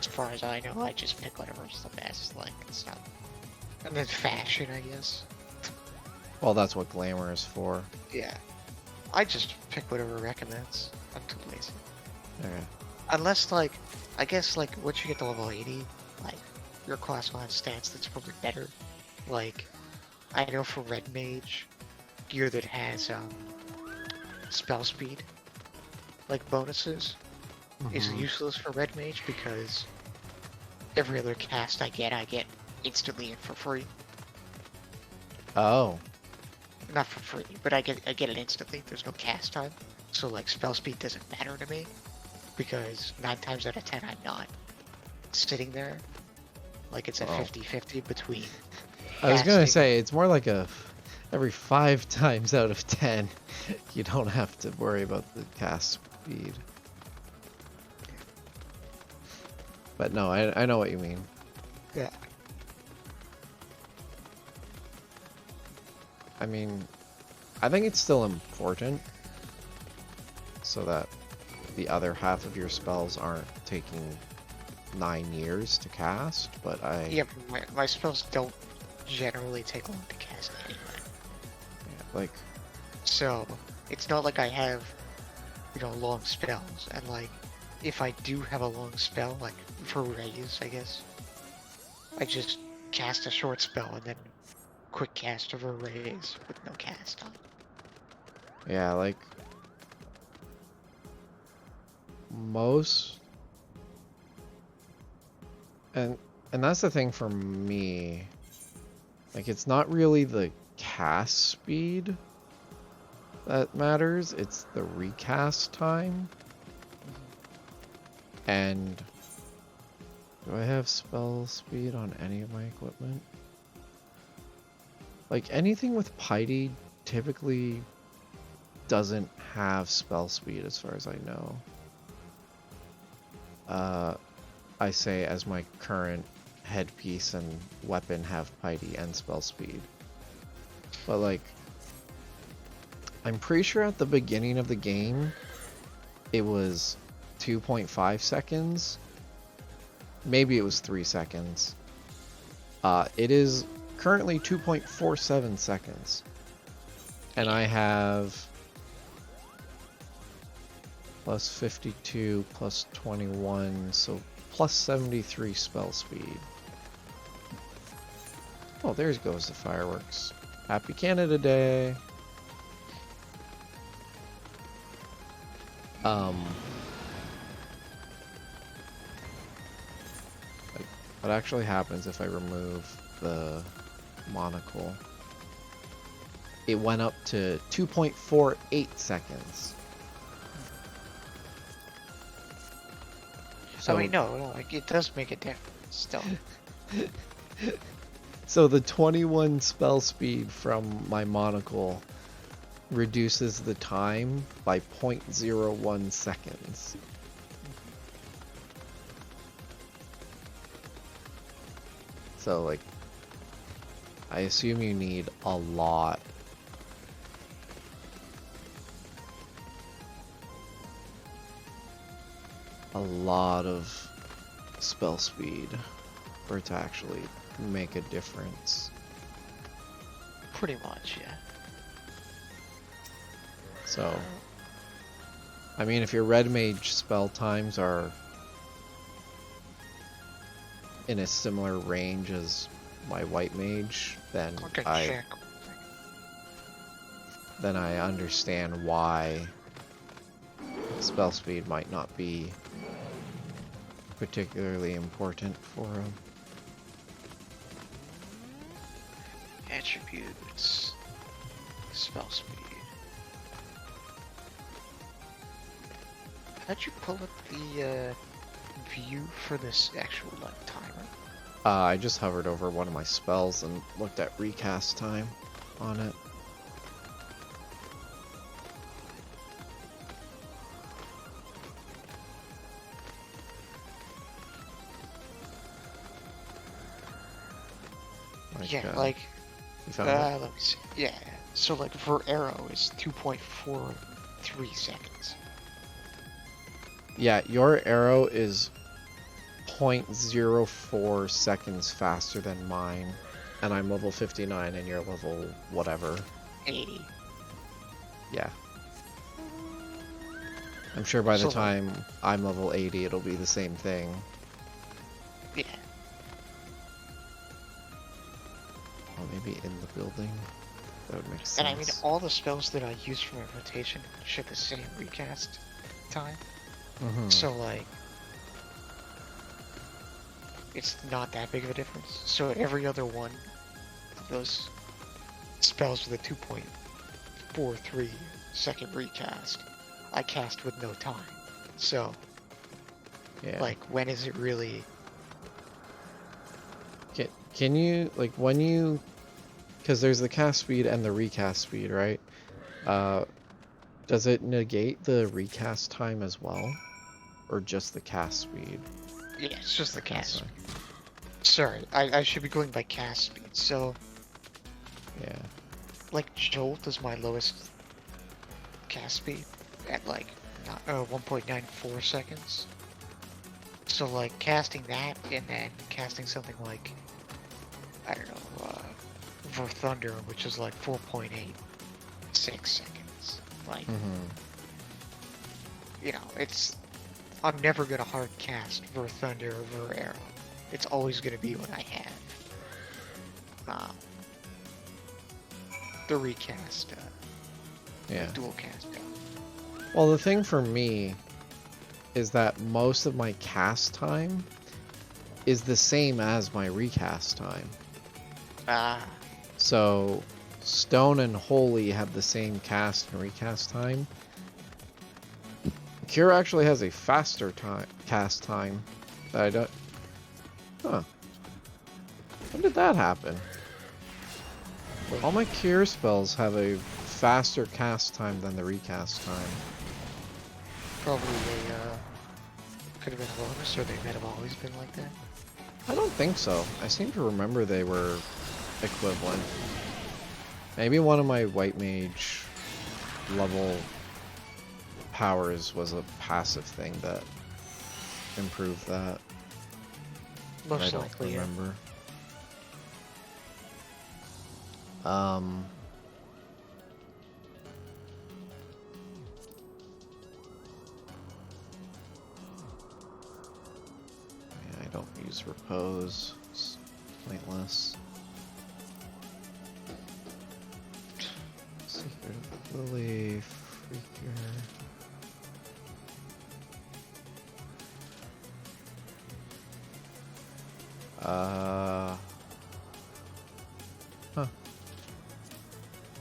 far as I know, I just pick whatever's the best, like, it's not... And then fashion, I guess. Well, that's what Glamour is for. Yeah. I just pick whatever recommends. I'm too lazy. Okay. Unless, like, I guess, like, once you get to level 80, like, your class will have stats that's probably better. Like, I know for Red Mage, gear that has, spell speed, like, bonuses, is useless for Red Mage because every other cast I get instantly and for free. Oh. Not for free, but I get it instantly. There's no cast time. So, like, spell speed doesn't matter to me. Because 9 times out of 10, I'm not sitting there. Like, it's a 50-50 between. I was gonna casting. say, it's more like a every 5 times out of 10, you don't have to worry about the cast speed. But no, I know what you mean. Yeah. I mean, I think it's still important so that the other half of your spells aren't taking 9 years to cast, but Yeah, but my spells don't generally take long to cast anyway. Yeah, like... So, it's not like I have, you know, long spells. And, like, if I do have a long spell, like, for raise, I guess, I just cast a short spell and then quick cast of a raise with no cast time. Yeah, like... most... And that's the thing for me. Like, it's not really the cast speed that matters, it's the recast time. And do I have spell speed on any of my equipment? Like, anything with piety typically doesn't have spell speed as far as I know. I say as my current headpiece and weapon have piety and spell speed. But like, I'm pretty sure at the beginning of the game, it was 2.5 seconds. Maybe it was 3 seconds. It is currently 2.47 seconds. And I have plus 52 plus 21, so plus 73 spell speed. Oh, there goes the fireworks. Happy Canada Day! What actually happens if I remove the monocle? It went up to 2.48 seconds. So wait, no, like it does make a difference still. So the 21 spell speed from my monocle reduces the time by 0.01 seconds. So like, I assume you need a lot. A lot of spell speed for it to actually make a difference. Pretty much, yeah. So, I mean, if your red mage spell times are in a similar range as my white mage, then check. then I understand why spell speed might not be particularly important for him. Attributes. Spell speed. How'd you pull up the view for this actual like timer? I just hovered over one of my spells and looked at recast time on it. Yeah, like, you found it? let me see. Yeah, so like for arrow is 2.43 seconds. Yeah, your arrow is 0.04 seconds faster than mine, and I'm level 59 and you're level whatever. 80. Yeah. I'm sure by the time I'm level 80 it'll be the same thing. Yeah. Or maybe in the building. That would make sense. And I mean, all the spells that I use for my rotation share the same recast time. So like, it's not that big of a difference. So every other one of those spells with a 2.43 second recast, I cast with no time. So, yeah. like, when is it really? Can you, like, when you, because there's the cast speed and the recast speed, right? Does it negate the recast time as well? Or just the cast speed? Yeah, it's just the cast speed. Sorry, I should be going by cast speed. So, yeah. Like, Jolt is my lowest cast speed at, like, 1.94 seconds. So, like, casting that and then casting something like, I don't know, for Thunder, which is like 4.86 seconds. Like, you know, I'm never gonna hard cast Ver Thunder or Ver Arrow. It's always gonna be what I have. The recast, dual cast. Well, the thing for me is that most of my cast time is the same as my recast time. So, Stone and Holy have the same cast and recast time. Cure actually has a faster cast time that I don't... Huh. When did that happen? All my Cure spells have a faster cast time than the recast time. Probably they could have been a bonus, or they might have always been like that. I don't think so. I seem to remember they were equivalent. Maybe one of my white mage level powers was a passive thing that improved that. Most likely, I don't remember. use repose. It's pointless. Secret of the Lily, Freaker. Huh.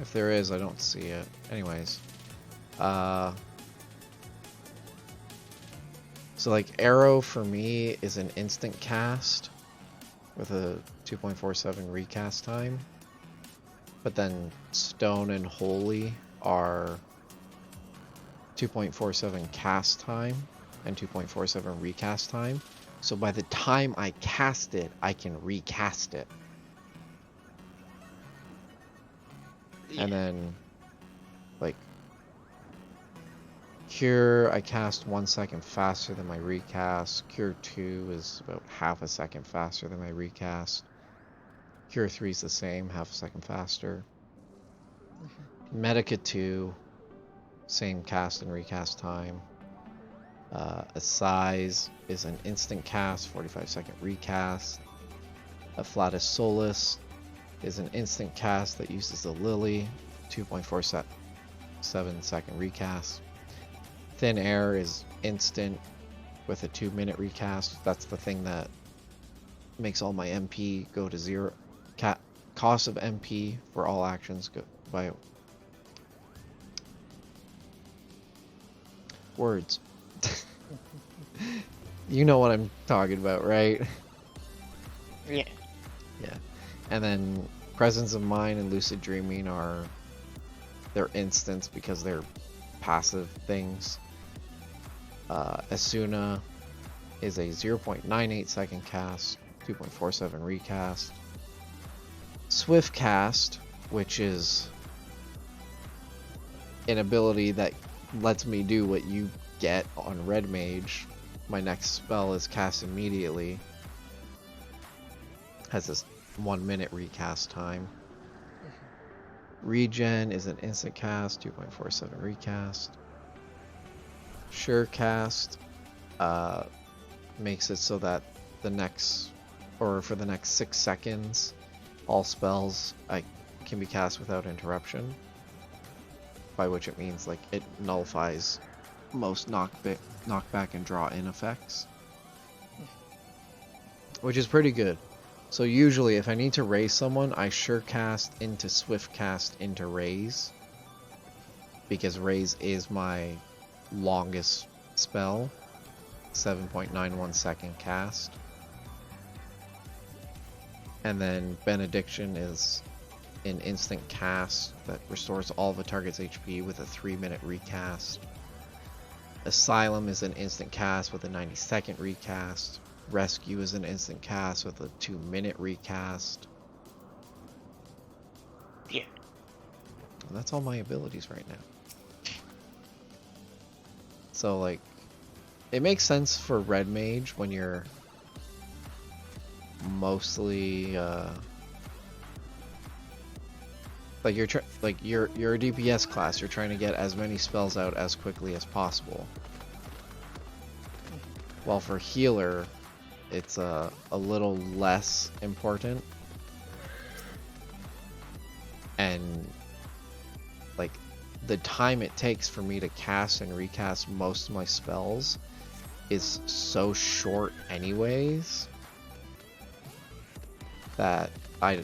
If there is, I don't see it. Anyways. So like Arrow for me is an instant cast with a 2.47 recast time. But then Stone and Holy are 2.47 cast time and 2.47 recast time. So by the time I cast it, I can recast it. Yeah. And then, like, Cure, I cast 1 second faster than my recast. Cure 2 is about half a second faster than my recast. Cure 3 is the same, half a second faster. Medica 2, same cast and recast time. Assize is an instant cast, 45-second recast. Afflatus Solus is an instant cast that uses the Lily, 2.47-second recast. Thin Air is instant with a 2-minute recast. That's the thing that makes all my MP go to 0. Cost of MP for all actions go by words. You know what I'm talking about, right? Yeah. Yeah. And then Presence of Mind and Lucid Dreaming are they're instants because they're passive things. Asuna is a 0.98 second cast, 2.47 recast. Swift Cast, which is an ability that lets me do what you get on Red Mage. My next spell is cast immediately. Has this 1 minute recast time. Regen is an instant cast, 2.47 recast. Sure Cast makes it so that for the next 6 seconds, all spells can be cast without interruption. By which it means like it nullifies most knockback and draw in effects. Which is pretty good. So usually if I need to raise someone, I sure cast into Swift Cast into Raise. Because Raise is my longest spell. 7.91 second cast. And then Benediction is an instant cast that restores all of a target's HP with a 3-minute recast. Asylum is an instant cast with a 90-second recast. Rescue is an instant cast with a 2-minute recast. Yeah. And that's all my abilities right now. So like, it makes sense for Red Mage when you're mostly like you're a DPS class. You're trying to get as many spells out as quickly as possible. While for healer, it's a little less important, and like the time it takes for me to cast and recast most of my spells is so short anyways that I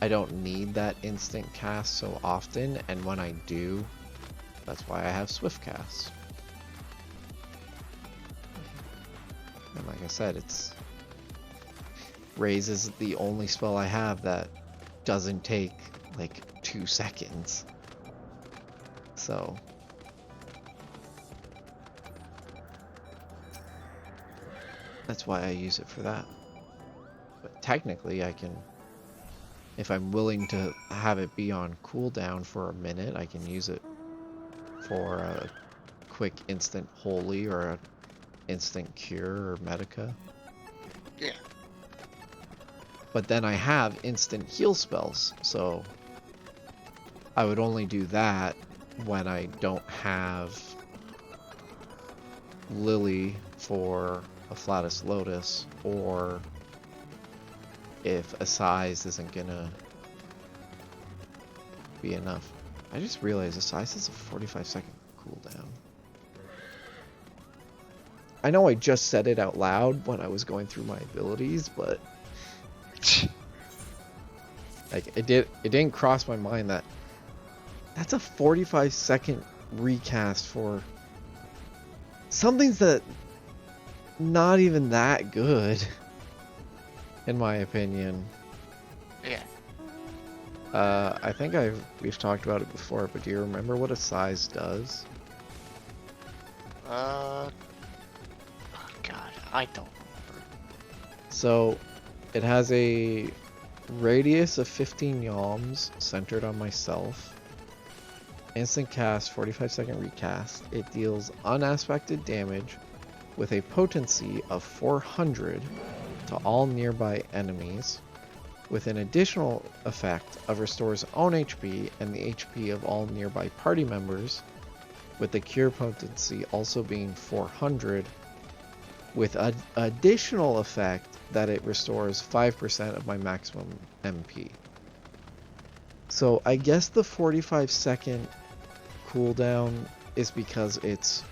don't need that instant cast so often, and when I do, that's why I have Swift Cast. And like I said, Raise is the only spell I have that doesn't take like 2 seconds. So that's why I use it for that. But technically I can, if I'm willing to have it be on cooldown for a minute, I can use it for a quick instant Holy or a instant Cure or Medica. Yeah. But then I have instant heal spells, so I would only do that when I don't have Lily for a Flatus Lotus, or if a size isn't gonna be enough. I just realized a size is a 45-second cooldown. I know I just said it out loud when I was going through my abilities, but like it didn't cross my mind that that's a 45-second recast for something's that not even that good, in my opinion. Yeah. I think we've talked about it before, but do you remember what a size does? Oh God, I don't remember. So, it has a radius of 15 yalms centered on myself. Instant cast, 45-second recast. It deals unaspected damage with a potency of 400 to all nearby enemies, with an additional effect of restores own HP and the HP of all nearby party members, with the cure potency also being 400, with an additional effect that it restores 5% of my maximum MP. So I guess the 45-second cooldown is because it's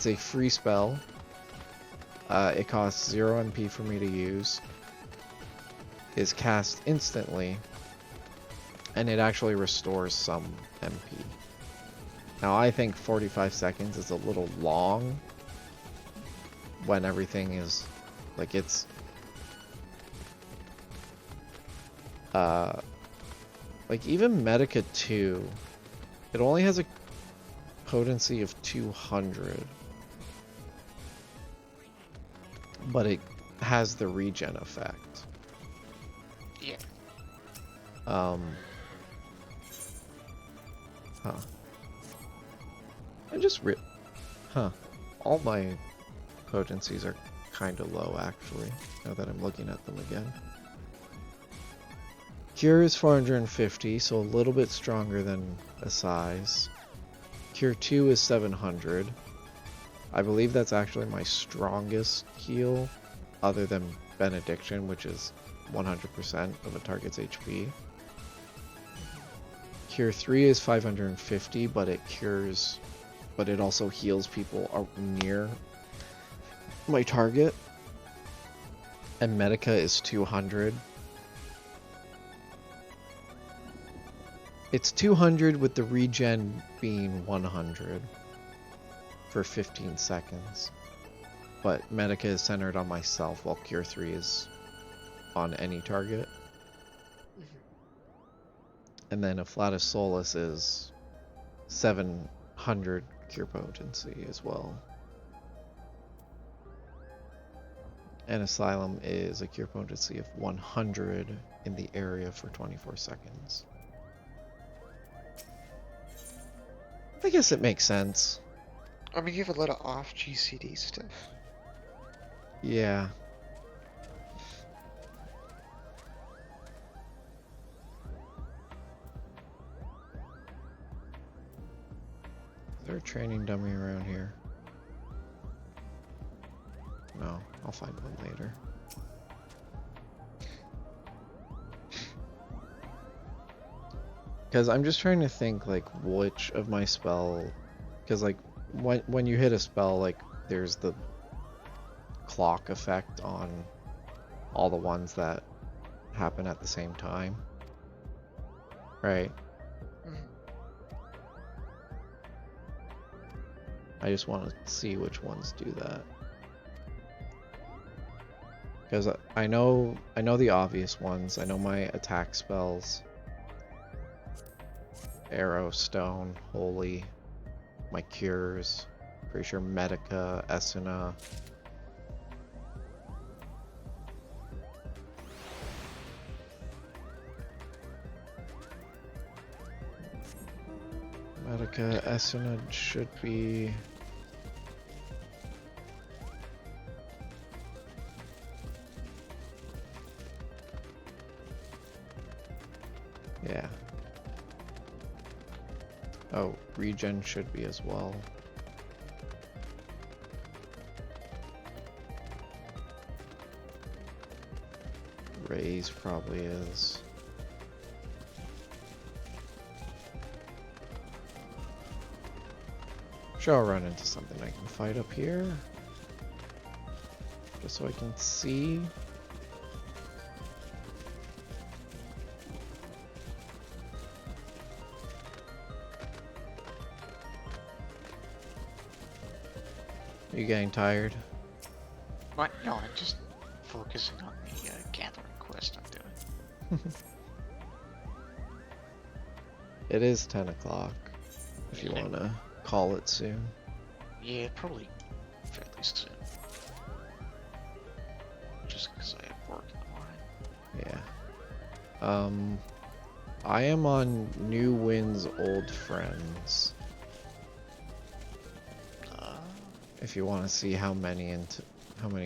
a free spell. It costs 0 MP for me to use, is cast instantly, and it actually restores some MP. Now I think 45 seconds is a little long when everything is like it's like even Medica 2, it only has a potency of 200, but it has the regen effect. Yeah. Huh. All my potencies are kind of low, actually, now that I'm looking at them again. Cure is 450, so a little bit stronger than a size. Cure 2 is 700. I believe that's actually my strongest heal, other than Benediction, which is 100% of a target's HP. Cure 3 is 550, but it also heals people near my target. And Medica is 200. It's 200 with the regen being 100 for 15 seconds. But Medica is centered on myself, while Cure 3 is on any target. And then Afflatus Solus is 700 cure potency as well. And Asylum is a cure potency of 100 in the area for 24 seconds. I guess it makes sense. I mean, you have a lot of off GCD stuff. Yeah. Is there a training dummy around here? No, I'll find one later. Because I'm just trying to think, like, which of my spell... Because, like, when you hit a spell, like, there's the clock effect on all the ones that happen at the same time. Right? I just want to see which ones do that. Because I know the obvious ones. I know my attack spells. Arrow, Stone, Holy. My cures. Pretty sure Medica, Esuna. Medica, Esuna should be... Yeah. Oh, regen should be as well. phase probably is. Sure, I'll run into something I can fight up here. Just so I can see. You getting tired? What? No, I'm just focusing on the gathering quest I'm doing. It is 10 o'clock. If you Yeah. want to call it soon. Yeah, probably fairly soon. Just because I have work in the morning. Yeah. I am on New Wind's Old Friends. If you want to see how many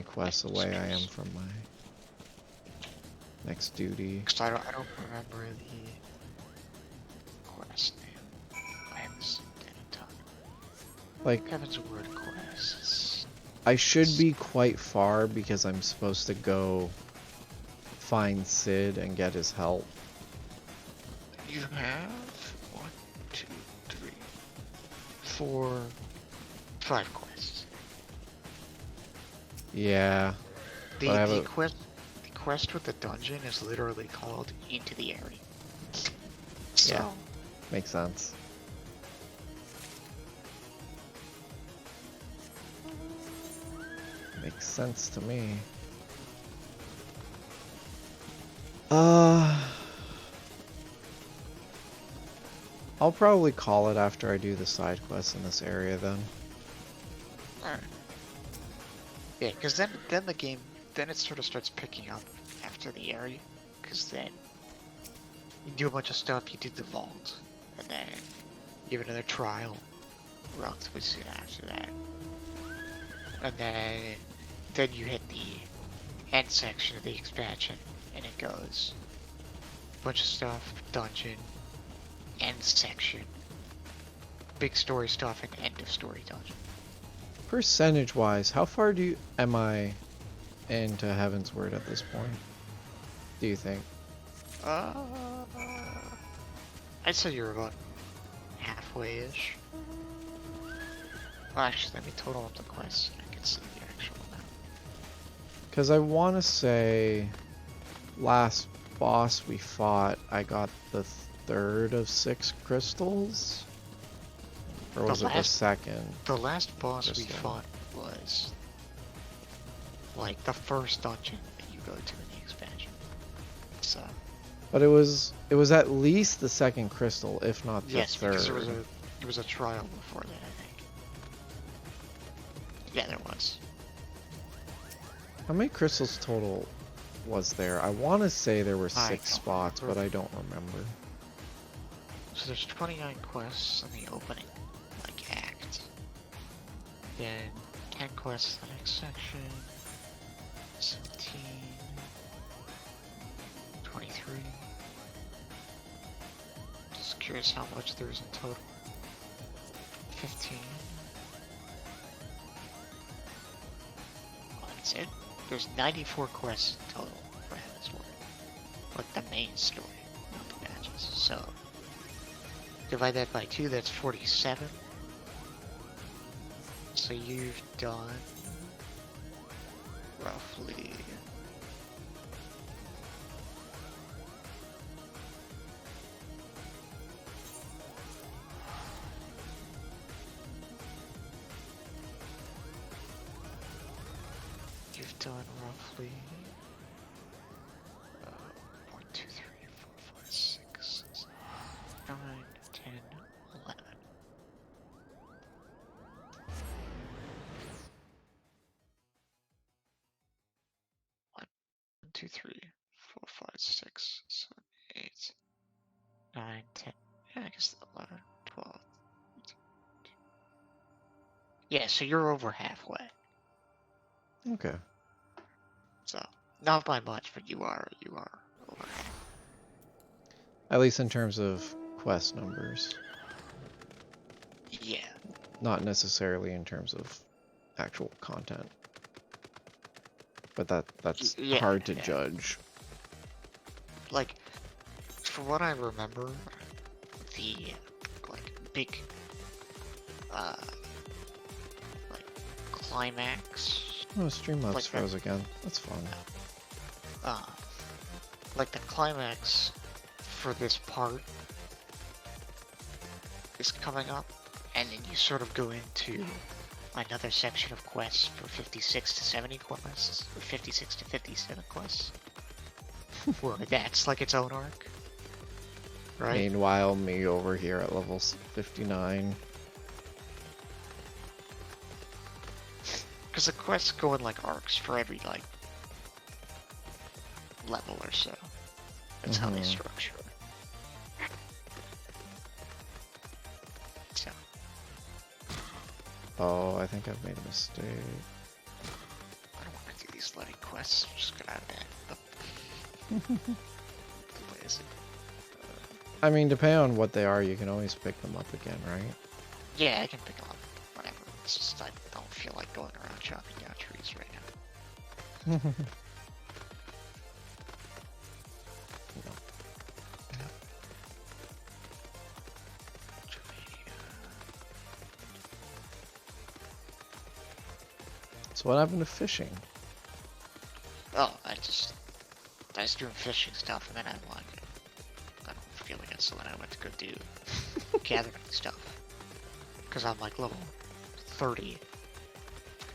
quests away I am from my next duty. Because I don't remember the quest name. I haven't seen it in a ton. Like, Heaven's Word quests. I should be quite far because I'm supposed to go find Sid and get his help. You have 1, 2, 3, 4, 5 quests. Yeah. But I have The quest with the dungeon is literally called Into the Area. So, Yeah. Makes sense. Makes sense to me. I'll probably call it after I do the side quests in this area then. alright. Yeah, because then the game, then it sort of starts picking up after the area. Because then you do a bunch of stuff, you do the vault, and then you have another trial relatively soon after that. And then you hit the end section of the expansion, and it goes bunch of stuff, dungeon, end section, big story stuff, and end of story dungeon. Percentage wise, how far am I into Heaven's Word at this point? Do you think? I'd say you're about halfway-ish. Well, actually, let me total up the quests and I can see the actual amount. Because I want to say last boss we fought, I got the third of 6 crystals? Or was it the second? The last boss we crystal? fought was like the first dungeon that you go to in the expansion. So But it was at least the second crystal, if not the yes, third. because there was a trial before that, I think. Yeah, there was. How many crystals total was there? I want to say there were I 6 don't spots, remember. but I don't remember. So there's 29 quests in the opening, like, act. Then 10 quests in the next section. 17. 23. Just curious how much there is in total. 15. Oh, that's it. There's 94 quests in total for Heaven's Word. Like the main story, not the matches. So divide that by 2, that's 47. So you've done roughly you've done roughly 1, 2, 3, 4, 5, 6, 9, 10, 11. 1, 2, 3, 4, 5, 6, 7, 8, 9, 10. Yeah, I guess 11, 12. Yeah, so you're over halfway. Okay. So not by much, but you are over half. At least in terms of quest numbers. Yeah. Not necessarily in terms of actual content. But that's Yeah, hard to yeah. judge. like, from what I remember, the like big like climax, Oh, Streamlabs like froze again. That's fun. uh, like the climax for this part is coming up, and then you sort of go into another section of quests for 56 to 70 quests, or 56 to 57 quests, where that's like its own arc, right? Meanwhile, me over here at level 59. Because the quests go in like arcs for every like level or so. That's how they structure it. So, Oh, I think I've made a mistake. I don't want to do these bloody quests. I'm just gonna have that. What is it? I mean, depending on what they are, you can always pick them up again, right? Yeah, I can pick them up. Whatever. It's just I don't feel like going around chopping down trees right now. So what happened to fishing? Oh, I was doing fishing stuff, and then I'm like, I don't feel like it, so then I went to go do gathering stuff. Because I'm like level 30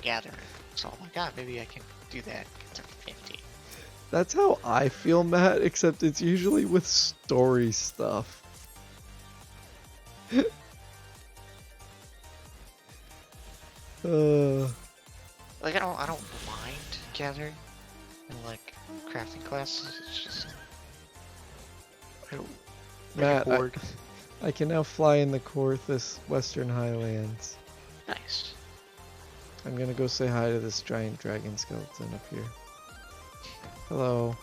gathering. So I'm like, ah, maybe I can do that, get to 50. That's how I feel, Matt, except it's usually with story stuff. Like, I don't mind gathering and like crafting classes, it's just, I don't Matt, get bored. I can now fly in the Corthus Western Highlands. Nice. I'm gonna go say hi to this giant dragon skeleton up here. Hello.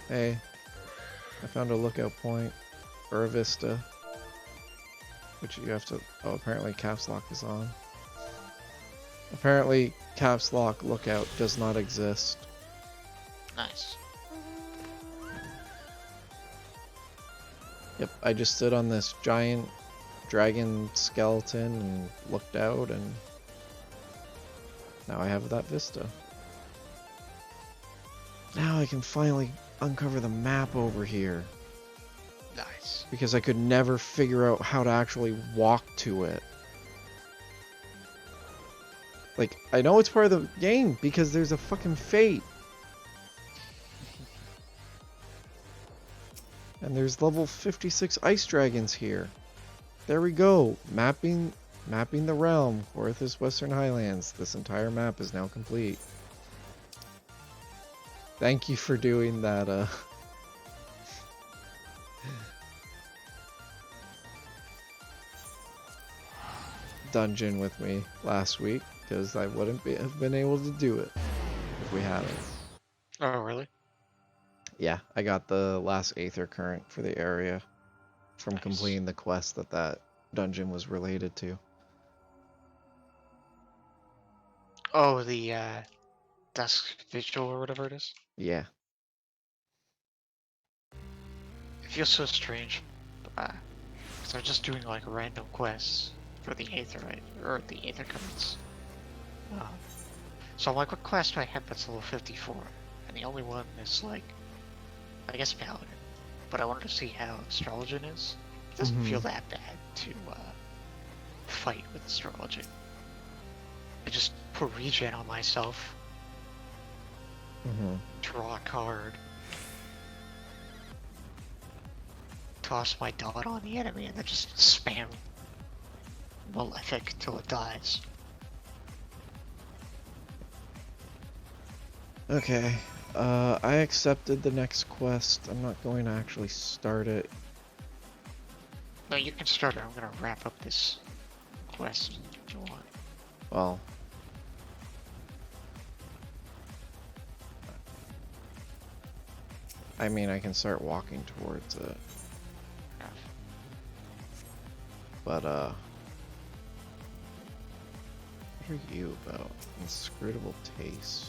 Hey. I found a lookout point. Or a vista. Which you have to... Oh, apparently caps lock is on. Apparently caps lock lookout does not exist. Nice. Yep, I just stood on this giant dragon skeleton and looked out, and now I have that vista. Now I can finally uncover the map over here, Nice. because I could never figure out how to actually walk to it. Like, I know it's part of the game because there's a fucking fate. And there's level 56 ice dragons here. There we go. Mapping the realm. Orthus Western Highlands. This entire map is now complete. Thank you for doing that, dungeon with me last week, because I wouldn't have been able to do it if we hadn't. Oh, really? Yeah, I got the last Aether Current for the area from Nice. completing the quest that dungeon was related to. Oh, the Dusk Vigil or whatever it is? Yeah. It feels so strange. Because I'm just doing like random quests for the Aetherite, or the Aether Currents. So I'm like, what quest do I have that's level 54? And the only one is like, I guess Paladin. But I wanted to see how Astrologian is. It doesn't feel that bad to fight with Astrologian. I just put regen on myself, draw a card, toss my dot on the enemy, and then just spam Malefic until it dies. Okay. I accepted the next quest. I'm not going to actually start it. No, you can start it. I'm gonna wrap up this quest if you want. Well, I mean, I can start walking towards it. But, what are you about? Inscrutable taste.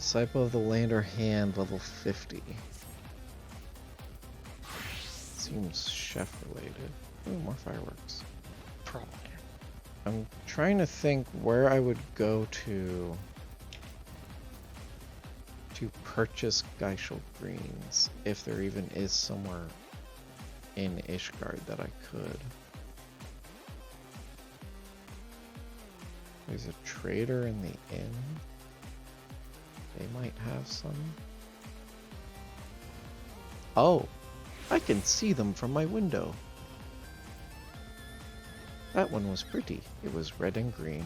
Disciple of the Land or Hand, level 50. Seems chef related. Ooh, more fireworks. Probably. I'm trying to think where I would go to purchase Geishel greens, if there even is somewhere in Ishgard that I could. There's a trader in the inn. They might have some. Oh, I can see them from my window. That one was pretty. It was red and green.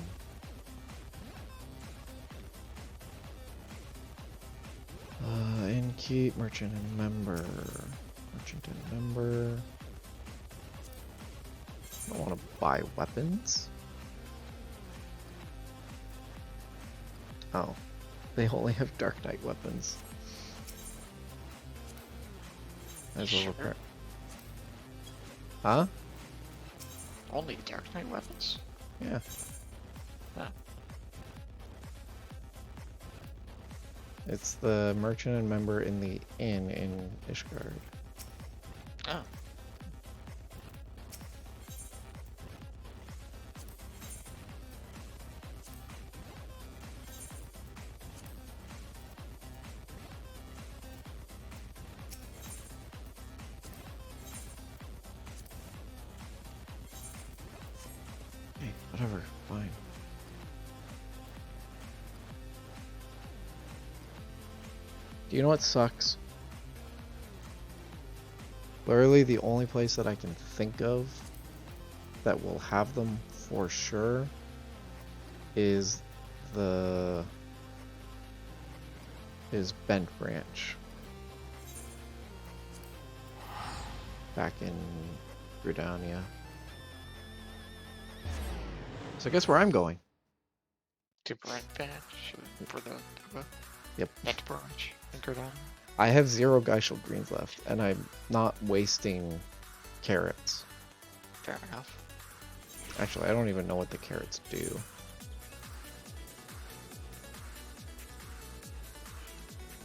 Innkeep, merchant and member. Merchant and member. I don't want to buy weapons. Oh, they only have Dark Knight weapons. As well Sure. Huh? Only Dark Knight weapons? Yeah. Huh. It's the merchant and member in the inn in Ishgard. Oh. Hey, whatever, fine. Do you know what sucks? Literally the only place that I can think of that will have them for sure is Bent Branch. Back in Gridania. So guess where I'm going? To Brent Badge for the Yep. Net Branch and go down. I have 0 Geishel greens left, and I'm not wasting carrots. Fair enough. Actually, I don't even know what the carrots do.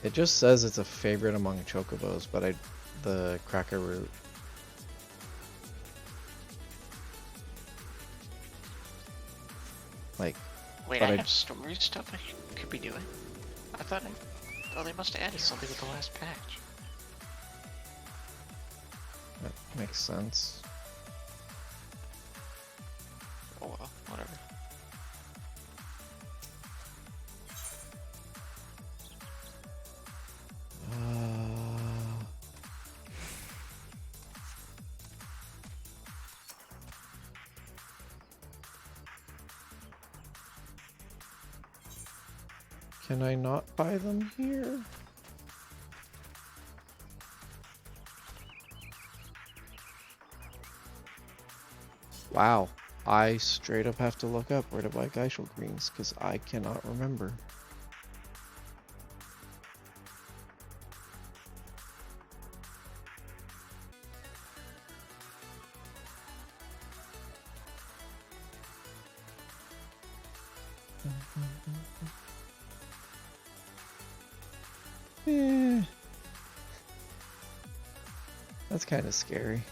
It just says it's a favorite among chocobos, but the cracker root. Like, Wait, but I I- have storage stuff I could be doing. I thought oh, they must have added something with the last patch. that makes sense. Oh well, whatever. Can I not buy them here? Wow, I straight up have to look up where to buy Geishel greens because I cannot remember. That's kind of scary.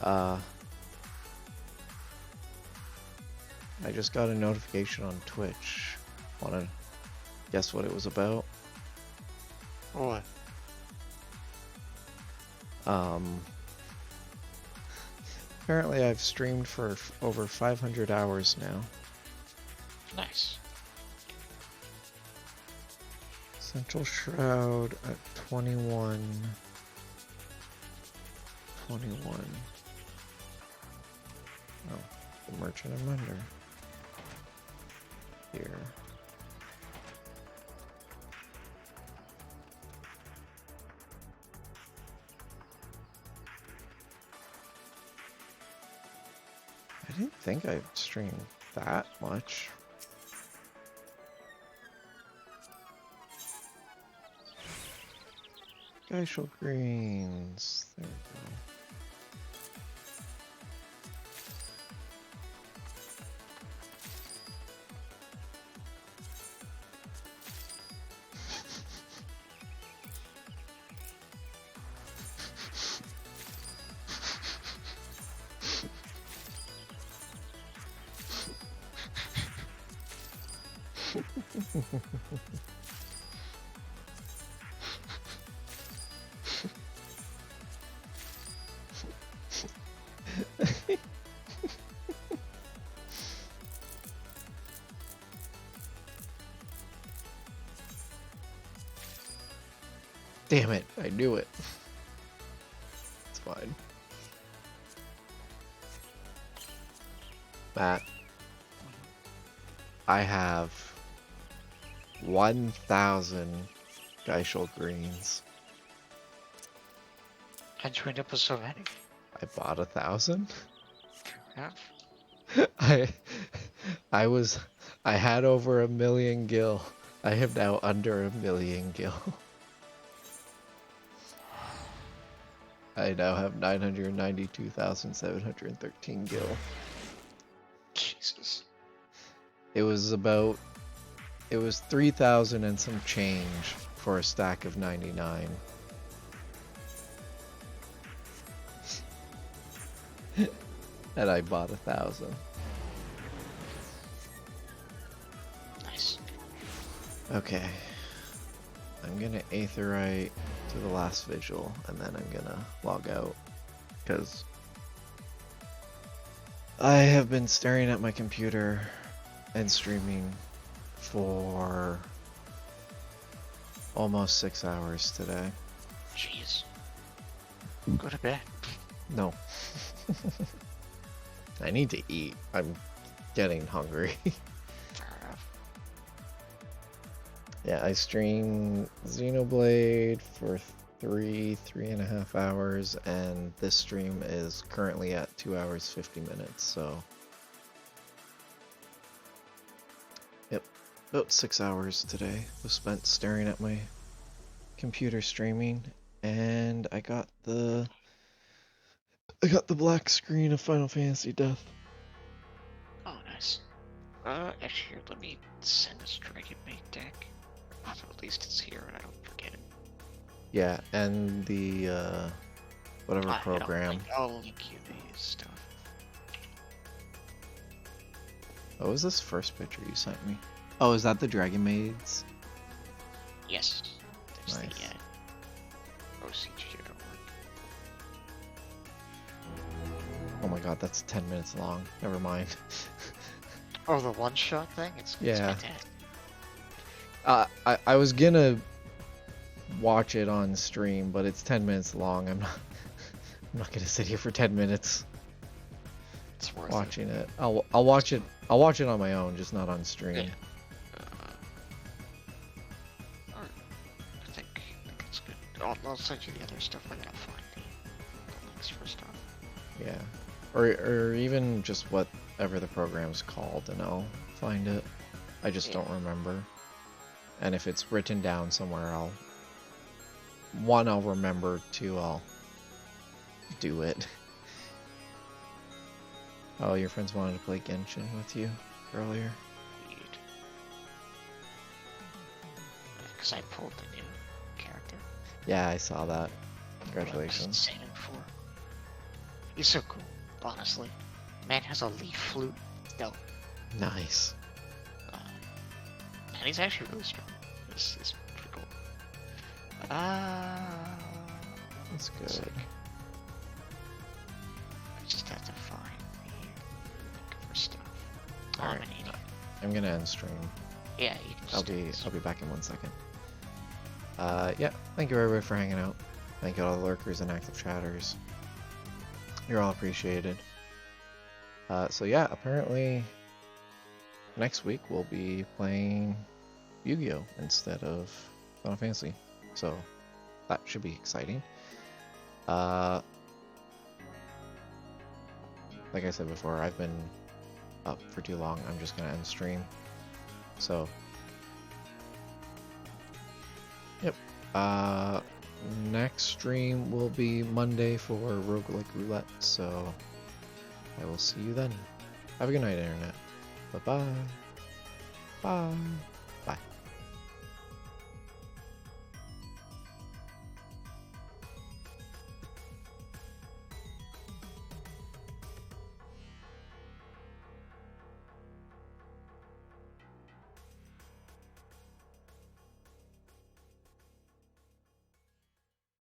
I just got a notification on Twitch. Wanna guess what it was about? What? Apparently I've streamed for over 500 hours now. Nice. Central Shroud at 21. 21. Oh, the Merchant and Mender. Here. I didn't think I streamed that much. Geishel greens. There we Damn it, I knew it. It's fine. Matt, I have 1,000 Geishel greens. How'd you end up with so many? I bought 1,000. Yeah. I had over 1,000,000 gil. I have now under 1,000,000 gil. I now have 992,713 gil. Jesus. It was 3,000 and some change for a stack of 99. And I bought 1,000. Nice. Okay. I'm gonna aetherite to the last vigil, and then I'm gonna log out. Because I have been staring at my computer and streaming for almost 6 hours today. Jeez. Go to bed. No. I need to eat. I'm getting hungry. Fair enough. Yeah, I streamed Xenoblade for 3.5 hours, and this stream is currently at 2 hours 50 minutes, so yep, about 6 hours today was spent staring at my computer streaming, and I got the black screen of Final Fantasy Death. Oh, nice. Actually, here, let me send this Dragon Maid deck. So at least it's here and I don't forget it. Yeah, and the whatever program. I'll link you the stuff. What was this first picture you sent me? Oh, is that the Dragon Maids? Yes. There's Nice. the OCG artwork. Oh my god, that's 10 minutes long. Never mind. Oh, the one-shot thing? It's Yeah. fantastic. I was gonna watch it on stream, but it's 10 minutes long. I'm not gonna sit here for 10 minutes It's worth watching it. I'll watch it. I'll watch it on my own, just not on stream. Yeah. Alright. I think it's good. I'll send you the other stuff. I gotta find the links for stuff. Yeah, or even just whatever the program's called, and I'll find it. I just don't remember. And if it's written down somewhere, I'll remember. Two, I'll do it. Oh, your friends wanted to play Genshin with you earlier. Because I pulled the new character. Yeah, I saw that. Congratulations. Saving for. He's so cool, honestly. Man has a leaf flute. No. Nice. And he's actually really strong. This is pretty cool. That's good. Sick. I just have to find the link for stuff. Alright. I'm an idiot. I'm gonna end stream. Yeah, you can I'll be back in 1 second. Yeah, thank you everybody for hanging out. Thank you to all the lurkers and active chatters. You're all appreciated. So yeah, apparently next week we'll be playing Yu-Gi-Oh! Instead of Final Fantasy. So that should be exciting. Like I said before, I've been up for too long. I'm just gonna end stream. So yep. Next stream will be Monday for Roguelike Roulette, so I will see you then. Have a good night, Internet. Bye-bye. Bye.